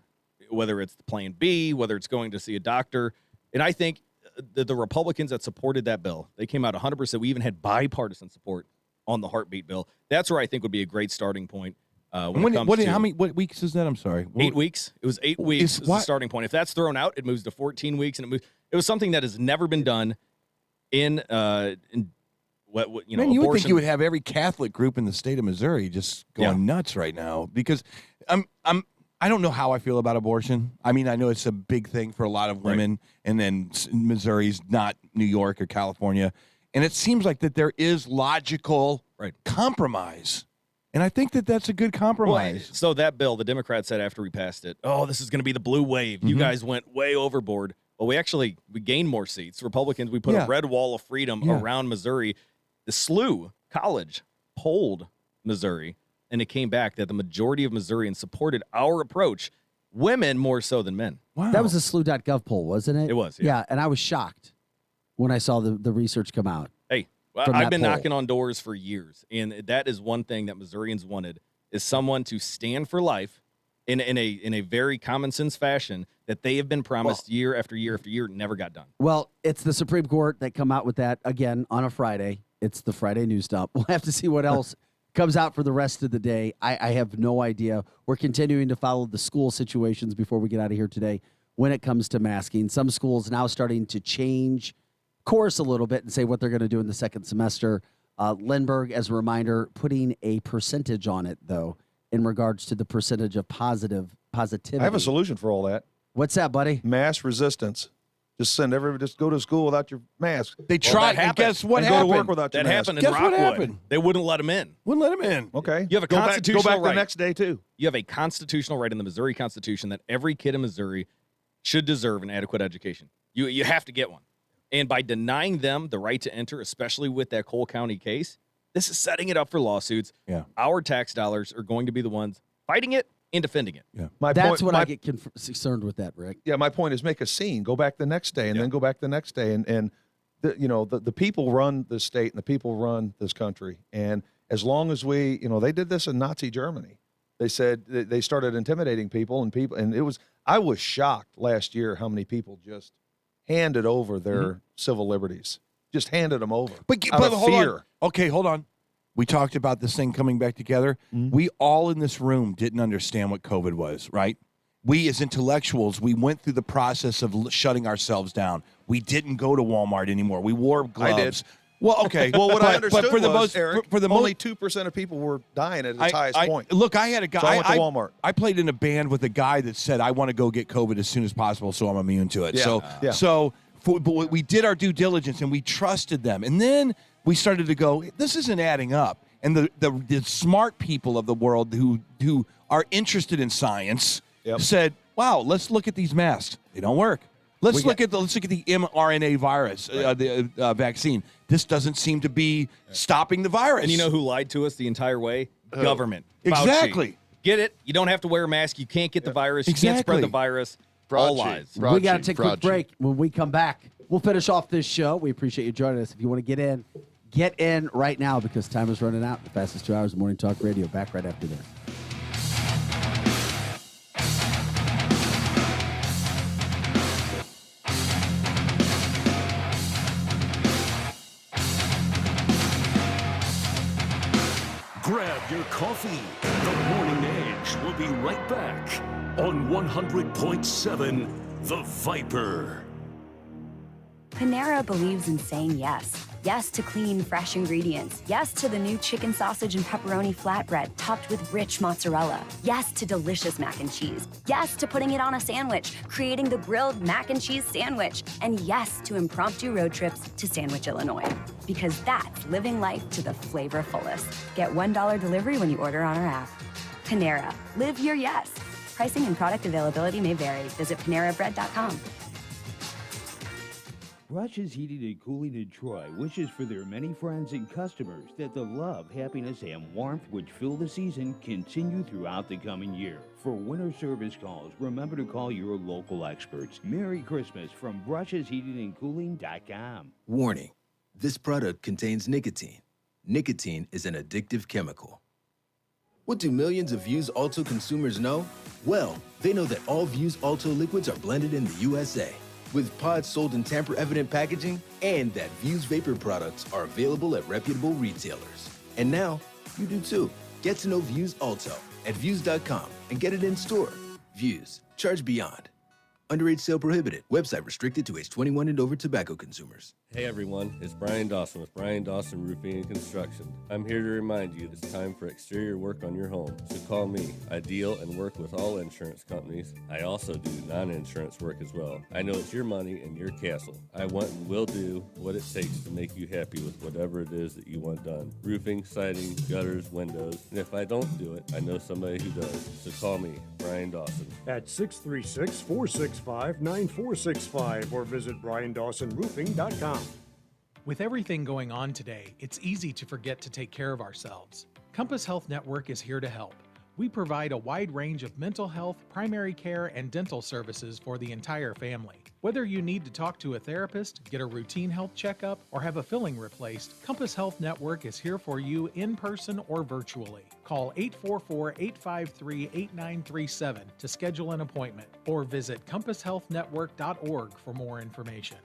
whether it's Plan B, whether it's going to see a doctor. And I think the Republicans that supported that bill, they came out 100%. We even had bipartisan support on the heartbeat bill. That's where I think would be a great starting point. When it comes to how many weeks is that? I'm sorry. 8 weeks. It was 8 weeks as the starting point. If that's thrown out, it moves to 14 weeks, and it was something that has never been done in what Man, you would think abortion. you would have every Catholic group in the state of Missouri just going nuts right now because I don't know how I feel about abortion. I mean, I know it's a big thing for a lot of women, and then Missouri's not New York or California, and it seems like that there is logical compromise. And I think that that's a good compromise. Well, so that bill, the Democrats said after we passed it, oh, this is going to be the blue wave. You guys went way overboard. Well, we gained more seats. Republicans, we put a red wall of freedom around Missouri. The SLU College polled Missouri, and it came back that the majority of Missourians supported our approach, women more so than men. Wow. That was a SLU.gov poll, wasn't it? It was, Yeah, and I was shocked when I saw the research come out. Hey, from I've that been poll. knocking on doors for years, and that is one thing that Missourians wanted, is someone to stand for life in a very common sense fashion that they have been promised year after year after year, never got done. Well, it's the Supreme Court that come out with that again on a Friday. It's the Friday news dump. We'll have to see what else comes out for the rest of the day. I have no idea. We're continuing to follow the school situations before we get out of here today when it comes to masking. Some schools now starting to change course a little bit and say what they're going to do in the second semester. Lindbergh, as a reminder, putting a percentage on it, though, in regards to the percentage of positivity. I have a solution for all that. What's that, buddy? Mass resistance. Just just go to school without your mask. They tried, and guess what happened? Go to work without your That mask. happened in Rockwood. They wouldn't let them in. Wouldn't let them in. Okay. You have a Go constitutional back right. the next day, too. You have a constitutional right in the Missouri Constitution that every kid in Missouri should deserve an adequate education. You have to get one. And by denying them the right to enter, especially with that Cole County case, this is setting it up for lawsuits. Yeah. Our tax dollars are going to be the ones fighting it and defending it. Yeah. That's what I get concerned with that, Rick. Yeah, my point is make a scene. Go back the next day and then go back the next day. And the people run this state and the people run this country. And as long as we, they did this in Nazi Germany. They said they started intimidating people, and I was shocked last year how many people just handed over their civil liberties, just handed them over. But out of hold fear. on. Okay, hold on. We talked about this thing coming back together. We all in this room didn't understand what COVID was, right? We as intellectuals, we went through the process of shutting ourselves down. We didn't go to Walmart anymore. We wore gloves. I did. Well, okay. Well, what I understood for the was, most, Eric, for the only 2% of people were dying at its highest point. Look, I had a guy. So I went to Walmart. I played in a band with a guy that said, "I want to go get COVID as soon as possible, so I'm immune to it." Yeah. But we did our due diligence and we trusted them, and then we started to go, "This isn't adding up." And the smart people of the world who are interested in science said, "Wow, let's look at these masks. They don't work. Let's look at the mRNA virus, the vaccine. This doesn't seem to be stopping the virus." And you know who lied to us the entire way? Government. Exactly. Fauci. Get it? You don't have to wear a mask. You can't get the virus. You can't spread the virus. All lies. We got to take a quick break. When we come back, we'll finish off this show. We appreciate you joining us. If you want to get in right now because time is running out. The fastest 2 hours of Morning Talk Radio. Back right after this. Grab your coffee. The Morning Edge will be right back on 100.7 The Viper. Panera believes in saying yes. Yes to clean, fresh ingredients. Yes to the new chicken sausage and pepperoni flatbread topped with rich mozzarella. Yes to delicious mac and cheese. Yes to putting it on a sandwich, creating the grilled mac and cheese sandwich. And yes to impromptu road trips to Sandwich, Illinois. Because that's living life to the flavor fullest. Get $1 delivery when you order on our app. Panera. Live your yes. Pricing and product availability may vary. Visit PaneraBread.com. Rush's Heating and Cooling in Troy wishes for their many friends and customers that the love, happiness, and warmth which fill the season continue throughout the coming year. For winter service calls, remember to call your local experts. Merry Christmas from BrushesHeatingandCooling.com. Warning, this product contains nicotine. Nicotine is an addictive chemical. What do millions of Vuse Alto consumers know? Well, they know that all Vuse Alto liquids are blended in the USA, with pods sold in tamper-evident packaging, and that Vuse Vapor products are available at reputable retailers. And now, you do too. Get to know Vuse Alto at Vuse.com and get it in store. Vuse. Charge beyond. Underage sale prohibited. Website restricted to age 21 and over tobacco consumers. Hey everyone, it's Brian Dawson with Brian Dawson Roofing and Construction. I'm here to remind you it's time for exterior work on your home, so call me. I deal and work with all insurance companies. I also do non-insurance work as well. I know it's your money and your castle. I want and will do what it takes to make you happy with whatever it is that you want done. Roofing, siding, gutters, windows, and if I don't do it, I know somebody who does. So call me, Brian Dawson. At 636-465-9465 or visit BrianDawsonRoofing.com. With everything going on today, it's easy to forget to take care of ourselves. Compass Health Network is here to help. We provide a wide range of mental health, primary care, and dental services for the entire family. Whether you need to talk to a therapist, get a routine health checkup, or have a filling replaced, Compass Health Network is here for you in person or virtually. Call 844-853-8937 to schedule an appointment or visit compasshealthnetwork.org for more information.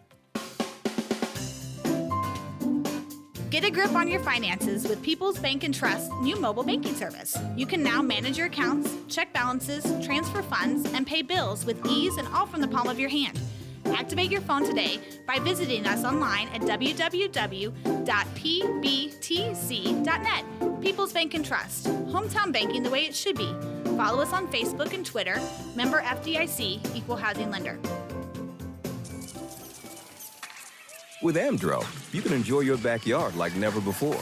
Get a grip on your finances with People's Bank and Trust's new mobile banking service. You can now manage your accounts, check balances, transfer funds, and pay bills with ease and all from the palm of your hand. Activate your phone today by visiting us online at www.pbtc.net. People's Bank and Trust. Hometown banking the way it should be. Follow us on Facebook and Twitter. Member FDIC, Equal Housing Lender. With Amdro, you can enjoy your backyard like never before.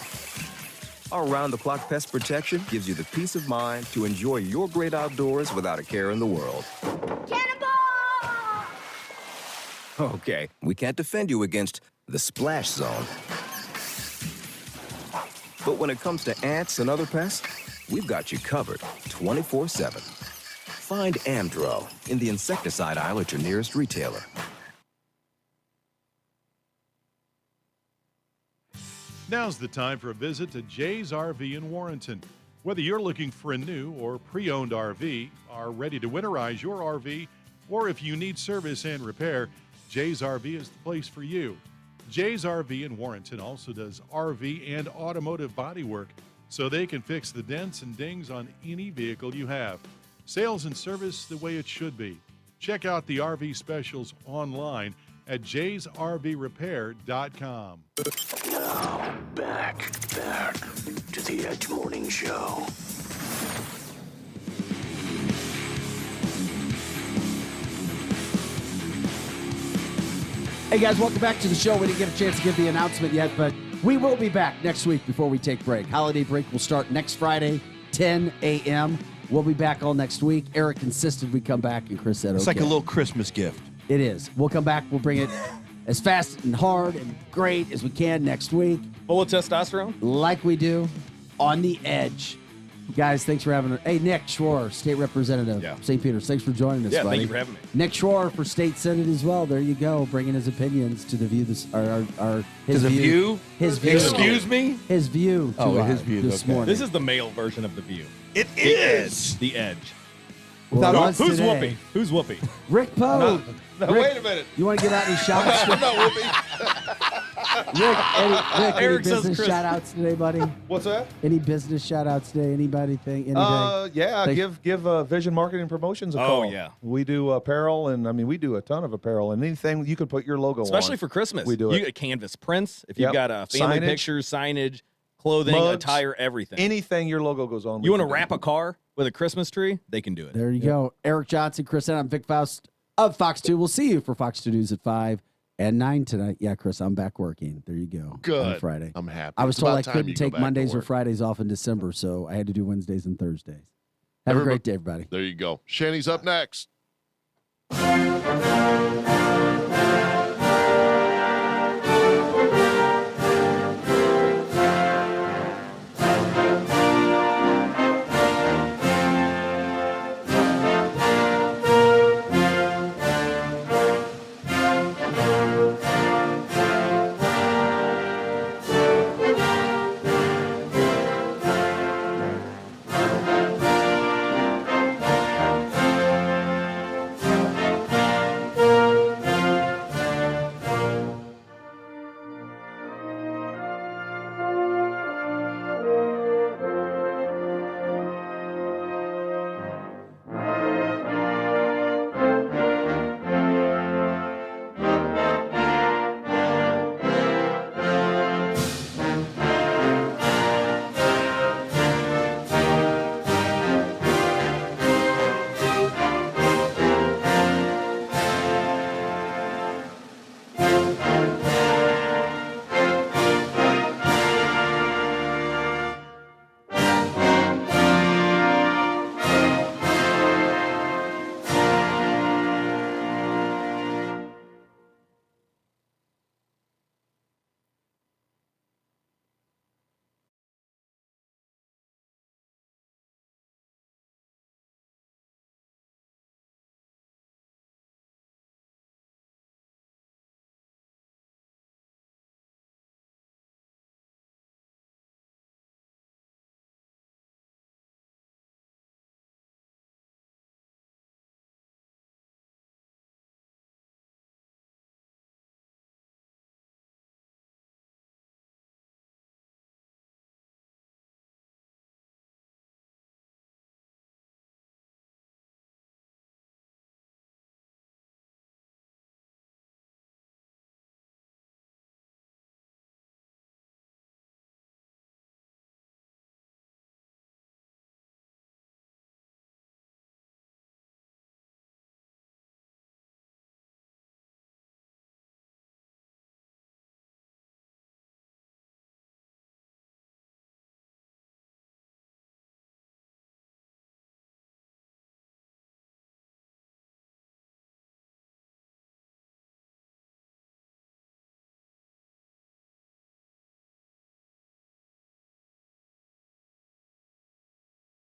Our round-the-clock pest protection gives you the peace of mind to enjoy your great outdoors without a care in the world. Cannonball! Okay, we can't defend you against the splash zone. But when it comes to ants and other pests, we've got you covered 24/7. Find Amdro in the insecticide aisle at your nearest retailer. Now's the time for a visit to Jay's RV in Warrenton. Whether you're looking for a new or pre-owned RV, are ready to winterize your RV, or if you need service and repair, Jay's RV is the place for you. Jay's RV in Warrenton also does RV and automotive body work, so they can fix the dents and dings on any vehicle you have. Sales and service the way it should be. Check out the RV specials online at jaysrvrepair.com. Now, back to the Edge Morning Show. Hey guys, welcome back to the show. We didn't get a chance to give the announcement yet, but we will be back next week before we take break. Holiday break will start next Friday, 10 a.m. We'll be back all next week. Eric insisted we come back, and Chris said, It's okay. like a little Christmas gift. It is. We'll come back. We'll bring it as fast and hard and great as we can next week. Full of testosterone? Like we do. On the Edge. Guys, thanks for having us. Hey, Nick Schroer, State Representative, St. Peter's. Thanks for joining us, Yeah, buddy. thank you for having me. Nick Schroer for State Senate as well. There you go, bringing his opinions to the view. His view. Excuse me? His view. His view this morning. This is the male version of the View. It is the Edge. Well, Who's today. Whoopi? Who's Whoopi? Rick Poe. No, Rick, wait a minute. You want to get out any shots? I'm not Whoopi. Rick, any Eric says business Chris. shout outs today, buddy? What's that? Any business shout outs today? Anybody think? Yeah, Thanks. give Vision Marketing Promotions a Oh, call. yeah. We do apparel, and I mean, we do a ton of apparel, and anything you can put your logo on. Especially for Christmas. We do You it. get canvas prints. If you've Yep. got family Signage. pictures, signage, clothing, Mugs, attire, everything. Anything your logo goes on. You want to wrap a car with a Christmas tree? They can do it. There you go. Eric Johnson, Chris, and I'm Vic Faust of Fox 2. We'll see you for Fox 2 News at 5 and 9 tonight. Yeah, Chris, I'm back working. There you go. Good. On Friday. I'm happy. I was It's told about I time couldn't you go take back to Mondays or work. Fridays off in December, so I had to do Wednesdays and Thursdays. Have a great day, everybody. There you go. Shanny's up next.